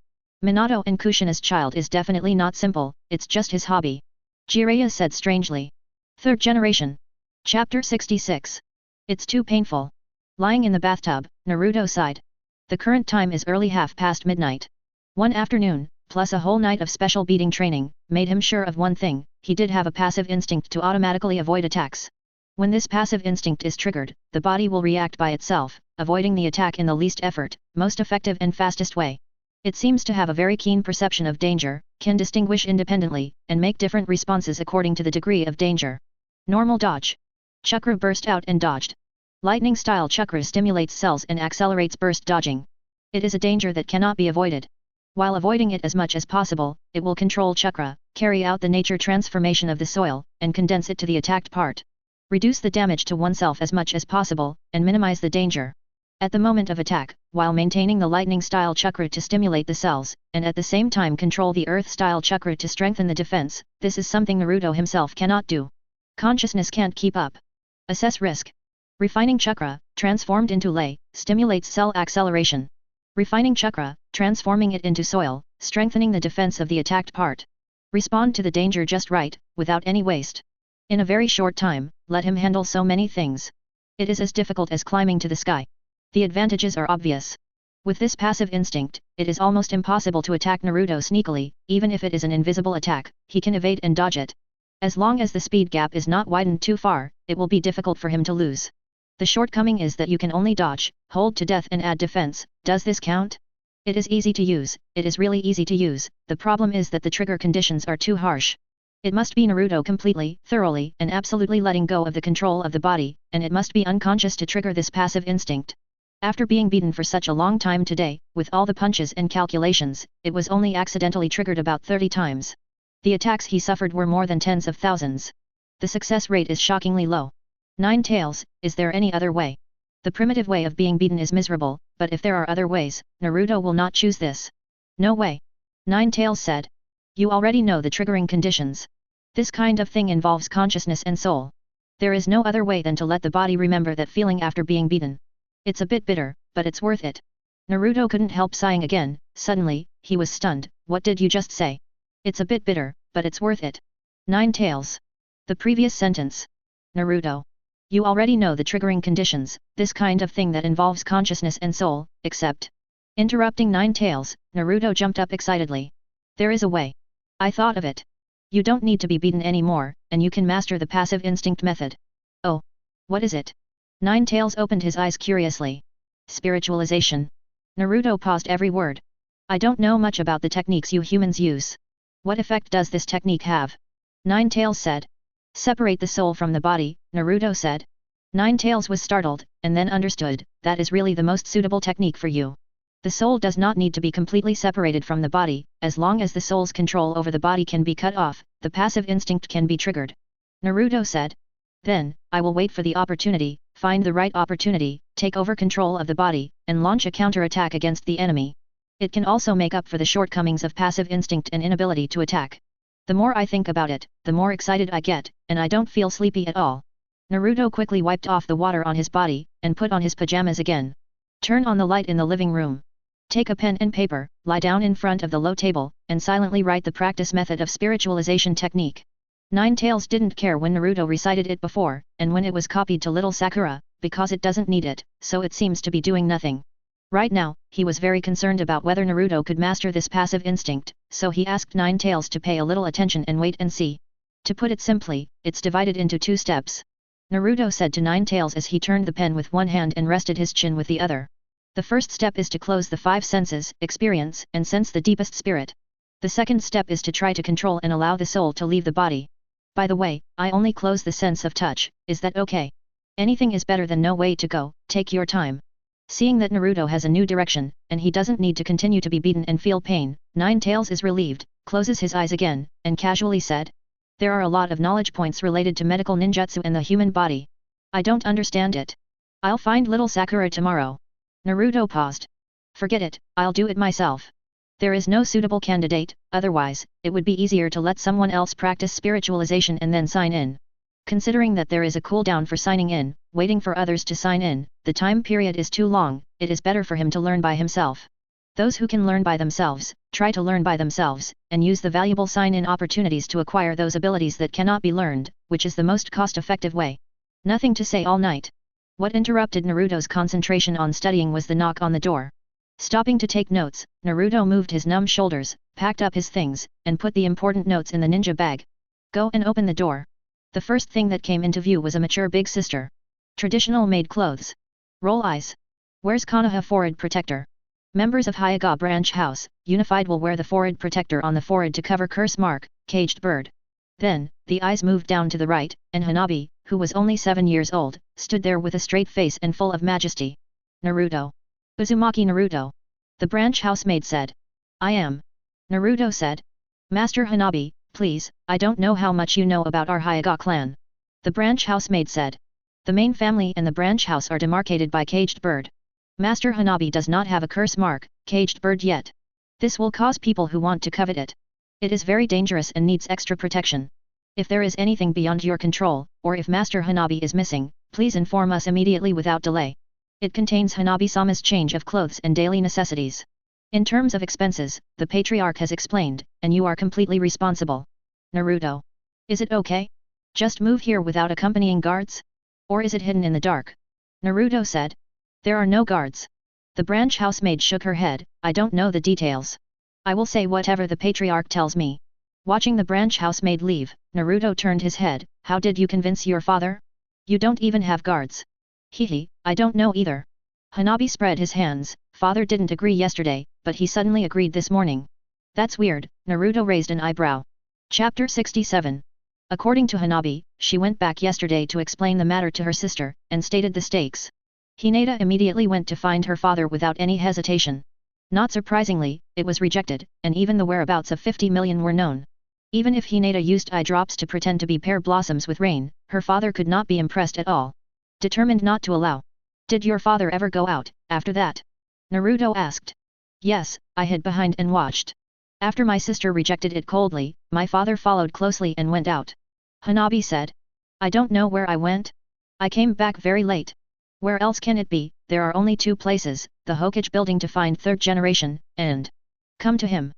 Minato and Kushina's child is definitely not simple, it's just his hobby. Jiraiya said strangely. Third generation. Chapter 66. It's too painful. Lying in the bathtub, Naruto sighed. The current time is early half past midnight. One afternoon, plus a whole night of special beating training, made him sure of one thing: he did have a passive instinct to automatically avoid attacks. When this passive instinct is triggered, the body will react by itself, avoiding the attack in the least effort, most effective and fastest way. It seems to have a very keen perception of danger, can distinguish independently, and make different responses according to the degree of danger. Normal dodge. Chakra burst out and dodged. Lightning-style chakra stimulates cells and accelerates burst dodging. It is a danger that cannot be avoided. While avoiding it as much as possible, it will control chakra, carry out the nature transformation of the soil, and condense it to the attacked part. Reduce the damage to oneself as much as possible, and minimize the danger. At the moment of attack, while maintaining the lightning-style chakra to stimulate the cells, and at the same time control the earth-style chakra to strengthen the defense, this is something Naruto himself cannot do. Consciousness can't keep up. Assess risk. Refining chakra, transformed into lei, stimulates cell acceleration. Refining chakra, transforming it into soil, strengthening the defense of the attacked part. Respond to the danger just right, without any waste. In a very short time, let him handle so many things. It is as difficult as climbing to the sky. The advantages are obvious. With this passive instinct, it is almost impossible to attack Naruto sneakily. Even if it is an invisible attack, he can evade and dodge it. As long as the speed gap is not widened too far, it will be difficult for him to lose. The shortcoming is that you can only dodge, hold to death and add defense. Does this count? It is easy to use, it is really easy to use, the problem is that the trigger conditions are too harsh. It must be Naruto completely, thoroughly, and absolutely letting go of the control of the body, and it must be unconscious to trigger this passive instinct. After being beaten for such a long time today, with all the punches and calculations, it was only accidentally triggered about 30 times. The attacks he suffered were more than tens of thousands. The success rate is shockingly low. Nine Tails, is there any other way? The primitive way of being beaten is miserable, but if there are other ways, Naruto will not choose this. No way. Nine Tails said. You already know the triggering conditions. This kind of thing involves consciousness and soul. There is no other way than to let the body remember that feeling after being beaten. It's a bit bitter, but it's worth it. Naruto couldn't help sighing again. Suddenly, he was stunned. What did you just say? It's a bit bitter, but it's worth it. Nine Tails. The previous sentence. Naruto. You already know the triggering conditions, this kind of thing that involves consciousness and soul, except. Interrupting Nine Tails, Naruto jumped up excitedly. There is a way. I thought of it. You don't need to be beaten anymore, and you can master the passive instinct method. Oh. What is it? Nine Tails opened his eyes curiously. Spiritualization. Naruto paused every word. I don't know much about the techniques you humans use. What effect does this technique have? Nine Tails said. Separate the soul from the body, Naruto said. Nine Tails was startled, and then understood, that is really the most suitable technique for you. The soul does not need to be completely separated from the body, as long as the soul's control over the body can be cut off, the passive instinct can be triggered. Naruto said. Then, I will wait for the opportunity, find the right opportunity, take over control of the body, and launch a counter-attack against the enemy. It can also make up for the shortcomings of passive instinct and inability to attack. The more I think about it, the more excited I get, and I don't feel sleepy at all. Naruto quickly wiped off the water on his body, and put on his pajamas again. Turn on the light in the living room. Take a pen and paper, lie down in front of the low table, and silently write the practice method of spiritualization technique. Nine Tails didn't care when Naruto recited it before, and when it was copied to little Sakura, because it doesn't need it, so it seems to be doing nothing. Right now, he was very concerned about whether Naruto could master this passive instinct, so he asked Nine Tails to pay a little attention and wait and see. To put it simply, it's divided into 2 steps. Naruto said to Nine Tails as he turned the pen with one hand and rested his chin with the other. The first step is to close the 5 senses, experience and sense the deepest spirit. The second step is to try to control and allow the soul to leave the body. By the way, I only close the sense of touch, is that okay? Anything is better than no way to go, take your time. Seeing that Naruto has a new direction, and he doesn't need to continue to be beaten and feel pain, Nine Tails is relieved, closes his eyes again, and casually said. There are a lot of knowledge points related to medical ninjutsu and the human body. I don't understand it. I'll find little Sakura tomorrow. Naruto paused. Forget it, I'll do it myself. There is no suitable candidate, otherwise, it would be easier to let someone else practice spiritualization and then sign in. Considering that there is a cooldown for signing in, waiting for others to sign in, the time period is too long, it is better for him to learn by himself. Those who can learn by themselves, try to learn by themselves, and use the valuable sign-in opportunities to acquire those abilities that cannot be learned, which is the most cost-effective way. Nothing to say all night. What interrupted Naruto's concentration on studying was the knock on the door. Stopping to take notes, Naruto moved his numb shoulders, packed up his things, and put the important notes in the ninja bag. Go and open the door. The first thing that came into view was a mature big sister. Traditional maid clothes. Roll eyes. Wears Konoha forehead protector. Members of Hyuga branch house, unified will wear the forehead protector on the forehead to cover curse mark, caged bird. Then, the eyes moved down to the right, and Hanabi, who was only 7 years old, stood there with a straight face and full of majesty. Naruto. Uzumaki Naruto. The branch housemaid said. I am. Naruto said. Master Hanabi, please, I don't know how much you know about our Hyuga clan. The branch housemaid said. The main family and the branch house are demarcated by caged bird. Master Hanabi does not have a curse mark, caged bird yet. This will cause people who want to covet it. It is very dangerous and needs extra protection. If there is anything beyond your control, or if Master Hanabi is missing, please inform us immediately without delay. It contains Hanabi-sama's change of clothes and daily necessities. In terms of expenses, the patriarch has explained, and you are completely responsible. Naruto. Is it okay? Just move here without accompanying guards? Or is it hidden in the dark? Naruto said. There are no guards. The branch housemaid shook her head, I don't know the details. I will say whatever the patriarch tells me. Watching the branch housemaid leave, Naruto turned his head, how did you convince your father? You don't even have guards. Hehe, I don't know either. Hanabi spread his hands, father didn't agree yesterday, but he suddenly agreed this morning. That's weird, Naruto raised an eyebrow. Chapter 67. According to Hanabi, she went back yesterday to explain the matter to her sister, and stated the stakes. Hinata immediately went to find her father without any hesitation. Not surprisingly, it was rejected, and even the whereabouts of 50 million were known. Even if Hinata used eye drops to pretend to be pear blossoms with rain, her father could not be impressed at all. Determined not to allow. Did your father ever go out, after that? Naruto asked. Yes, I hid behind and watched. After my sister rejected it coldly, my father followed closely and went out. Hanabi said. I don't know where I went. I came back very late. Where else can it be? There are only 2 places, the Hokage building to find 3rd generation, and come to him.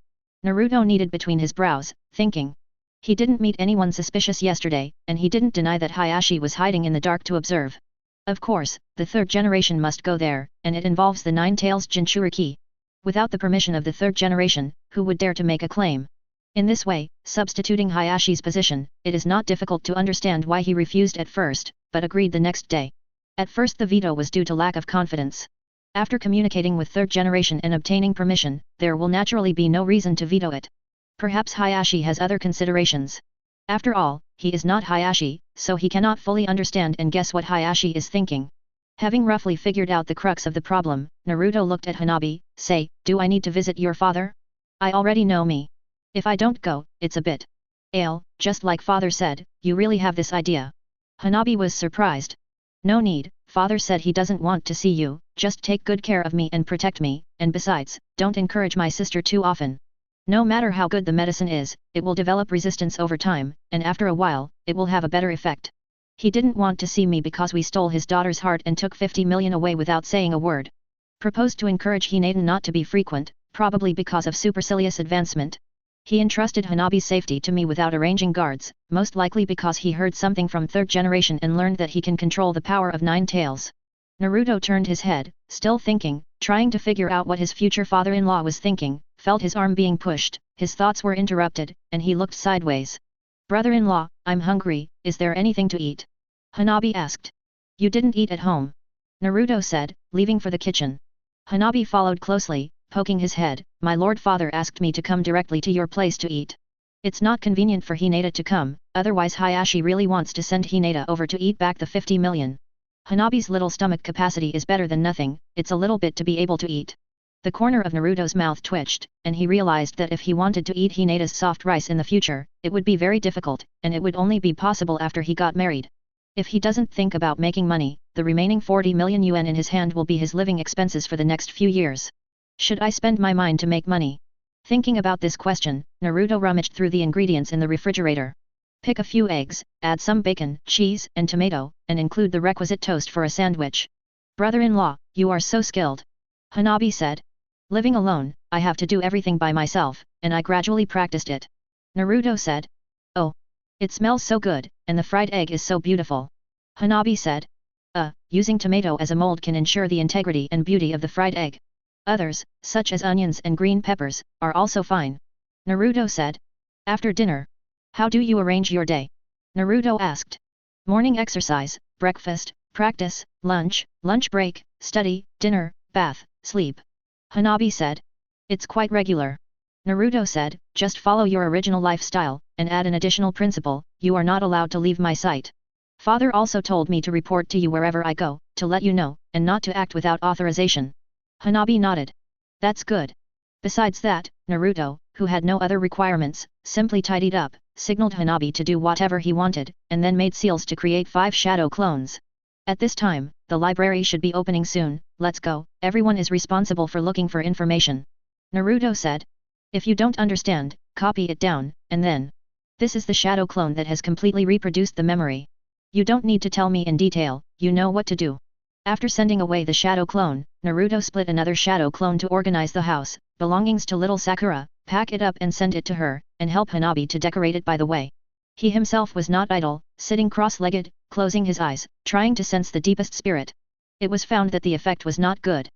Naruto kneaded between his brows, thinking. He didn't meet anyone suspicious yesterday, and he didn't deny that Hayashi was hiding in the dark to observe. Of course, the 3rd generation must go there, and it involves the 9 Tails Jinchuriki. Without the permission of the 3rd generation, who would dare to make a claim? In this way, substituting Hayashi's position, it is not difficult to understand why he refused at first, but agreed the next day. At first the veto was due to lack of confidence. After communicating with 3rd generation and obtaining permission, there will naturally be no reason to veto it. Perhaps Hayashi has other considerations. After all, he is not Hayashi, so he cannot fully understand and guess what Hayashi is thinking. Having roughly figured out the crux of the problem, Naruto looked at Hanabi, say, do I need to visit your father? I already know me. If I don't go, it's a bit ale, just like father said, you really have this idea. Hanabi was surprised. No need, father said he doesn't want to see you, just take good care of me and protect me, and besides, don't encourage my sister too often. No matter how good the medicine is, it will develop resistance over time, and after a while, it will have a better effect. He didn't want to see me because we stole his daughter's heart and took 50 million away without saying a word. Proposed to encourage Hinata not to be frequent, probably because of supercilious advancement. He entrusted Hanabi's safety to me without arranging guards, most likely because he heard something from 3rd generation and learned that he can control the power of 9 tails. Naruto turned his head, still thinking, trying to figure out what his future father-in-law was thinking, felt his arm being pushed, his thoughts were interrupted, and he looked sideways. Brother-in-law, I'm hungry, is there anything to eat? Hanabi asked. You didn't eat at home. Naruto said, leaving for the kitchen. Hanabi followed closely, poking his head, my lord father asked me to come directly to your place to eat. It's not convenient for Hinata to come, otherwise Hayashi really wants to send Hinata over to eat back the 50 million. Hanabi's little stomach capacity is better than nothing, it's a little bit to be able to eat. The corner of Naruto's mouth twitched, and he realized that if he wanted to eat Hinata's soft rice in the future, it would be very difficult, and it would only be possible after he got married. If he doesn't think about making money, the remaining 40 million yuan in his hand will be his living expenses for the next few years. Should I spend my mind to make money? Thinking about this question, Naruto rummaged through the ingredients in the refrigerator. Pick a few eggs, add some bacon, cheese, and tomato, and include the requisite toast for a sandwich. Brother-in-law, you are so skilled. Hanabi said. Living alone, I have to do everything by myself, and I gradually practiced it. Naruto said. Oh. It smells so good, and the fried egg is so beautiful. Hanabi said. Using tomato as a mold can ensure the integrity and beauty of the fried egg. Others, such as onions and green peppers, are also fine. Naruto said. After dinner. How do you arrange your day? Naruto asked. Morning exercise, breakfast, practice, lunch break, study, dinner, bath, sleep. Hanabi said. It's quite regular. Naruto said, just follow your original lifestyle, and add an additional principle, you are not allowed to leave my sight. Father also told me to report to you wherever I go, to let you know, and not to act without authorization. Hanabi nodded. That's good. Besides that, Naruto, who had no other requirements, simply tidied up, signaled Hanabi to do whatever he wanted, and then made seals to create 5 shadow clones. At this time, the library should be opening soon, let's go, everyone is responsible for looking for information. Naruto said. If you don't understand, copy it down, and then. This is the shadow clone that has completely reproduced the memory. You don't need to tell me in detail, you know what to do. After sending away the shadow clone, Naruto split another shadow clone to organize the house, belongings to little Sakura, pack it up and send it to her, and help Hanabi to decorate it by the way. He himself was not idle, sitting cross-legged, closing his eyes, trying to sense the deepest spirit. It was found that the effect was not good.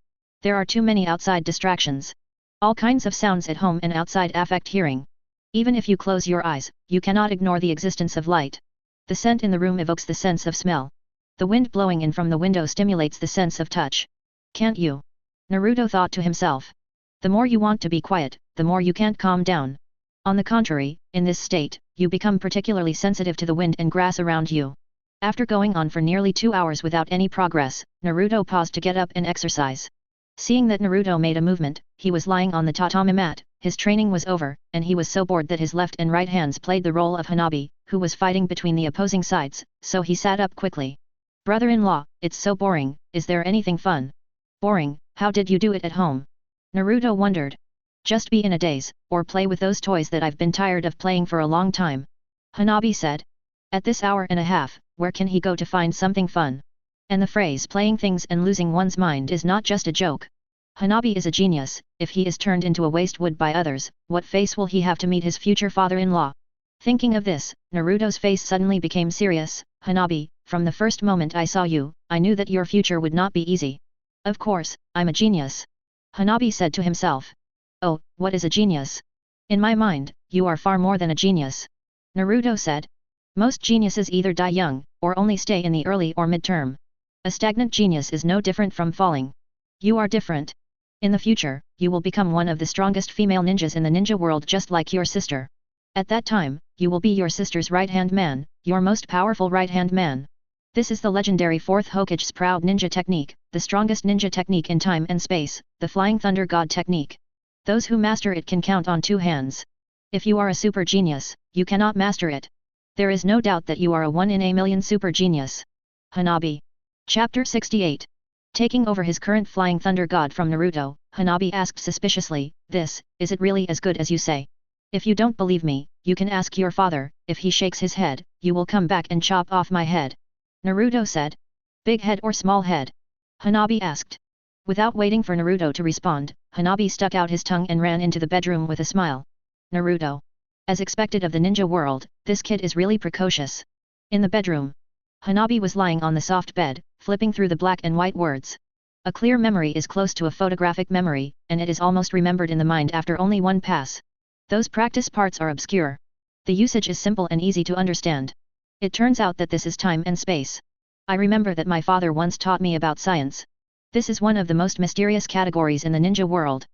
There are too many outside distractions. All kinds of sounds at home and outside affect hearing. Even if you close your eyes, you cannot ignore the existence of light. The scent in the room evokes the sense of smell. The wind blowing in from the window stimulates the sense of touch. Can't you? Naruto thought to himself. The more you want to be quiet, the more you can't calm down. On the contrary, in this state, you become particularly sensitive to the wind and grass around you. After going on for nearly 2 hours without any progress, Naruto paused to get up and exercise. Seeing that Naruto made a movement, he was lying on the tatami mat, his training was over, and he was so bored that his left and right hands played the role of Hanabi, who was fighting between the opposing sides, so he sat up quickly. Brother-in-law, it's so boring, is there anything fun? Boring, how did you do it at home? Naruto wondered. Just be in a daze, or play with those toys that I've been tired of playing for a long time. Hanabi said. At this hour and a half, where can he go to find something fun? And the phrase playing things and losing one's mind is not just a joke. Hanabi is a genius, if he is turned into a waste wood by others, what face will he have to meet his future father-in-law? Thinking of this, Naruto's face suddenly became serious. Hanabi, from the first moment I saw you, I knew that your future would not be easy. Of course, I'm a genius. Hanabi said to himself. Oh, what is a genius? In my mind, you are far more than a genius. Naruto said. Most geniuses either die young, or only stay in the early or mid-term. A stagnant genius is no different from falling. You are different. In the future, you will become one of the strongest female ninjas in the ninja world just like your sister. At that time, you will be your sister's right-hand man, your most powerful right-hand man. This is the legendary 4th Hokage's proud ninja technique, the strongest ninja technique in time and space, the Flying Thunder God technique. Those who master it can count on 2 hands. If you are a super genius, you cannot master it. There is no doubt that you are a 1 in a million super genius. Hanabi. Chapter 68. Taking over his current Flying Thunder God from Naruto, Hanabi asked suspiciously, is it really as good as you say? If you don't believe me, you can ask your father, if he shakes his head, you will come back and chop off my head. Naruto said. Big head or small head? Hanabi asked. Without waiting for Naruto to respond, Hanabi stuck out his tongue and ran into the bedroom with a smile. Naruto. As expected of the ninja world, this kid is really precocious. In the bedroom. Hanabi was lying on the soft bed, flipping through the black and white words. A clear memory is close to a photographic memory, and it is almost remembered in the mind after only one pass. Those practice parts are obscure. The usage is simple and easy to understand. It turns out that this is time and space. I remember that my father once taught me about science. This is one of the most mysterious categories in the ninja world.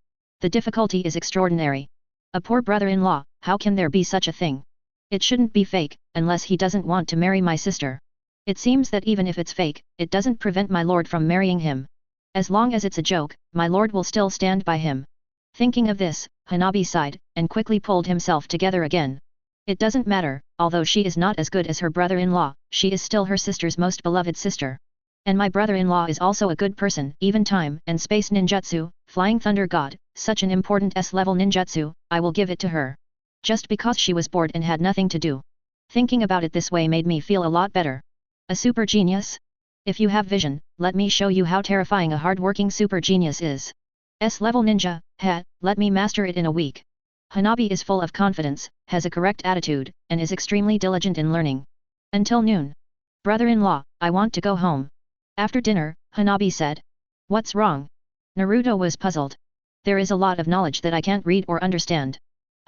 The difficulty is extraordinary. A poor brother-in-law, how can there be such a thing? It shouldn't be fake, unless he doesn't want to marry my sister. It seems that even if it's fake, it doesn't prevent my lord from marrying him. As long as it's a joke, my lord will still stand by him. Thinking of this, Hanabi sighed, and quickly pulled himself together again. It doesn't matter, although she is not as good as her brother-in-law, she is still her sister's most beloved sister. And my brother-in-law is also a good person. Even time and space ninjutsu, flying thunder god, such an important S-level ninjutsu, I will give it to her. Just because she was bored and had nothing to do. Thinking about it this way made me feel a lot better. A super genius? If you have vision, let me show you how terrifying a hard-working super genius is. S-level ninja, let me master it in a week. Hanabi is full of confidence, has a correct attitude, and is extremely diligent in learning. Until noon. Brother-in-law, I want to go home. After dinner, Hanabi said. What's wrong? Naruto was puzzled. There is a lot of knowledge that I can't read or understand.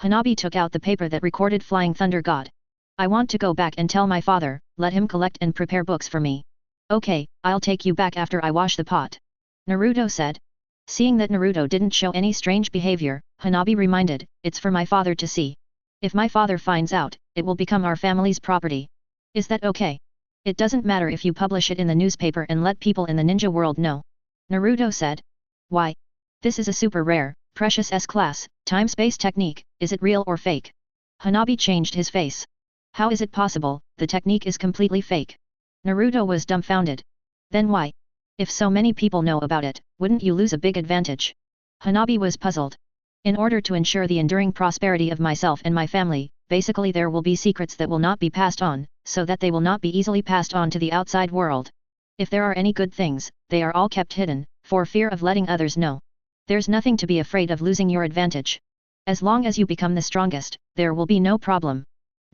Hanabi took out the paper that recorded Flying Thunder God. I want to go back and tell my father, let him collect and prepare books for me. Okay, I'll take you back after I wash the pot. Naruto said. Seeing that Naruto didn't show any strange behavior, Hanabi reminded, it's for my father to see. If my father finds out, it will become our family's property. Is that okay? It doesn't matter if you publish it in the newspaper and let people in the ninja world know. Naruto said. Why? This is a super rare, precious S-class, time-space technique, is it real or fake? Hanabi changed his face. How is it possible, the technique is completely fake? Naruto was dumbfounded. Then why? If so many people know about it, wouldn't you lose a big advantage? Hanabi was puzzled. In order to ensure the enduring prosperity of myself and my family, basically there will be secrets that will not be passed on, so that they will not be easily passed on to the outside world. If there are any good things, they are all kept hidden, for fear of letting others know. There's nothing to be afraid of losing your advantage. As long as you become the strongest, there will be no problem.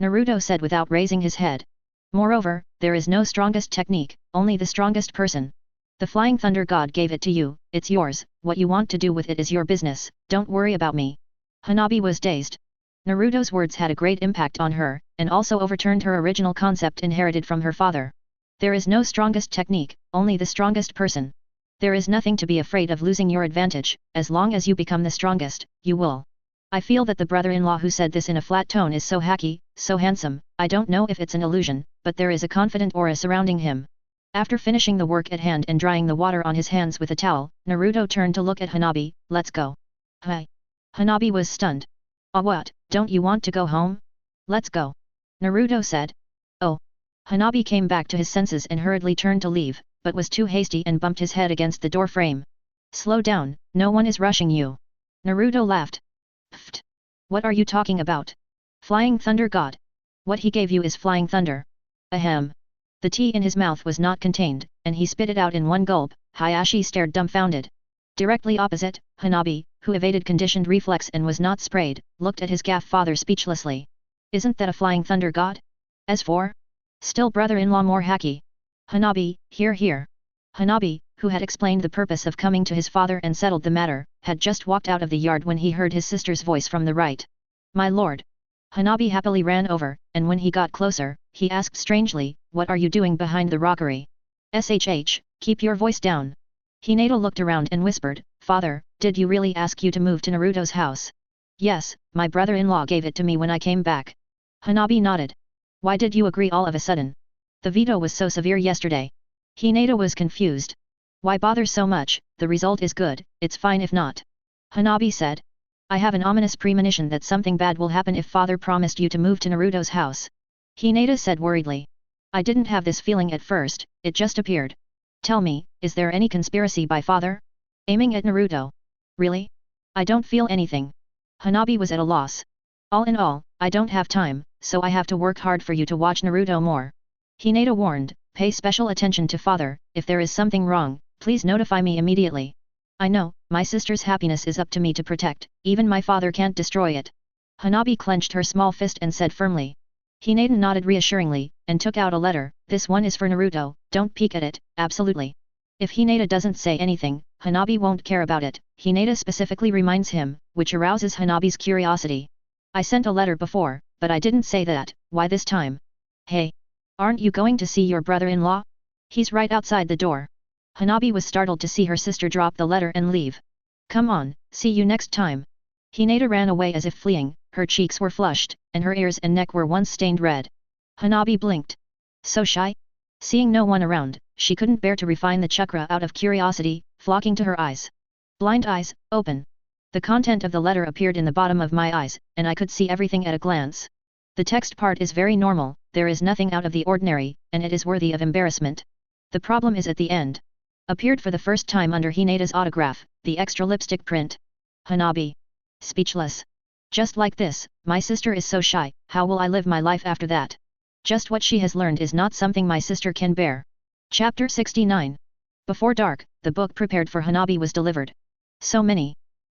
Naruto said without raising his head. Moreover, there is no strongest technique, only the strongest person. The Flying Thunder God gave it to you, it's yours, what you want to do with it is your business, don't worry about me. Hanabi was dazed. Naruto's words had a great impact on her, and also overturned her original concept inherited from her father. There is no strongest technique, only the strongest person. There is nothing to be afraid of losing your advantage, as long as you become the strongest, you will. I feel that the brother-in-law who said this in a flat tone is so hacky, so handsome, I don't know if it's an illusion, but there is a confident aura surrounding him. After finishing the work at hand and drying the water on his hands with a towel, Naruto turned to look at Hanabi, let's go. Hi. Hanabi was stunned. What, don't you want to go home? Let's go. Naruto said. Oh. Hanabi came back to his senses and hurriedly turned to leave, but was too hasty and bumped his head against the door frame. Slow down, no one is rushing you. Naruto laughed. Pfft. What are you talking about? Flying Thunder God. What he gave you is Flying Thunder. Ahem. The tea in his mouth was not contained, and he spit it out in one gulp. Hayashi stared dumbfounded. Directly opposite, Hanabi, who evaded conditioned reflex and was not sprayed, looked at his gaff father speechlessly. Isn't that a Flying Thunder God? As for? Still brother-in-law more hacky. Hanabi, here. Hanabi, who had explained the purpose of coming to his father and settled the matter, had just walked out of the yard when he heard his sister's voice from the right. My lord. Hanabi happily ran over, and when he got closer, he asked strangely, what are you doing behind the rockery? SHH, keep your voice down. Hinata looked around and whispered, Father, did you really ask you to move to Naruto's house? Yes, my brother-in-law gave it to me when I came back. Hanabi nodded. Why did you agree all of a sudden? The veto was so severe yesterday. Hinata was confused. Why bother so much, the result is good, it's fine if not. Hanabi said. I have an ominous premonition that something bad will happen if father promised you to move to Naruto's house. Hinata said worriedly. I didn't have this feeling at first, it just appeared. Tell me, is there any conspiracy by father? Aiming at Naruto. Really? I don't feel anything. Hanabi was at a loss. All in all, I don't have time, so I have to work hard for you to watch Naruto more. Hinata warned, pay special attention to father, if there is something wrong, please notify me immediately. I know, my sister's happiness is up to me to protect, even my father can't destroy it. Hanabi clenched her small fist and said firmly. Hinata nodded reassuringly, and took out a letter, this one is for Naruto, don't peek at it, absolutely. If Hinata doesn't say anything, Hanabi won't care about it, Hinata specifically reminds him, which arouses Hanabi's curiosity. I sent a letter before, but I didn't say that, why this time? Hey! Aren't you going to see your brother-in-law? He's right outside the door. Hanabi was startled to see her sister drop the letter and leave. Come on, see you next time. Hinata ran away as if fleeing, her cheeks were flushed, and her ears and neck were once stained red. Hanabi blinked. So shy? Seeing no one around, she couldn't bear to refine the chakra out of curiosity, flocking to her eyes. Blind eyes, open. The content of the letter appeared in the bottom of my eyes, and I could see everything at a glance. The text part is very normal, there is nothing out of the ordinary, and it is worthy of embarrassment. The problem is at the end. Appeared for the first time under Hinata's autograph, the extra lipstick print. Hanabi. Speechless. Just like this, my sister is so shy, how will I live my life after that? Just what she has learned is not something my sister can bear. Chapter 69. Before dark, the book prepared for Hanabi was delivered. So many.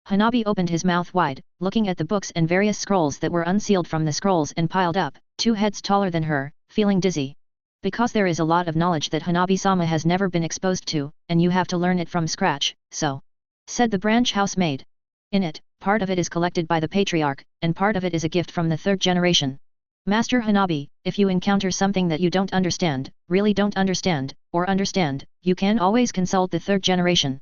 Hanabi opened his mouth wide, looking at the books and various scrolls that were unsealed from the scrolls and piled up, 2 heads taller than her, feeling dizzy. Because there is a lot of knowledge that Hanabi-sama has never been exposed to, and you have to learn it from scratch, so. Said the branch housemaid. In it, part of it is collected by the patriarch, and part of it is a gift from the 3rd generation. Master Hanabi, if you encounter something that you don't understand, really don't understand, or understand, you can always consult the 3rd generation.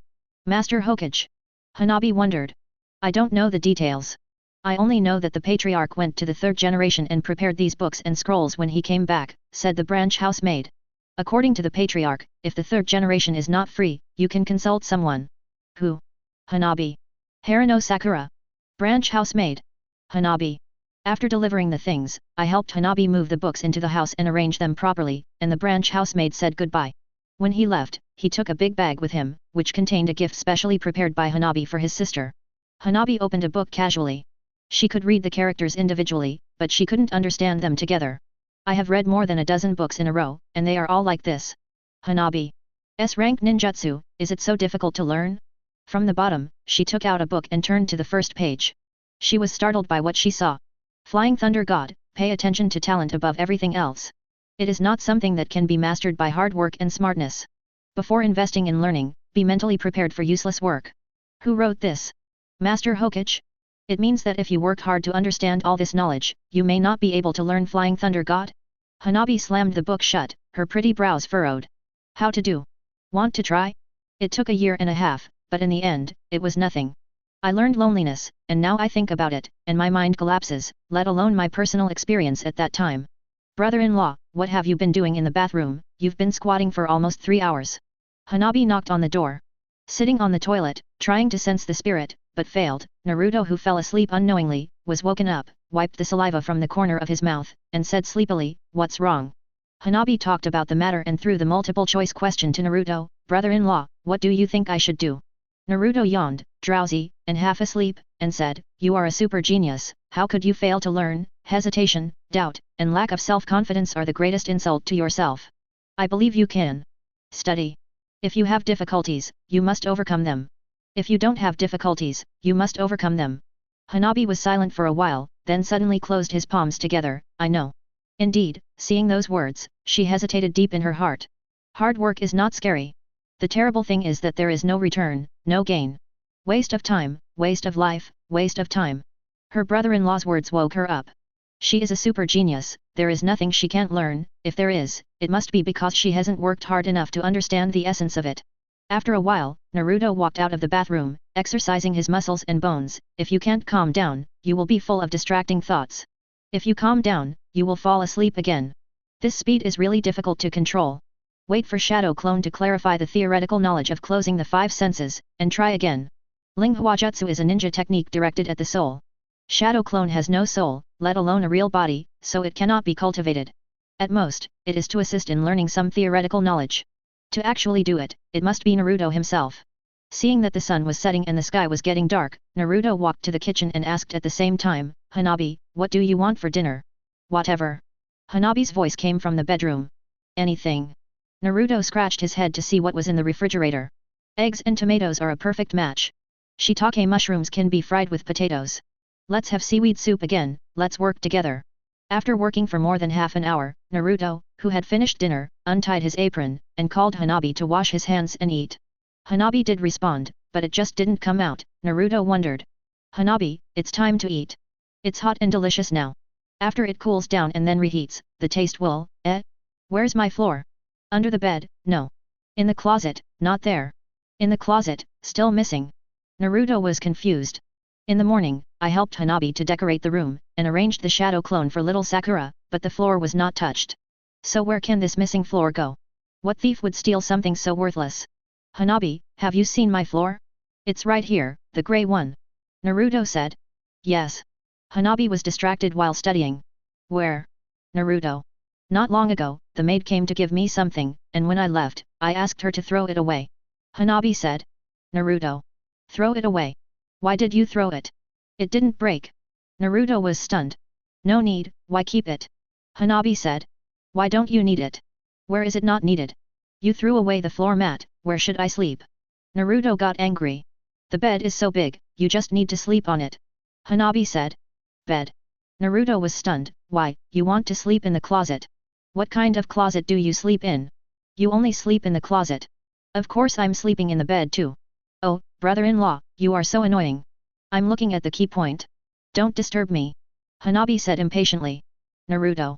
Master Hokage. Hanabi wondered. I don't know the details. I only know that the patriarch went to the 3rd generation and prepared these books and scrolls when he came back, said the branch housemaid. According to the patriarch, if the 3rd generation is not free, you can consult someone. Who? Hanabi. Harano Sakura. Branch housemaid. Hanabi. After delivering the things, I helped Hanabi move the books into the house and arrange them properly, and the branch housemaid said goodbye. When he left, he took a big bag with him, which contained a gift specially prepared by Hanabi for his sister. Hanabi opened a book casually. She could read the characters individually, but she couldn't understand them together. I have read more than a dozen books in a row, and they are all like this. Hanabi. S-rank ninjutsu, is it so difficult to learn? From the bottom, she took out a book and turned to the first page. She was startled by what she saw. Flying Thunder God, pay attention to talent above everything else. It is not something that can be mastered by hard work and smartness. Before investing in learning, be mentally prepared for useless work. Who wrote this? Master Hokage? It means that if you work hard to understand all this knowledge, you may not be able to learn Flying Thunder God? Hanabi slammed the book shut, her pretty brows furrowed. How to do? Want to try? It took a year and a half, but in the end, it was nothing. I learned loneliness, and now I think about it, and my mind collapses, let alone my personal experience at that time. Brother-in-law, what have you been doing in the bathroom? You've been squatting for almost 3 hours. Hanabi knocked on the door. Sitting on the toilet, trying to sense the spirit, but failed, Naruto, who fell asleep unknowingly, was woken up, wiped the saliva from the corner of his mouth, and said sleepily, "What's wrong?" Hanabi talked about the matter and threw the multiple-choice question to Naruto, "Brother-in-law, what do you think I should do?" Naruto yawned, drowsy, and half asleep, and said, "You are a super genius, how could you fail to learn? Hesitation, doubt, and lack of self-confidence are the greatest insult to yourself. I believe you can. Study. If you have difficulties, you must overcome them. If you don't have difficulties, you must overcome them." Hanabi was silent for a while, then suddenly closed his palms together, "I know." Indeed, seeing those words, she hesitated deep in her heart. Hard work is not scary. The terrible thing is that there is no return, no gain. Waste of time, waste of life, waste of time. Her brother-in-law's words woke her up. She is a super genius, there is nothing she can't learn, if there is, it must be because she hasn't worked hard enough to understand the essence of it. After a while, Naruto walked out of the bathroom, exercising his muscles and bones. If you can't calm down, you will be full of distracting thoughts. If you calm down, you will fall asleep again. This speed is really difficult to control. Wait for Shadow Clone to clarify the theoretical knowledge of closing the 5 senses, and try again. Linghua Jutsu is a ninja technique directed at the soul. Shadow Clone has no soul, let alone a real body, so it cannot be cultivated. At most, it is to assist in learning some theoretical knowledge. To actually do it, it must be Naruto himself. Seeing that the sun was setting and the sky was getting dark, Naruto walked to the kitchen and asked at the same time, "Hanabi, what do you want for dinner?" "Whatever." Hanabi's voice came from the bedroom. "Anything." Naruto scratched his head to see what was in the refrigerator. "Eggs and tomatoes are a perfect match. Shiitake mushrooms can be fried with potatoes. Let's have seaweed soup again, let's work together." After working for more than half an hour, Naruto, who had finished dinner, untied his apron, and called Hanabi to wash his hands and eat. Hanabi did respond, but it just didn't come out. Naruto wondered. "Hanabi, it's time to eat. It's hot and delicious now. After it cools down and then reheats, the taste will, Where's my floor? Under the bed, no. In the closet, not there. In the closet, still missing." Naruto was confused. In the morning, I helped Hanabi to decorate the room, and arranged the shadow clone for little Sakura, but the floor was not touched. So where can this missing floor go? What thief would steal something so worthless? "Hanabi, have you seen my floor? It's right here, the grey one." Naruto said. "Yes." Hanabi was distracted while studying. Where? Naruto. Not long ago, the maid came to give me something, and when I left, I asked her to throw it away. Hanabi said. Naruto. Throw it away. Why did you throw it? It didn't break. Naruto was stunned. No need, why keep it? Hanabi said. Why don't you need it? Where is it not needed? You threw away the floor mat, where should I sleep? Naruto got angry. The bed is so big, you just need to sleep on it. Hanabi said. Bed. Naruto was stunned. Why, you want to sleep in the closet? What kind of closet do you sleep in? You only sleep in the closet. Of course I'm sleeping in the bed too. Oh, brother-in-law, you are so annoying. I'm looking at the key point. Don't disturb me. Hanabi said impatiently. Naruto.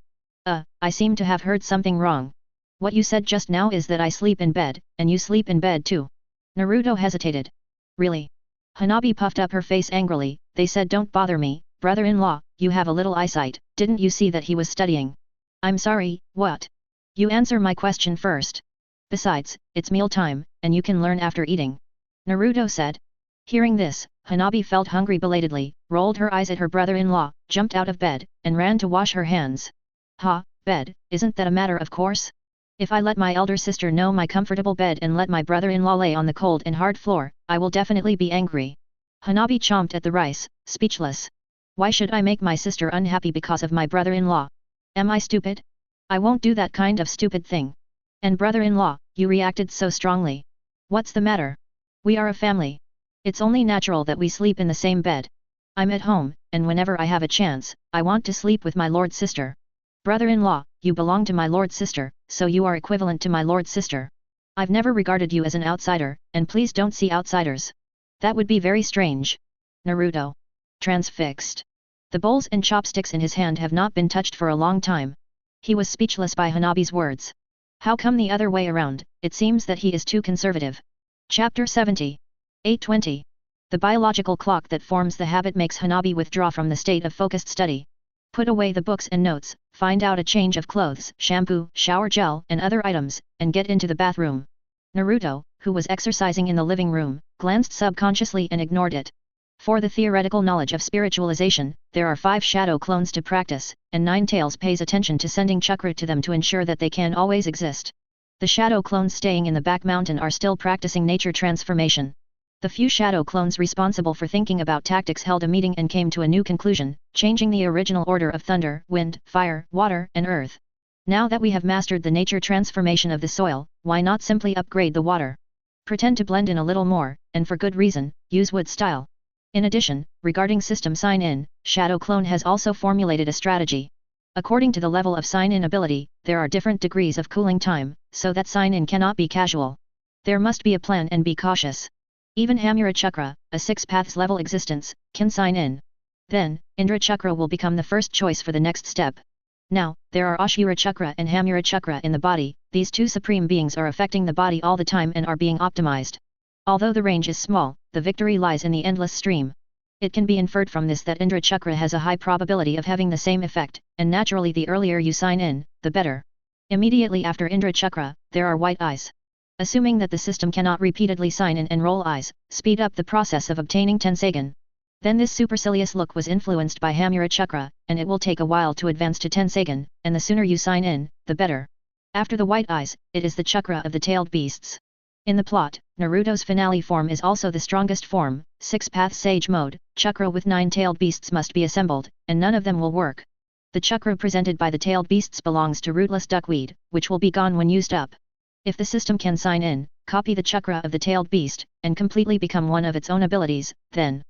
I seem to have heard something wrong. What you said just now is that I sleep in bed, and you sleep in bed too. Naruto hesitated. Really? Hanabi puffed up her face angrily. They said don't bother me, brother-in-law, you have a little eyesight, didn't you see that he was studying? I'm sorry, what? You answer my question first. Besides, it's meal time, and you can learn after eating. Naruto said. Hearing this, Hanabi felt hungry belatedly, rolled her eyes at her brother-in-law, jumped out of bed, and ran to wash her hands. Ha, bed, isn't that a matter of course? If I let my elder sister know my comfortable bed and let my brother-in-law lay on the cold and hard floor, I will definitely be angry. Hanabi chomped at the rice, speechless. Why should I make my sister unhappy because of my brother-in-law? Am I stupid? I won't do that kind of stupid thing. And brother-in-law, you reacted so strongly. What's the matter? We are a family. It's only natural that we sleep in the same bed. I'm at home, and whenever I have a chance, I want to sleep with my lord sister. Brother-in-law, you belong to my lord sister, so you are equivalent to my lord sister. I've never regarded you as an outsider, and please don't see outsiders. That would be very strange. Naruto. Transfixed. The bowls and chopsticks in his hand have not been touched for a long time. He was speechless by Hanabi's words. How come the other way around? It seems that he is too conservative. Chapter 70. 820. The biological clock that forms the habit makes Hanabi withdraw from the state of focused study. Put away the books and notes, find out a change of clothes, shampoo, shower gel, and other items, and get into the bathroom. Naruto, who was exercising in the living room, glanced subconsciously and ignored it. For the theoretical knowledge of spiritualization, there are 5 shadow clones to practice, and Nine-Tails pays attention to sending chakra to them to ensure that they can always exist. The shadow clones staying in the back mountain are still practicing nature transformation. The few shadow clones responsible for thinking about tactics held a meeting and came to a new conclusion, changing the original order of thunder, wind, fire, water, and earth. Now that we have mastered the nature transformation of the soil, why not simply upgrade the water? Pretend to blend in a little more, and for good reason, use wood style. In addition, regarding system sign-in, Shadow Clone has also formulated a strategy. According to the level of sign-in ability, there are different degrees of cooling time, so that sign-in cannot be casual. There must be a plan and be cautious. Even Hamura Chakra, a 6 paths level existence, can sign in. Then, Indra Chakra will become the first choice for the next step. Now, there are Ashura Chakra and Hamura Chakra in the body, these 2 supreme beings are affecting the body all the time and are being optimized. Although the range is small, the victory lies in the endless stream. It can be inferred from this that Indra Chakra has a high probability of having the same effect, and naturally the earlier you sign in, the better. Immediately after Indra Chakra, there are white eyes. Assuming that the system cannot repeatedly sign in and roll eyes, speed up the process of obtaining Tensagen. Then this supercilious look was influenced by Hamura Chakra, and it will take a while to advance to Tensagen, and the sooner you sign in, the better. After the white eyes, it is the chakra of the tailed beasts. In the plot, Naruto's finale form is also the strongest form, 6-path sage mode, chakra with 9 tailed beasts must be assembled, and none of them will work. The chakra presented by the tailed beasts belongs to rootless duckweed, which will be gone when used up. If the system can sign in, copy the chakra of the tailed beast, and completely become one of its own abilities, then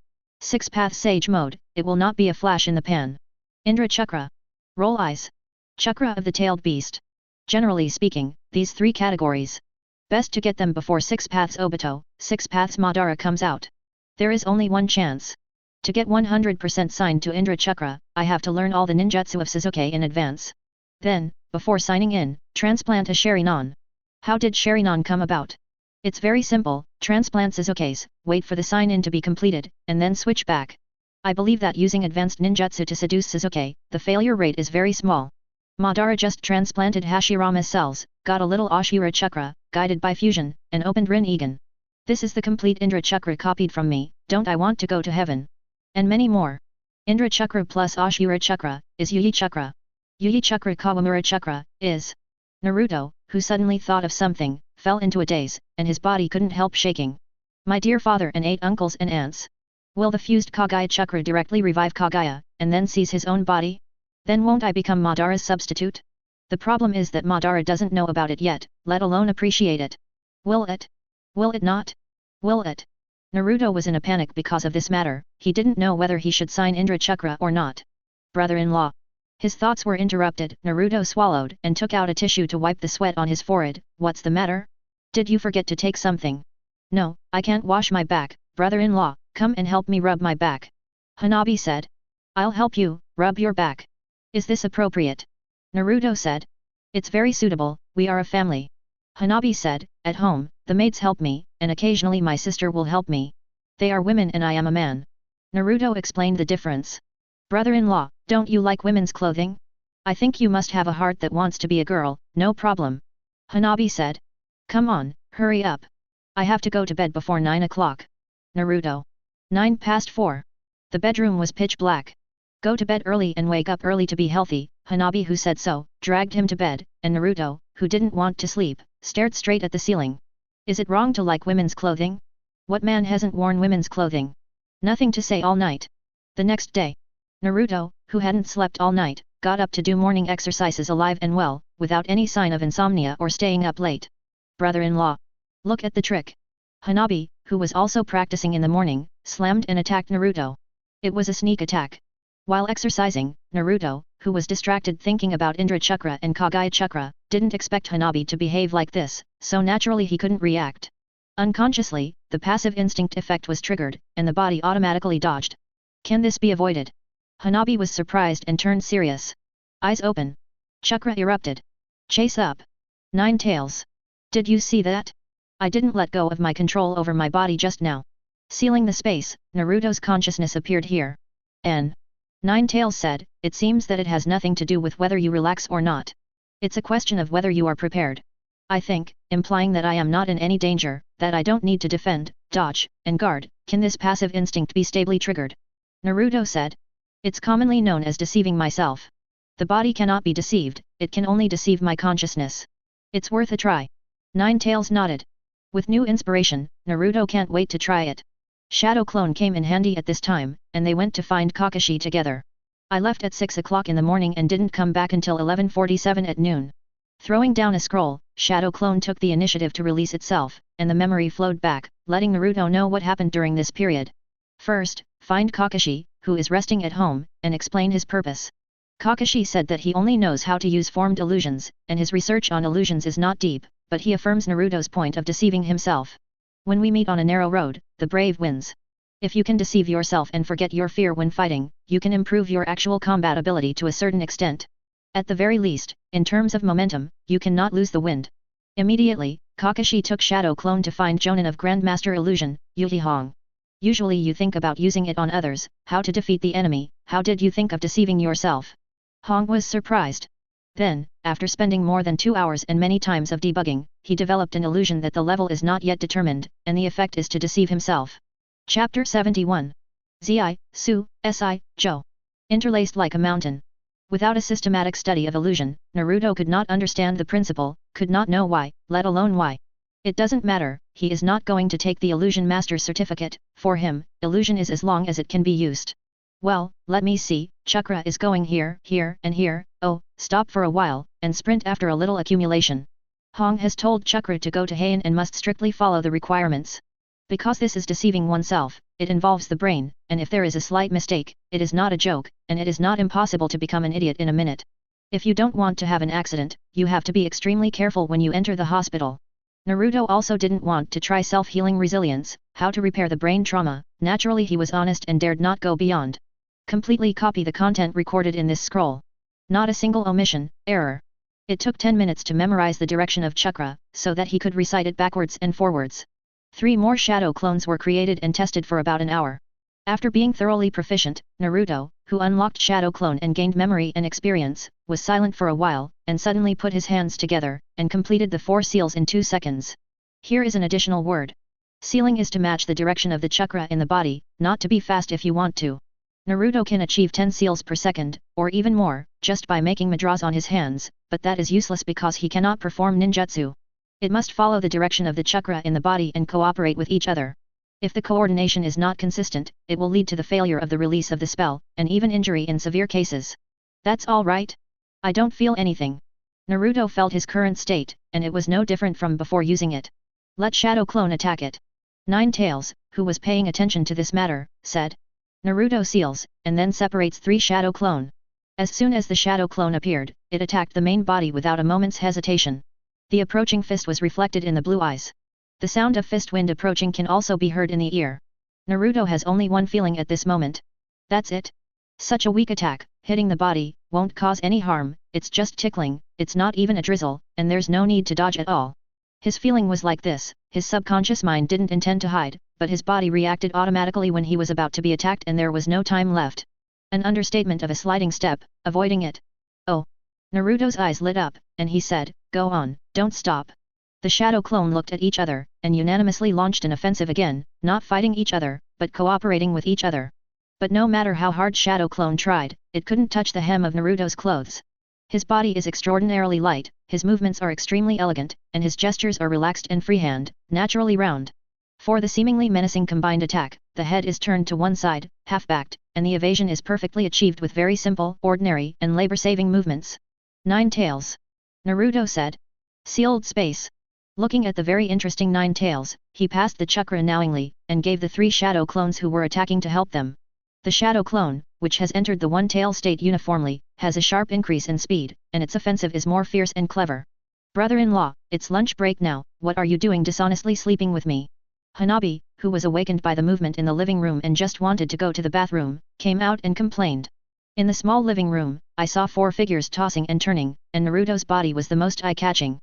6-path sage mode, it will not be a flash in the pan. Indra Chakra. Roll eyes. Chakra of the tailed beast. Generally speaking, these 3 categories. Best to get them before 6 paths Obito, 6 paths Madara comes out. There is only one chance. To get 100% signed to Indra Chakra, I have to learn all the ninjutsu of Sasuke in advance. Then, before signing in, transplant a Sharingan. How did Sharingan come about? It's very simple, transplant Sasuke's, wait for the sign-in to be completed, and then switch back. I believe that using advanced ninjutsu to seduce Sasuke, the failure rate is very small. Madara just transplanted Hashirama's cells, got a little Ashura Chakra, guided by fusion, and opened Rin-Egan. This is the complete Indra Chakra copied from me, don't I want to go to heaven? And many more. Indra Chakra plus Ashura Chakra, is Yuyi Chakra. Yui Chakra Kawamura Chakra, is. Naruto, who suddenly thought of something, fell into a daze, and his body couldn't help shaking. My dear father and 8 uncles and aunts. Will the fused Kagaya Chakra directly revive Kagaya, and then seize his own body? Then won't I become Madara's substitute? The problem is that Madara doesn't know about it yet, let alone appreciate it. Will it? Will it not? Will it? Naruto was in a panic because of this matter, he didn't know whether he should sign Indra Chakra or not. Brother-in-law. His thoughts were interrupted. Naruto swallowed and took out a tissue to wipe the sweat on his forehead. What's the matter? Did you forget to take something? No, I can't wash my back, brother-in-law, come and help me rub my back. Hanabi said. I'll help you, rub your back. Is this appropriate? Naruto said. It's very suitable, we are a family. Hanabi said, at home, the maids help me, and occasionally my sister will help me. They are women and I am a man. Naruto explained the difference. Brother-in-law, don't you like women's clothing? I think you must have a heart that wants to be a girl, no problem. Hanabi said. Come on, hurry up. I have to go to bed before 9 o'clock. Naruto. 9 past 4. The bedroom was pitch black. Go to bed early and wake up early to be healthy, Hanabi, who said so, dragged him to bed, and Naruto, who didn't want to sleep, stared straight at the ceiling. Is it wrong to like women's clothing? What man hasn't worn women's clothing? Nothing to say all night. The next day, Naruto, who hadn't slept all night, got up to do morning exercises alive and well, without any sign of insomnia or staying up late. Brother-in-law. Look at the trick. Hanabi, who was also practicing in the morning, slammed and attacked Naruto. It was a sneak attack. While exercising, Naruto, who was distracted thinking about Indra Chakra and Kagaya Chakra, didn't expect Hanabi to behave like this, so naturally he couldn't react. Unconsciously, the passive instinct effect was triggered, and the body automatically dodged. Can this be avoided? Hanabi was surprised and turned serious. Eyes open. Chakra erupted. Chase up. 9 tails. Did you see that? I didn't let go of my control over my body just now. Sealing the space, Naruto's consciousness appeared here. N. 9 tails said, it seems that it has nothing to do with whether you relax or not. It's a question of whether you are prepared. I think, implying that I am not in any danger, that I don't need to defend, dodge, and guard, can this passive instinct be stably triggered? Naruto said. It's commonly known as deceiving myself. The body cannot be deceived, it can only deceive my consciousness. It's worth a try. 9 tails nodded. With new inspiration, Naruto can't wait to try it. Shadow Clone came in handy at this time, and they went to find Kakashi together. I left at 6 o'clock in the morning and didn't come back until 11:47 at noon. Throwing down a scroll, Shadow Clone took the initiative to release itself, and the memory flowed back, letting Naruto know what happened during this period. First, find Kakashi, who is resting at home, and explain his purpose. Kakashi said that he only knows how to use formed illusions, and his research on illusions is not deep, but he affirms Naruto's point of deceiving himself. When we meet on a narrow road, the brave wins. If you can deceive yourself and forget your fear when fighting, you can improve your actual combat ability to a certain extent. At the very least, in terms of momentum, you cannot lose the wind. Immediately, Kakashi took Shadow Clone to find Jonin of Grandmaster Illusion, Yuhi Hong. Usually you think about using it on others, how to defeat the enemy, how did you think of deceiving yourself? Hong was surprised. Then, after spending more than 2 hours and many times of debugging, he developed an illusion that the level is not yet determined, and the effect is to deceive himself. Chapter 71. Zi, Su, Si, Jo. Interlaced like a mountain. Without a systematic study of illusion, Naruto could not understand the principle, could not know why, let alone why. It doesn't matter, he is not going to take the Illusion Master's certificate, for him, illusion is as long as it can be used. Well, let me see, Chakra is going here, here, and here, oh, stop for a while, and sprint after a little accumulation. Hong has told Chakra to go to Heian and must strictly follow the requirements. Because this is deceiving oneself, it involves the brain, and if there is a slight mistake, it is not a joke, and it is not impossible to become an idiot in a minute. If you don't want to have an accident, you have to be extremely careful when you enter the hospital. Naruto also didn't want to try self-healing resilience, how to repair the brain trauma. Naturally he was honest and dared not go beyond. Completely copy the content recorded in this scroll. Not a single omission, error. It took 10 minutes to memorize the direction of Chakra, so that he could recite it backwards and forwards. 3 more shadow clones were created and tested for about an hour. After being thoroughly proficient, Naruto, who unlocked Shadow Clone and gained memory and experience, was silent for a while, and suddenly put his hands together, and completed the 4 seals in 2 seconds. Here is an additional word. Sealing is to match the direction of the chakra in the body, not to be fast if you want to. Naruto can achieve 10 seals per second, or even more, just by making mudras on his hands, but that is useless because he cannot perform ninjutsu. It must follow the direction of the chakra in the body and cooperate with each other. If the coordination is not consistent, it will lead to the failure of the release of the spell, and even injury in severe cases. That's all right? I don't feel anything. Naruto felt his current state, and it was no different from before using it. Let Shadow Clone attack it. Nine Tails, who was paying attention to this matter, said. Naruto seals, and then separates 3 Shadow Clone. As soon as the Shadow Clone appeared, it attacked the main body without a moment's hesitation. The approaching fist was reflected in the blue eyes. The sound of fist wind approaching can also be heard in the ear. Naruto has only one feeling at this moment. That's it. Such a weak attack, hitting the body, won't cause any harm, it's just tickling, it's not even a drizzle, and there's no need to dodge at all. His feeling was like this, his subconscious mind didn't intend to hide, but his body reacted automatically when he was about to be attacked and there was no time left. An understatement of a sliding step, avoiding it. Oh. Naruto's eyes lit up, and he said, go on, don't stop. The Shadow Clone looked at each other, and unanimously launched an offensive again, not fighting each other, but cooperating with each other. But no matter how hard Shadow Clone tried, it couldn't touch the hem of Naruto's clothes. His body is extraordinarily light, his movements are extremely elegant, and his gestures are relaxed and freehand, naturally round. For the seemingly menacing combined attack, the head is turned to one side, half-backed, and the evasion is perfectly achieved with very simple, ordinary, and labor-saving movements. 9 Tails. Naruto said. Sealed space. Looking at the very interesting 9 Tails, he passed the chakra knowingly, and gave the 3 Shadow Clones who were attacking to help them. The Shadow Clone, which has entered the one-tail state uniformly, has a sharp increase in speed, and its offensive is more fierce and clever. Brother-in-law, it's lunch break now, what are you doing dishonestly sleeping with me? Hanabi, who was awakened by the movement in the living room and just wanted to go to the bathroom, came out and complained. In the small living room, I saw 4 figures tossing and turning, and Naruto's body was the most eye-catching.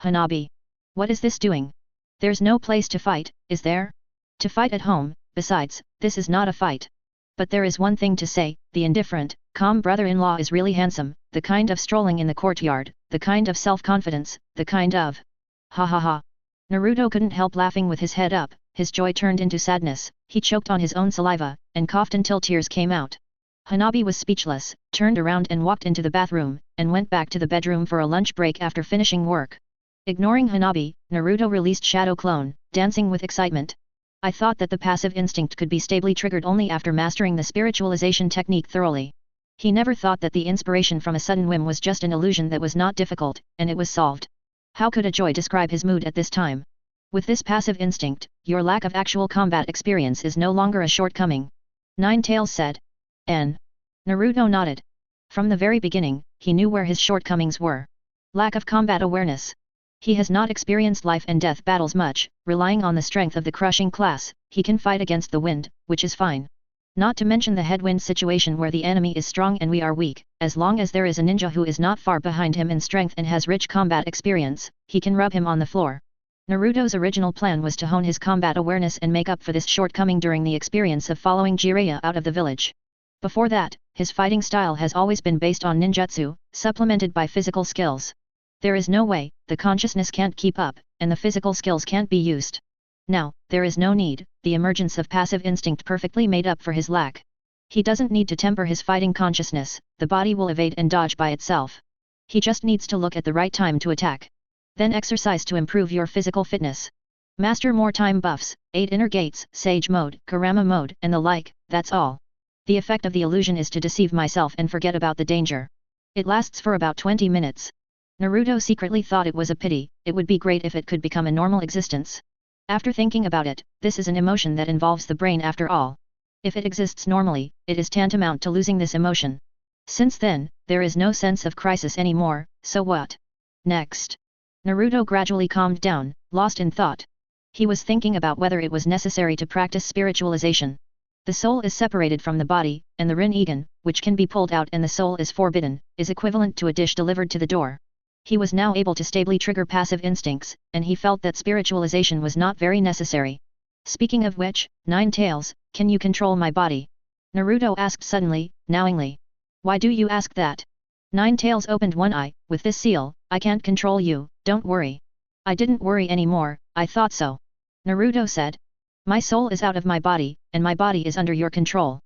Hanabi. What is this doing? There's no place to fight, is there? To fight at home, besides, this is not a fight. But there is one thing to say, the indifferent, calm brother-in-law is really handsome, the kind of strolling in the courtyard, the kind of self-confidence, the kind of... Ha ha ha. Naruto couldn't help laughing with his head up, his joy turned into sadness, he choked on his own saliva, and coughed until tears came out. Hanabi was speechless, turned around and walked into the bathroom, and went back to the bedroom for a lunch break after finishing work. Ignoring Hanabi, Naruto released Shadow Clone, dancing with excitement. I thought that the passive instinct could be stably triggered only after mastering the spiritualization technique thoroughly. He never thought that the inspiration from a sudden whim was just an illusion that was not difficult, and it was solved. How could a Joy describe his mood at this time? With this passive instinct, your lack of actual combat experience is no longer a shortcoming. 9 Tails said. N. Naruto nodded. From the very beginning, he knew where his shortcomings were. Lack of combat awareness. He has not experienced life and death battles much, relying on the strength of the crushing class, he can fight against the wind, which is fine. Not to mention the headwind situation where the enemy is strong and we are weak, as long as there is a ninja who is not far behind him in strength and has rich combat experience, he can rub him on the floor. Naruto's original plan was to hone his combat awareness and make up for this shortcoming during the experience of following Jiraiya out of the village. Before that, his fighting style has always been based on ninjutsu, supplemented by physical skills. There is no way, the consciousness can't keep up, and the physical skills can't be used. Now, there is no need, the emergence of passive instinct perfectly made up for his lack. He doesn't need to temper his fighting consciousness, the body will evade and dodge by itself. He just needs to look at the right time to attack. Then exercise to improve your physical fitness. Master more time buffs, 8 inner gates, Sage mode, Kurama mode, and the like, that's all. The effect of the illusion is to deceive myself and forget about the danger. It lasts for about 20 minutes. Naruto secretly thought it was a pity, it would be great if it could become a normal existence. After thinking about it, this is an emotion that involves the brain after all. If it exists normally, it is tantamount to losing this emotion. Since then, there is no sense of crisis anymore, so what? Next. Naruto gradually calmed down, lost in thought. He was thinking about whether it was necessary to practice spiritualization. The soul is separated from the body, and the Rinnegan, which can be pulled out and the soul is forbidden, is equivalent to a dish delivered to the door. He was now able to stably trigger passive instincts, and he felt that spiritualization was not very necessary. Speaking of which, 9 Tails, can you control my body? Naruto asked suddenly, knowingly. Why do you ask that? 9 Tails opened one eye, with this seal, I can't control you, don't worry. I didn't worry anymore, I thought so. Naruto said. My soul is out of my body, and my body is under your control.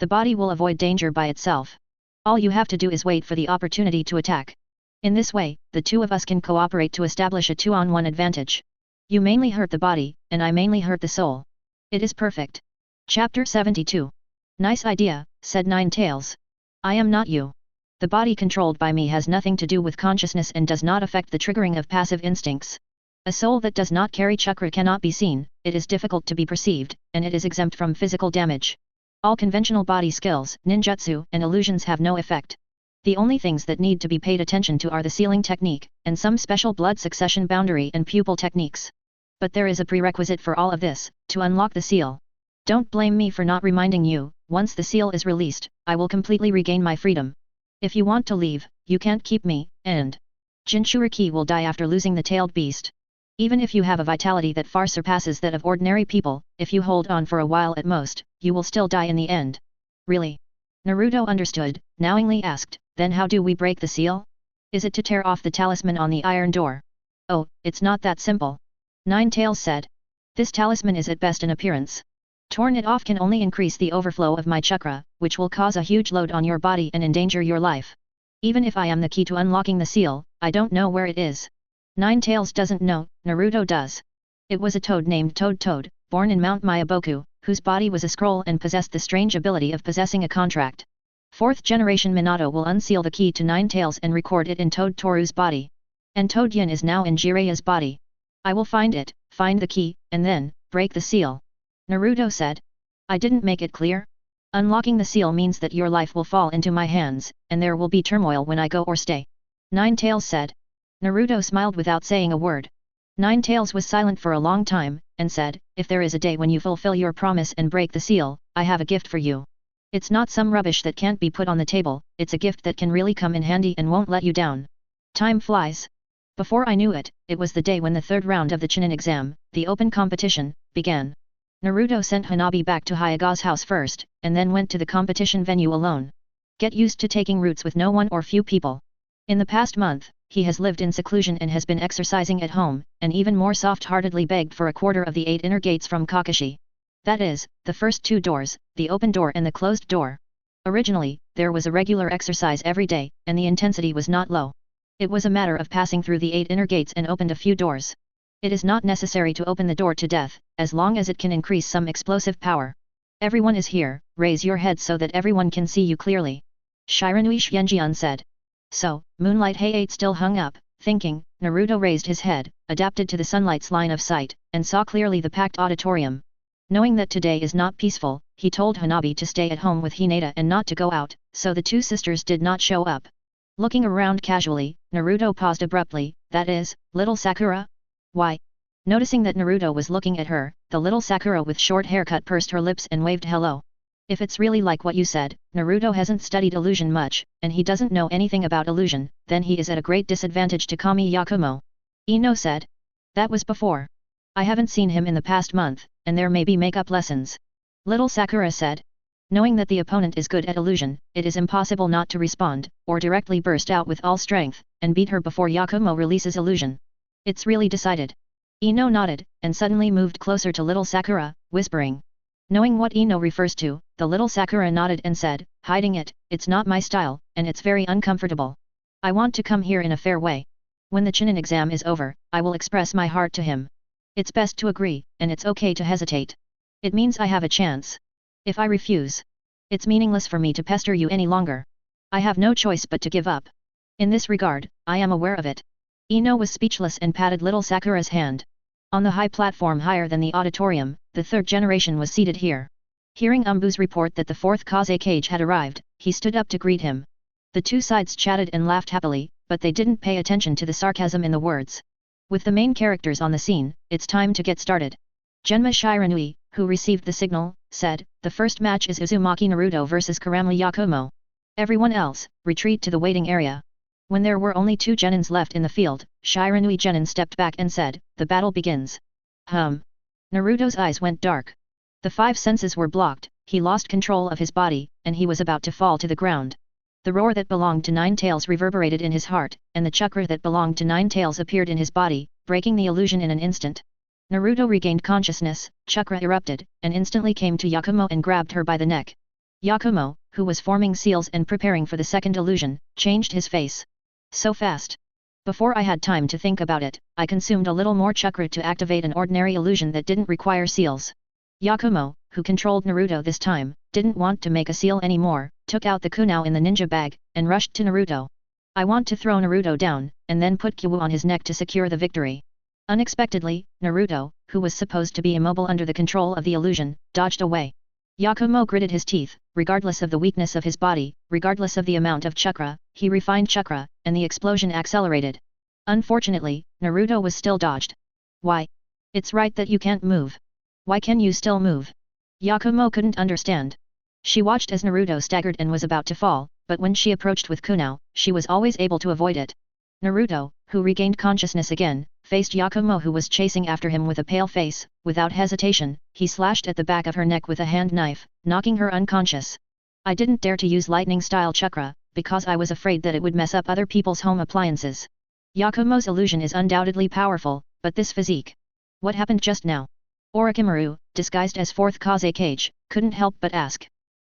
The body will avoid danger by itself. All you have to do is wait for the opportunity to attack. In this way, the two of us can cooperate to establish a 2-on-1 advantage. You mainly hurt the body, and I mainly hurt the soul. It is perfect. Chapter 72. Nice idea, said Nine Tails. I am not you. The body controlled by me has nothing to do with consciousness and does not affect the triggering of passive instincts. A soul that does not carry chakra cannot be seen, it is difficult to be perceived, and it is exempt from physical damage. All conventional body skills, ninjutsu, and illusions have no effect. The only things that need to be paid attention to are the sealing technique, and some special blood succession boundary and pupil techniques. But there is a prerequisite for all of this, to unlock the seal. Don't blame me for not reminding you, once the seal is released, I will completely regain my freedom. If you want to leave, you can't keep me, and Jinchuriki will die after losing the tailed beast. Even if you have a vitality that far surpasses that of ordinary people, if you hold on for a while at most, you will still die in the end. Really? Naruto understood, knowingly asked, then how do we break the seal? Is it to tear off the talisman on the iron door? Oh, it's not that simple. Nine Tails said. This talisman is at best an appearance. Torn it off can only increase the overflow of my chakra, which will cause a huge load on your body and endanger your life. Even if I am the key to unlocking the seal, I don't know where it is. Nine Tails doesn't know, Naruto does. It was a toad named Toad, born in Mount Myaboku, whose body was a scroll and possessed the strange ability of possessing a contract. 4th generation Minato will unseal the key to Nine Tails and record it in Toad Toru's body. And Toad Yin is now in Jiraiya's body. I will find it, find the key, and then, break the seal. Naruto said. I didn't make it clear? Unlocking the seal means that your life will fall into my hands, and there will be turmoil when I go or stay. Nine Tails said. Naruto smiled without saying a word. Nine Tails was silent for a long time, and said, if there is a day when you fulfill your promise and break the seal, I have a gift for you. It's not some rubbish that can't be put on the table, it's a gift that can really come in handy and won't let you down. Time flies. Before I knew it, it was the day when the third round of the chunin exam, the open competition, began. Naruto sent Hanabi back to Hyuga's house first, and then went to the competition venue alone. Get used to taking routes with no one or few people. In the past month, he has lived in seclusion and has been exercising at home, and even more soft-heartedly begged for a quarter of the 8 inner gates from Kakashi. That is, the first 2 doors, the open door and the closed door. Originally, there was a regular exercise every day, and the intensity was not low. It was a matter of passing through the 8 inner gates and opened a few doors. It is not necessary to open the door to death, as long as it can increase some explosive power. Everyone is here, raise your head so that everyone can see you clearly. Shiranui Shenjian said. So, Moonlight Hayate still hung up, thinking. Naruto raised his head, adapted to the sunlight's line of sight, and saw clearly the packed auditorium. Knowing that today is not peaceful, he told Hanabi to stay at home with Hinata and not to go out, so the 2 sisters did not show up. Looking around casually, Naruto paused abruptly, that is, little Sakura? Why? Noticing that Naruto was looking at her, the little Sakura with short haircut pursed her lips and waved hello. If it's really like what you said, Naruto hasn't studied illusion much, and he doesn't know anything about illusion, then he is at a great disadvantage to Kami Yakumo. Ino said. That was before. I haven't seen him in the past month, and there may be makeup lessons. Little Sakura said. Knowing that the opponent is good at illusion, it is impossible not to respond, or directly burst out with all strength, and beat her before Yakumo releases illusion. It's really decided. Ino nodded, and suddenly moved closer to little Sakura, whispering. Knowing what Ino refers to, the little Sakura nodded and said, hiding it, it's not my style, and it's very uncomfortable. I want to come here in a fair way. When the chunin exam is over, I will express my heart to him. It's best to agree, and it's okay to hesitate. It means I have a chance. If I refuse, it's meaningless for me to pester you any longer. I have no choice but to give up. In this regard, I am aware of it. Ino was speechless and patted little Sakura's hand. On the high platform higher than the auditorium, the 3rd generation was seated here. Hearing Umbu's report that the 4th Kaze cage had arrived, he stood up to greet him. The 2 sides chatted and laughed happily, but they didn't pay attention to the sarcasm in the words. With the main characters on the scene, it's time to get started. Genma Shiranui, who received the signal, said, the first match is Uzumaki Naruto vs Kurama Yakumo. Everyone else, retreat to the waiting area. When there were only 2 Genins left in the field, Shiranui Genin stepped back and said, the battle begins. Naruto's eyes went dark. The 5 senses were blocked, he lost control of his body, and he was about to fall to the ground. The roar that belonged to Nine Tails reverberated in his heart, and the chakra that belonged to Nine Tails appeared in his body, breaking the illusion in an instant. Naruto regained consciousness, chakra erupted, and instantly came to Yakumo and grabbed her by the neck. Yakumo, who was forming seals and preparing for the second illusion, changed his face. So fast. Before I had time to think about it, I consumed a little more chakra to activate an ordinary illusion that didn't require seals. Yakumo, who controlled Naruto this time, didn't want to make a seal anymore, took out the kunao in the ninja bag, and rushed to Naruto. I want to throw Naruto down, and then put Kyu on his neck to secure the victory. Unexpectedly, Naruto, who was supposed to be immobile under the control of the illusion, dodged away. Yakumo gritted his teeth. Regardless of the weakness of his body, regardless of the amount of chakra, he refined chakra, and the explosion accelerated. Unfortunately, Naruto was still dodged. Why? It's right that you can't move. Why can you still move? Yakumo couldn't understand. She watched as Naruto staggered and was about to fall, but when she approached with kunao, she was always able to avoid it. Naruto, who regained consciousness again, faced Yakumo who was chasing after him with a pale face. Without hesitation, he slashed at the back of her neck with a hand knife, knocking her unconscious. I didn't dare to use lightning-style chakra, because I was afraid that it would mess up other people's home appliances. Yakumo's illusion is undoubtedly powerful, but this physique. What happened just now? Orochimaru, disguised as fourth Kazekage, couldn't help but ask.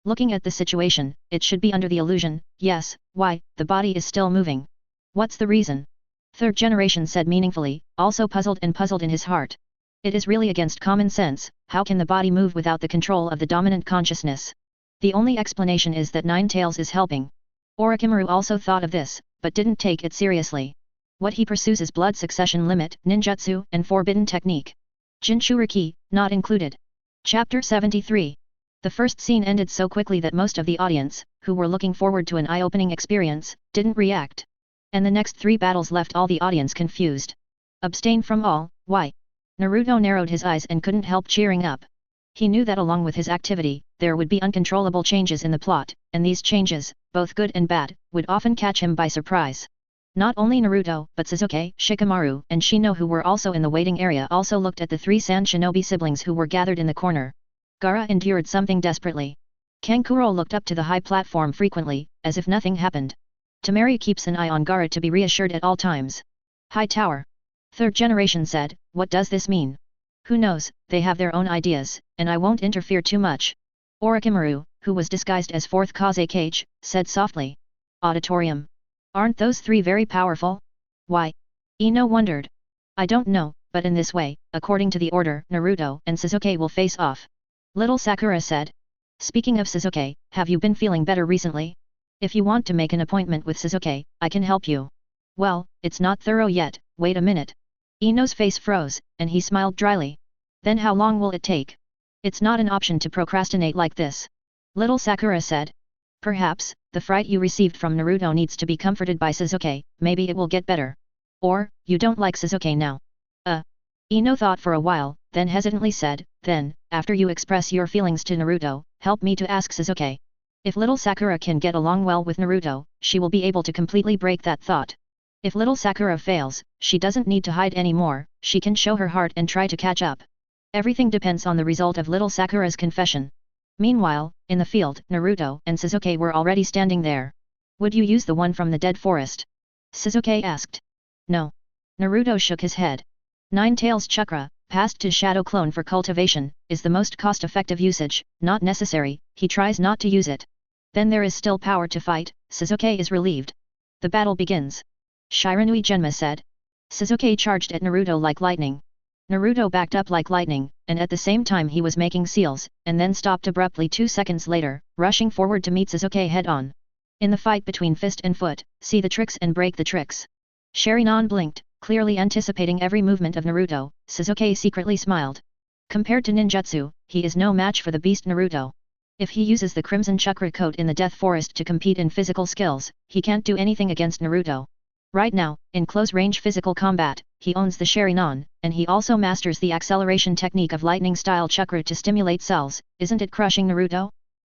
Looking at the situation, it should be under the illusion, yes, why, the body is still moving. What's the reason? Third generation said meaningfully, also puzzled in his heart. It is really against common sense, how can the body move without the control of the dominant consciousness? The only explanation is that Nine Tails is helping. Orochimaru also thought of this, but didn't take it seriously. What he pursues is blood succession limit, ninjutsu, and forbidden technique. Jinchuriki, not included. Chapter 73. The first scene ended so quickly that most of the audience, who were looking forward to an eye-opening experience, didn't react. And the next 3 battles left all the audience confused. Abstain from all, why? Naruto narrowed his eyes and couldn't help cheering up. He knew that along with his activity, there would be uncontrollable changes in the plot, and these changes, both good and bad, would often catch him by surprise. Not only Naruto, but Sasuke, Shikamaru, and Shino who were also in the waiting area also looked at the 3 Sand Shinobi siblings who were gathered in the corner. Gaara endured something desperately. Kankuro looked up to the high platform frequently, as if nothing happened. Temari keeps an eye on Gaara to be reassured at all times. High Tower. Third generation said, what does this mean? Who knows, they have their own ideas, and I won't interfere too much. Orochimaru, who was disguised as fourth Kazekage, said softly. Auditorium. Aren't those 3 very powerful? Why? Ino wondered. I don't know, but in this way, according to the order, Naruto and Sasuke will face off. Little Sakura said. Speaking of Sasuke, have you been feeling better recently? If you want to make an appointment with Sasuke, I can help you. Well, it's not thorough yet, wait a minute. Ino's face froze, and he smiled dryly. Then how long will it take? It's not an option to procrastinate like this. Little Sakura said. Perhaps, the fright you received from Naruto needs to be comforted by Sasuke, maybe it will get better. Or, you don't like Sasuke now. Ino thought for a while, then hesitantly said, then, after you express your feelings to Naruto, help me to ask Sasuke. If little Sakura can get along well with Naruto, she will be able to completely break that thought. If little Sakura fails, she doesn't need to hide anymore, she can show her heart and try to catch up. Everything depends on the result of little Sakura's confession. Meanwhile, in the field, Naruto and Sasuke were already standing there. Would you use the one from the dead forest? Sasuke asked. No. Naruto shook his head. Nine Tails Chakra, passed to Shadow Clone for cultivation, is the most cost-effective usage, not necessary, he tries not to use it. Then there is still power to fight, Sasuke is relieved. The battle begins. Shiranui Genma said. Sasuke charged at Naruto like lightning. Naruto backed up like lightning, and at the same time he was making seals, and then stopped abruptly 2 seconds later, rushing forward to meet Sasuke head-on. In the fight between fist and foot, see the tricks and break the tricks. Sharingan blinked, clearly anticipating every movement of Naruto. Sasuke secretly smiled. Compared to ninjutsu, he is no match for the beast Naruto. If he uses the Crimson Chakra coat in the Death Forest to compete in physical skills, he can't do anything against Naruto. Right now, in close-range physical combat, he owns the Sharingan, and he also masters the acceleration technique of lightning-style chakra to stimulate cells. Isn't it crushing Naruto?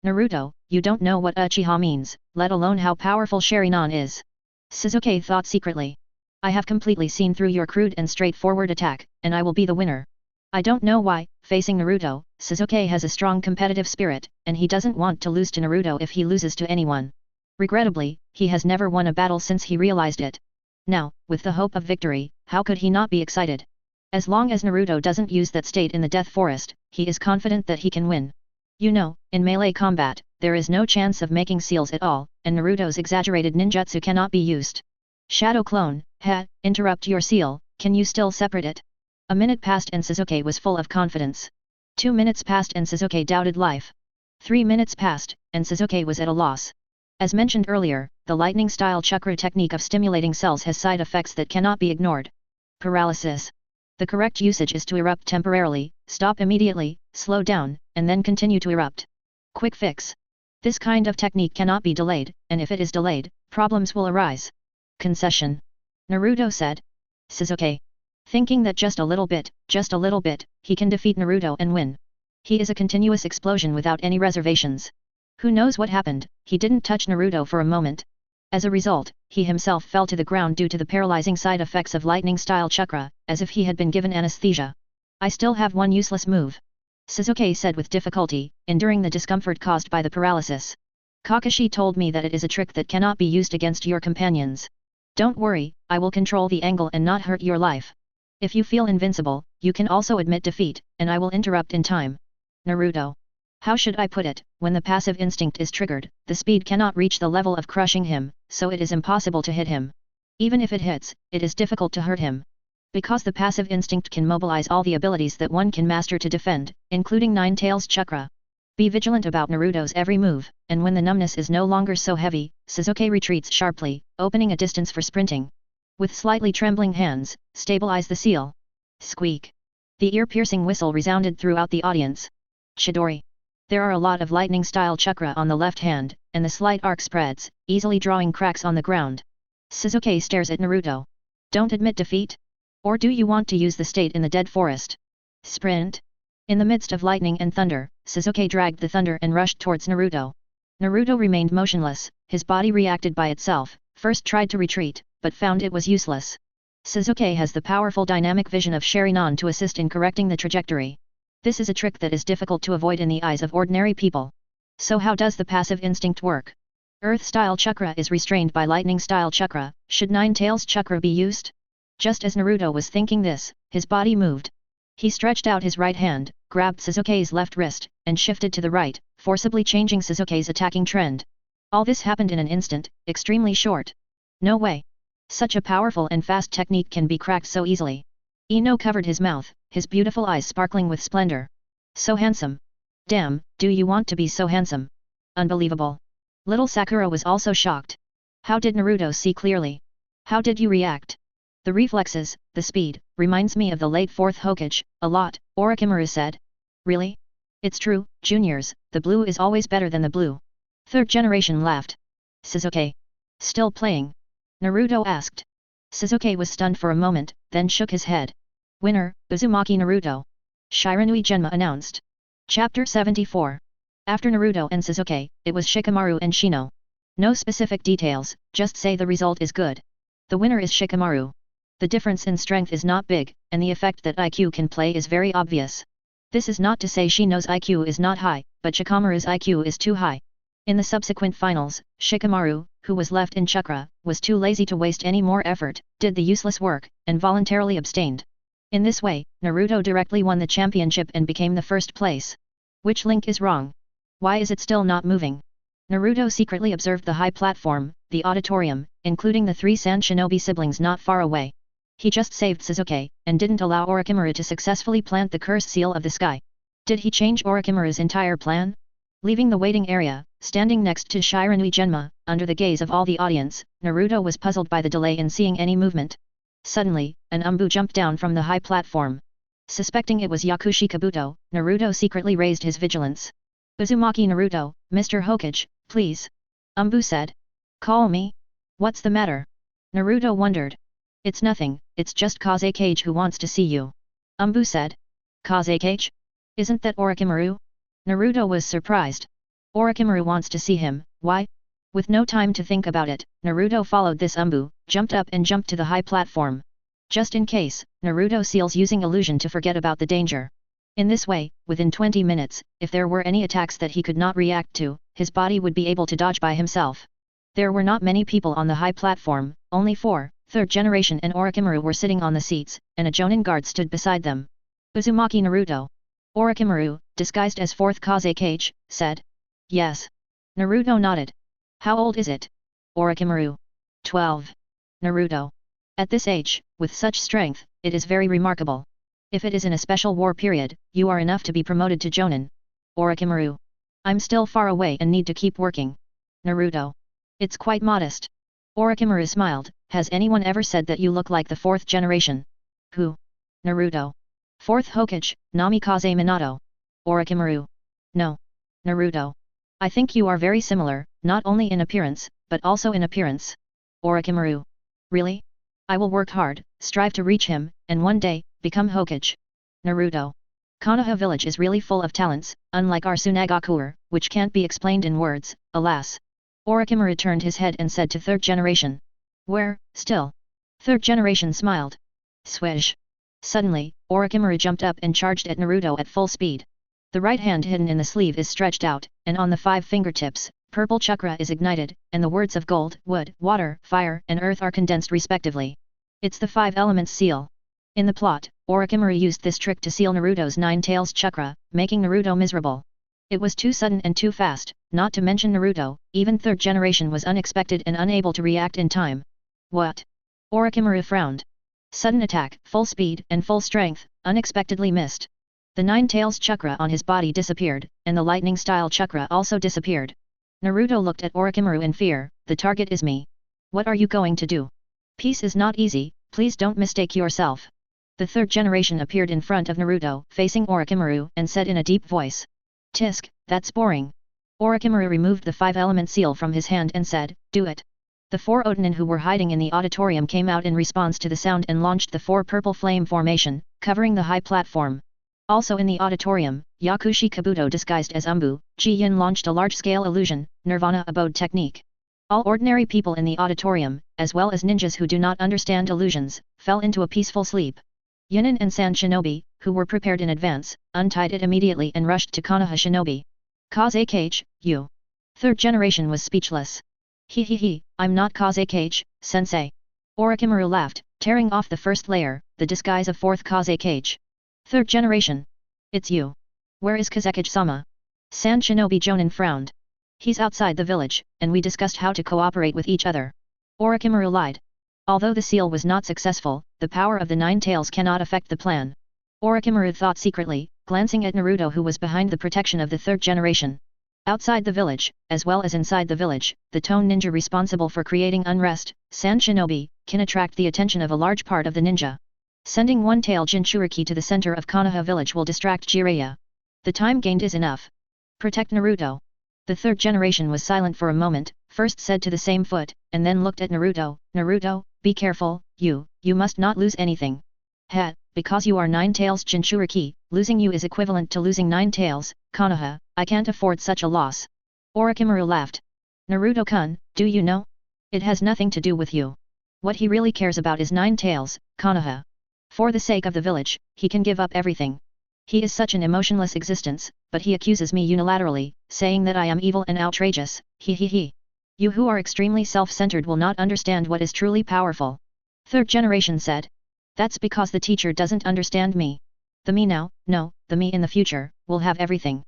Naruto, you don't know what Uchiha means, let alone how powerful Sharingan is. Sasuke thought secretly. I have completely seen through your crude and straightforward attack, and I will be the winner. I don't know why, facing Naruto, Sasuke has a strong competitive spirit, and he doesn't want to lose to Naruto if he loses to anyone. Regrettably, he has never won a battle since he realized it. Now, with the hope of victory, how could he not be excited? As long as Naruto doesn't use that state in the Death Forest, he is confident that he can win. You know, in melee combat, there is no chance of making seals at all, and Naruto's exaggerated ninjutsu cannot be used. Shadow clone, interrupt your seal, can you still separate it? A minute passed and Sasuke was full of confidence. 2 minutes passed and Sasuke doubted life. 3 minutes passed, and Sasuke was at a loss. As mentioned earlier, the lightning-style chakra technique of stimulating cells has side effects that cannot be ignored. Paralysis. The correct usage is to erupt temporarily, stop immediately, slow down, and then continue to erupt. Quick fix. This kind of technique cannot be delayed, and if it is delayed, problems will arise. Concession. Naruto said. Sasuke. Thinking that just a little bit, he can defeat Naruto and win. He is a continuous explosion without any reservations. Who knows what happened, he didn't touch Naruto for a moment. As a result, he himself fell to the ground due to the paralyzing side effects of lightning-style chakra, as if he had been given anesthesia. I still have one useless move. Sasuke said with difficulty, enduring the discomfort caused by the paralysis. Kakashi told me that it is a trick that cannot be used against your companions. Don't worry, I will control the angle and not hurt your life. If you feel invincible, you can also admit defeat, and I will interrupt in time. Naruto. How should I put it, when the passive instinct is triggered, the speed cannot reach the level of crushing him, so it is impossible to hit him. Even if it hits, it is difficult to hurt him. Because the passive instinct can mobilize all the abilities that one can master to defend, including Nine Tails Chakra. Be vigilant about Naruto's every move, and when the numbness is no longer so heavy, Sasuke retreats sharply, opening a distance for sprinting. With slightly trembling hands, stabilize the seal. Squeak. The ear-piercing whistle resounded throughout the audience. Chidori. There are a lot of lightning-style chakra on the left hand, and the slight arc spreads, easily drawing cracks on the ground. Sasuke stares at Naruto. Don't admit defeat? Or do you want to use the state in the dead forest? Sprint. In the midst of lightning and thunder, Sasuke dragged the thunder and rushed towards Naruto. Naruto remained motionless, his body reacted by itself, first tried to retreat, but found it was useless. Sasuke has the powerful dynamic vision of Sharingan to assist in correcting the trajectory. This is a trick that is difficult to avoid in the eyes of ordinary people. So how does the passive instinct work? Earth-style chakra is restrained by lightning-style chakra, should Nine Tails chakra be used? Just as Naruto was thinking this, his body moved. He stretched out his right hand, grabbed Sasuke's left wrist, and shifted to the right, forcibly changing Sasuke's attacking trend. All this happened in an instant, extremely short. No way. Such a powerful and fast technique can be cracked so easily. Ino covered his mouth, his beautiful eyes sparkling with splendor. So handsome. Damn, do you want to be so handsome? Unbelievable. Little Sakura was also shocked. How did Naruto see clearly? How did you react? The reflexes, the speed, reminds me of the late 4th Hokage, a lot, Orochimaru said. Really? It's true, juniors, the blue is always better than the blue. 3rd generation laughed. Sasuke. Still playing? Naruto asked. Sasuke was stunned for a moment, then shook his head. Winner, Uzumaki Naruto. Shiranui Genma announced. Chapter 74. After Naruto and Sasuke, it was Shikamaru and Shino. No specific details, just say the result is good. The winner is Shikamaru. The difference in strength is not big, and the effect that IQ can play is very obvious. This is not to say Shino's IQ is not high, but Shikamaru's IQ is too high. In the subsequent finals, Shikamaru, who was left in chakra, was too lazy to waste any more effort, did the useless work, and voluntarily abstained. In this way, Naruto directly won the championship and became the first place. Which link is wrong? Why is it still not moving? Naruto secretly observed the high platform, the auditorium, including the 3 Sand Shinobi siblings not far away. He just saved Sasuke, and didn't allow Orochimaru to successfully plant the curse seal of the sky. Did he change Orochimaru's entire plan? Leaving the waiting area, standing next to Shiranui Genma, under the gaze of all the audience, Naruto was puzzled by the delay in seeing any movement. Suddenly, an Umbu jumped down from the high platform. Suspecting it was Yakushi Kabuto, Naruto secretly raised his vigilance. Uzumaki Naruto, Mr. Hokage, please. Umbu said. Call me? What's the matter? Naruto wondered. It's nothing, it's just Kazekage who wants to see you. Umbu said. Kazekage? Isn't that Orochimaru? Naruto was surprised. Orochimaru wants to see him, why? With no time to think about it, Naruto followed this Umbu, jumped up and jumped to the high platform. Just in case, Naruto seals using illusion to forget about the danger. In this way, within 20 minutes, if there were any attacks that he could not react to, his body would be able to dodge by himself. There were not many people on the high platform, only 4, 3rd generation and Orochimaru were sitting on the seats, and a Jonin guard stood beside them. Uzumaki Naruto. Orochimaru, disguised as 4th Kazekage, said. Yes. Naruto nodded. How old is it? Orochimaru. 12. Naruto. At this age, with such strength, it is very remarkable. If it is in a special war period, you are enough to be promoted to Jonin. Orochimaru. I'm still far away and need to keep working. Naruto. It's quite modest. Orochimaru smiled. Has anyone ever said that you look like the fourth generation? Who? Naruto. Fourth Hokage, Namikaze Minato. Orochimaru. No. Naruto. I think you are very similar, not only in appearance, but also in appearance. Orochimaru. Really? I will work hard, strive to reach him, and one day, become Hokage. Naruto. Konoha village is really full of talents, unlike our Tsunagakuer, which can't be explained in words, alas. Orochimaru turned his head and said to third generation. Where, still? Third generation smiled. Swish. Suddenly, Orochimaru jumped up and charged at Naruto at full speed. The right hand hidden in the sleeve is stretched out, and on the 5 fingertips, purple chakra is ignited, and the words of gold, wood, water, fire, and earth are condensed respectively. It's the 5 elements seal. In the plot, Orochimaru used this trick to seal Naruto's 9 tails chakra, making Naruto miserable. It was too sudden and too fast, not to mention Naruto, even third generation was unexpected and unable to react in time. What? Orochimaru frowned. Sudden attack, full speed and full strength, unexpectedly missed. The 9 tails chakra on his body disappeared, and the lightning style chakra also disappeared. Naruto looked at Orochimaru in fear. The target is me. What are you going to do? Peace is not easy, please don't mistake yourself. The third generation appeared in front of Naruto, facing Orochimaru, and said in a deep voice. Tisk, that's boring. Orochimaru removed the 5-element seal from his hand and said, do it. The 4 Otonin who were hiding in the auditorium came out in response to the sound and launched the 4 purple flame formation, covering the high platform. Also in the auditorium, Yakushi Kabuto disguised as Umbu, Ji-Yin launched a large-scale illusion, Nirvana abode technique. All ordinary people in the auditorium, as well as ninjas who do not understand illusions, fell into a peaceful sleep. Yunin and Sand Shinobi, who were prepared in advance, untied it immediately and rushed to Konoha Shinobi. Kaze Kage, you. Third generation was speechless. He, I'm not Kaze Kage, sensei. Orochimaru laughed, tearing off the first layer, the disguise of fourth Kaze Kage. Third generation. It's you. Where is Kazekage-sama? Sand Shinobi Jonin frowned. He's outside the village, and we discussed how to cooperate with each other. Orochimaru lied. Although the seal was not successful, the power of the 9 tails cannot affect the plan. Orochimaru thought secretly, glancing at Naruto who was behind the protection of the third generation. Outside the village, as well as inside the village, the Tone Ninja responsible for creating unrest, Sand Shinobi, can attract the attention of a large part of the ninja. Sending one tail Jinchuriki to the center of Konoha village will distract Jiraiya. The time gained is enough. Protect Naruto. The third generation was silent for a moment, first said to the same foot, and then looked at Naruto. Naruto, be careful, you must not lose anything. Because you are 9 tails Jinchuriki, losing you is equivalent to losing 9 tails, Konoha, I can't afford such a loss. Orochimaru laughed. Naruto-kun, do you know? It has nothing to do with you. What he really cares about is 9 tails, Konoha. For the sake of the village, he can give up everything. He is such an emotionless existence, but he accuses me unilaterally, saying that I am evil and outrageous, he. You who are extremely self-centered will not understand what is truly powerful. Third generation said. That's because the teacher doesn't understand me. The me now, no, the me in the future, will have everything.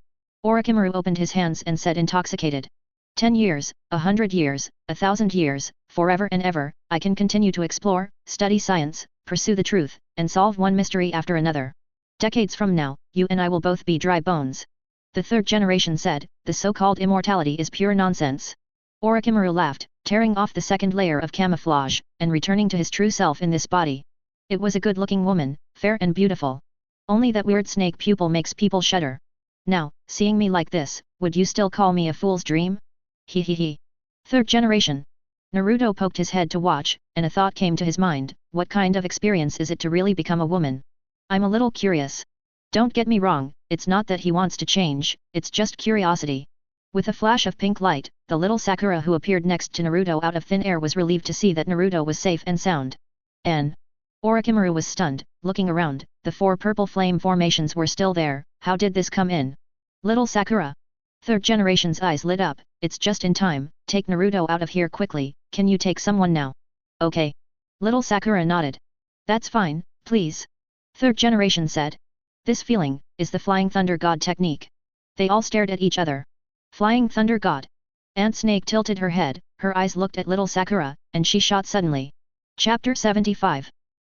Orochimaru opened his hands and said intoxicated. 10 years, 100 years, 1,000 years, forever and ever, I can continue to explore, study science, pursue the truth, and solve one mystery after another. Decades from now, you and I will both be dry bones. The third generation said, the so-called immortality is pure nonsense. Orochimaru laughed, tearing off the second layer of camouflage, and returning to his true self in this body. It was a good-looking woman, fair and beautiful. Only that weird snake pupil makes people shudder. Now, seeing me like this, would you still call me a fool's dream? He. Third generation. Naruto poked his head to watch, and a thought came to his mind, what kind of experience is it to really become a woman? I'm a little curious. Don't get me wrong, it's not that he wants to change, it's just curiosity. With a flash of pink light, the little Sakura who appeared next to Naruto out of thin air was relieved to see that Naruto was safe and sound. Orochimaru was stunned, looking around, the 4 purple flame formations were still there, how did this come in? Little Sakura. Third generation's eyes lit up, it's just in time, take Naruto out of here quickly, can you take someone now? Okay. Little Sakura nodded. That's fine, please. Third generation said. This feeling, is the Flying Thunder God technique. They all stared at each other. Flying Thunder God. Ant Snake tilted her head, her eyes looked at little Sakura, and she shot suddenly. Chapter 75.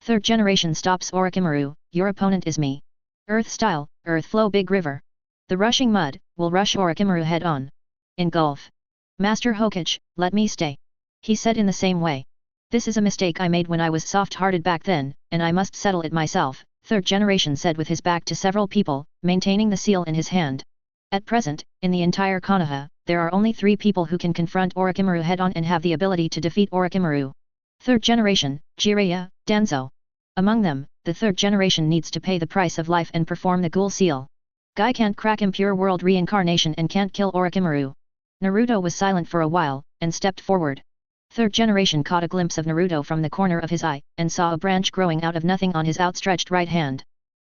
Third generation stops Orochimaru, your opponent is me. Earth style, earth flow big river. The rushing mud, will rush Orochimaru head on. Engulf. Master Hokage, let me stay. He said in the same way. This is a mistake I made when I was soft-hearted back then, and I must settle it myself, third generation said with his back to several people, maintaining the seal in his hand. At present, in the entire Konoha, there are only 3 people who can confront Orochimaru head-on and have the ability to defeat Orochimaru. Third generation, Jiraiya, Danzo. Among them, the third generation needs to pay the price of life and perform the ghoul seal. Guy can't crack impure world reincarnation and can't kill Orochimaru. Naruto was silent for a while, and stepped forward. Third generation caught a glimpse of Naruto from the corner of his eye, and saw a branch growing out of nothing on his outstretched right hand.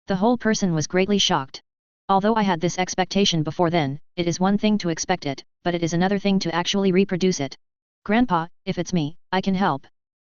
The whole person was greatly shocked. Although I had this expectation before then, it is one thing to expect it, but it is another thing to actually reproduce it. Grandpa, if it's me, I can help.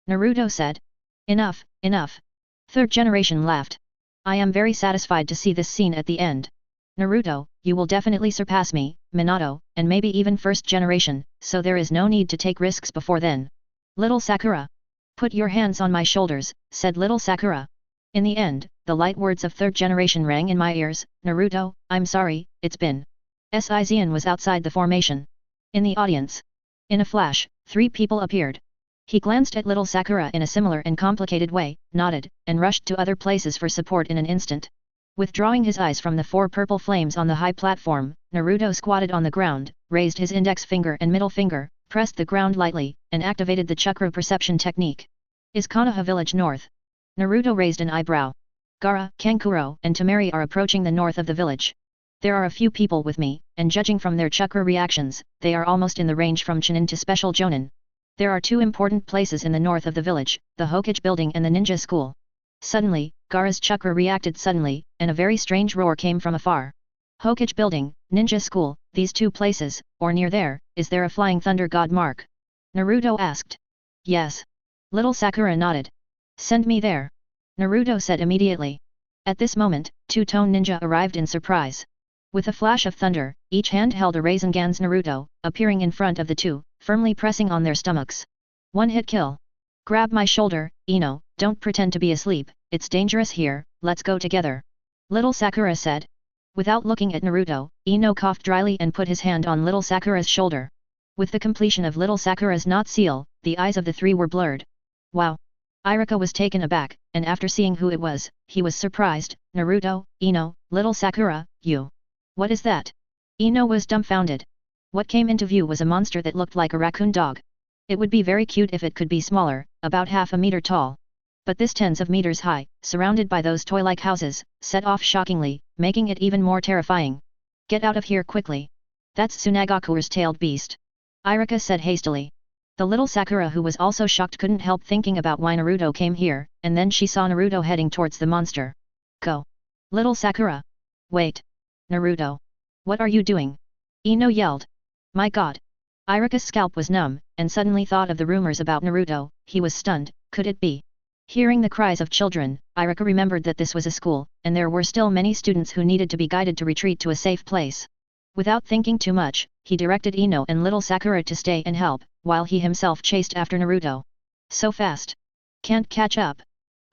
Naruto said. Enough, enough. Third generation laughed. I am very satisfied to see this scene at the end. Naruto, you will definitely surpass me, Minato, and maybe even first generation, so there is no need to take risks before then. Little Sakura. Put your hands on my shoulders, said little Sakura. In the end, the light words of third generation rang in my ears, Naruto, I'm sorry, it's been. Zion was outside the formation. In the audience. In a flash, 3 people appeared. He glanced at little Sakura in a similar and complicated way, nodded, and rushed to other places for support in an instant. Withdrawing his eyes from the 4 purple flames on the high platform, Naruto squatted on the ground, raised his index finger and middle finger, pressed the ground lightly, and activated the chakra perception technique. Is Konoha village north? Naruto raised an eyebrow. Gaara, Kankuro, and Temari are approaching the north of the village. There are a few people with me, and judging from their chakra reactions, they are almost in the range from chunin to special jonin. There are 2 important places in the north of the village, the Hokage building and the ninja school. Suddenly, Gaara's chakra reacted suddenly, and a very strange roar came from afar. Hokage building, ninja school, these 2 places, or near there, is there a flying thunder god mark? Naruto asked. Yes. Little Sakura nodded. Send me there. Naruto said immediately. At this moment, 2 Tone Ninja arrived in surprise. With a flash of thunder, each hand held a Rasengan's Naruto, appearing in front of the 2, firmly pressing on their stomachs. One hit kill. Grab my shoulder, Ino, don't pretend to be asleep, it's dangerous here, let's go together. Little Sakura said. Without looking at Naruto, Ino coughed dryly and put his hand on little Sakura's shoulder. With the completion of little Sakura's knot seal, the eyes of the 3 were blurred. Wow! Iruka was taken aback, and after seeing who it was, he was surprised. Naruto, Ino, little Sakura, you. What is that? Ino was dumbfounded. What came into view was a monster that looked like a raccoon dog. It would be very cute if it could be smaller, about half a meter tall. But this tens of meters high, surrounded by those toy-like houses, set off shockingly, making it even more terrifying. Get out of here quickly. That's Tsunagakure's tailed beast. Iruka said hastily. The little Sakura, who was also shocked, couldn't help thinking about why Naruto came here, and then she saw Naruto heading towards the monster. Go! Little Sakura! Wait! Naruto! What are you doing? Ino yelled. My god! Iruka's scalp was numb, and suddenly thought of the rumors about Naruto. He was stunned. Could it be? Hearing the cries of children, Iruka remembered that this was a school, and there were still many students who needed to be guided to retreat to a safe place. Without thinking too much, he directed Ino and little Sakura to stay and help, while he himself chased after Naruto. So fast! Can't catch up!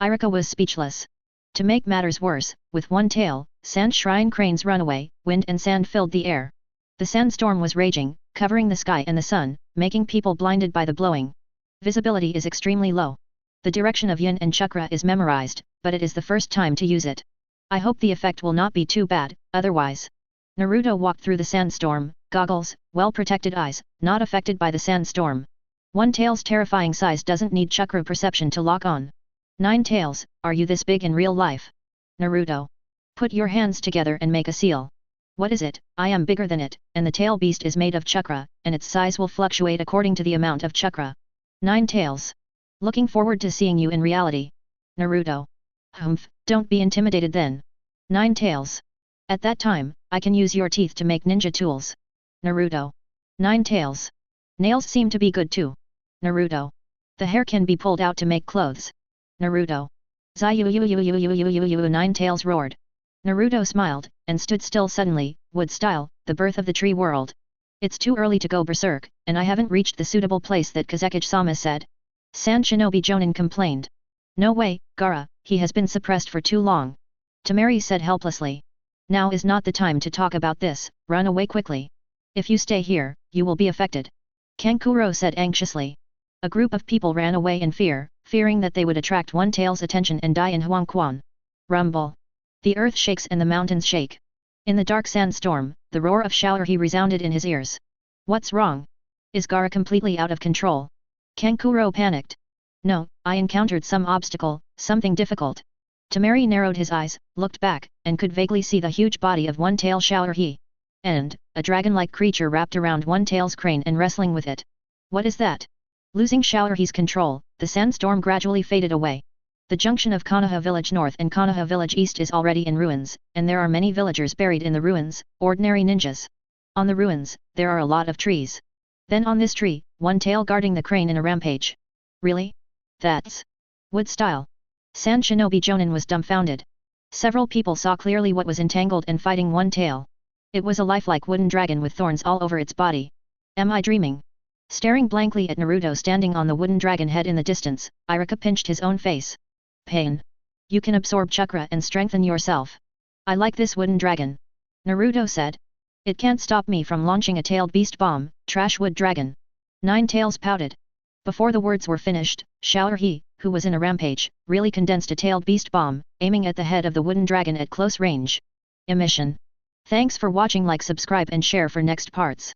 Iruka was speechless. To make matters worse, with one tail, sand shrine cranes run away, wind and sand filled the air. The sandstorm was raging, covering the sky and the sun, making people blinded by the blowing. Visibility is extremely low. The direction of yin and chakra is memorized, but it is the first time to use it. I hope the effect will not be too bad, otherwise. Naruto walked through the sandstorm, goggles, well-protected eyes, not affected by the sandstorm. One tail's terrifying size doesn't need chakra perception to lock on. 9 tails, are you this big in real life? Naruto. Put your hands together and make a seal. What is it? I am bigger than it, and the tail beast is made of chakra, and its size will fluctuate according to the amount of chakra. 9 tails. Looking forward to seeing you in reality. Naruto. Humph, don't be intimidated then. 9 tails. At that time, I can use your teeth to make ninja tools. Naruto. 9 tails. Nails seem to be good too. Naruto. The hair can be pulled out to make clothes. Naruto. Zayu 9 tails roared. Naruto smiled, and stood still suddenly. Wood style, the birth of the tree world. It's too early to go berserk, and I haven't reached the suitable place that Kazekage-sama said. Sand Shinobi Jonin complained. No way, Gaara, he has been suppressed for too long. Temari said helplessly. Now is not the time to talk about this, run away quickly. If you stay here, you will be affected. Kankuro said anxiously. A group of people ran away in fear, fearing that they would attract One-Tail's attention and die in Huangquan. Rumble. The earth shakes and the mountains shake. In the dark sandstorm, the roar of Shao'erhi resounded in his ears. What's wrong? Is Gaara completely out of control? Kankuro panicked. No, I encountered some obstacle, something difficult. Temari narrowed his eyes, looked back, and could vaguely see the huge body of One-Tail Shao'erhi. And, a dragon-like creature wrapped around One-Tail's crane and wrestling with it. What is that? Losing Shao'erhi's control, the sandstorm gradually faded away. The junction of Konoha Village North and Konoha Village East is already in ruins, and there are many villagers buried in the ruins, ordinary ninjas. On the ruins, there are a lot of trees. Then on this tree, One-Tail guarding the crane in a rampage. Really? That's wood style. Sand Shinobi Jonin was dumbfounded. Several people saw clearly what was entangled and fighting One-Tail. It was a lifelike wooden dragon with thorns all over its body. Am I dreaming? Staring blankly at Naruto standing on the wooden dragon head in the distance, Iruka pinched his own face. Pain. You can absorb chakra and strengthen yourself. I like this wooden dragon. Naruto said. It can't stop me from launching a tailed beast bomb, trash wood dragon. Nine Tails pouted. Before the words were finished, Shao'erhi, who was in a rampage, really condensed a tailed beast bomb, aiming at the head of the wooden dragon at close range. Emission. Thanks for watching. Like, subscribe and share for next parts.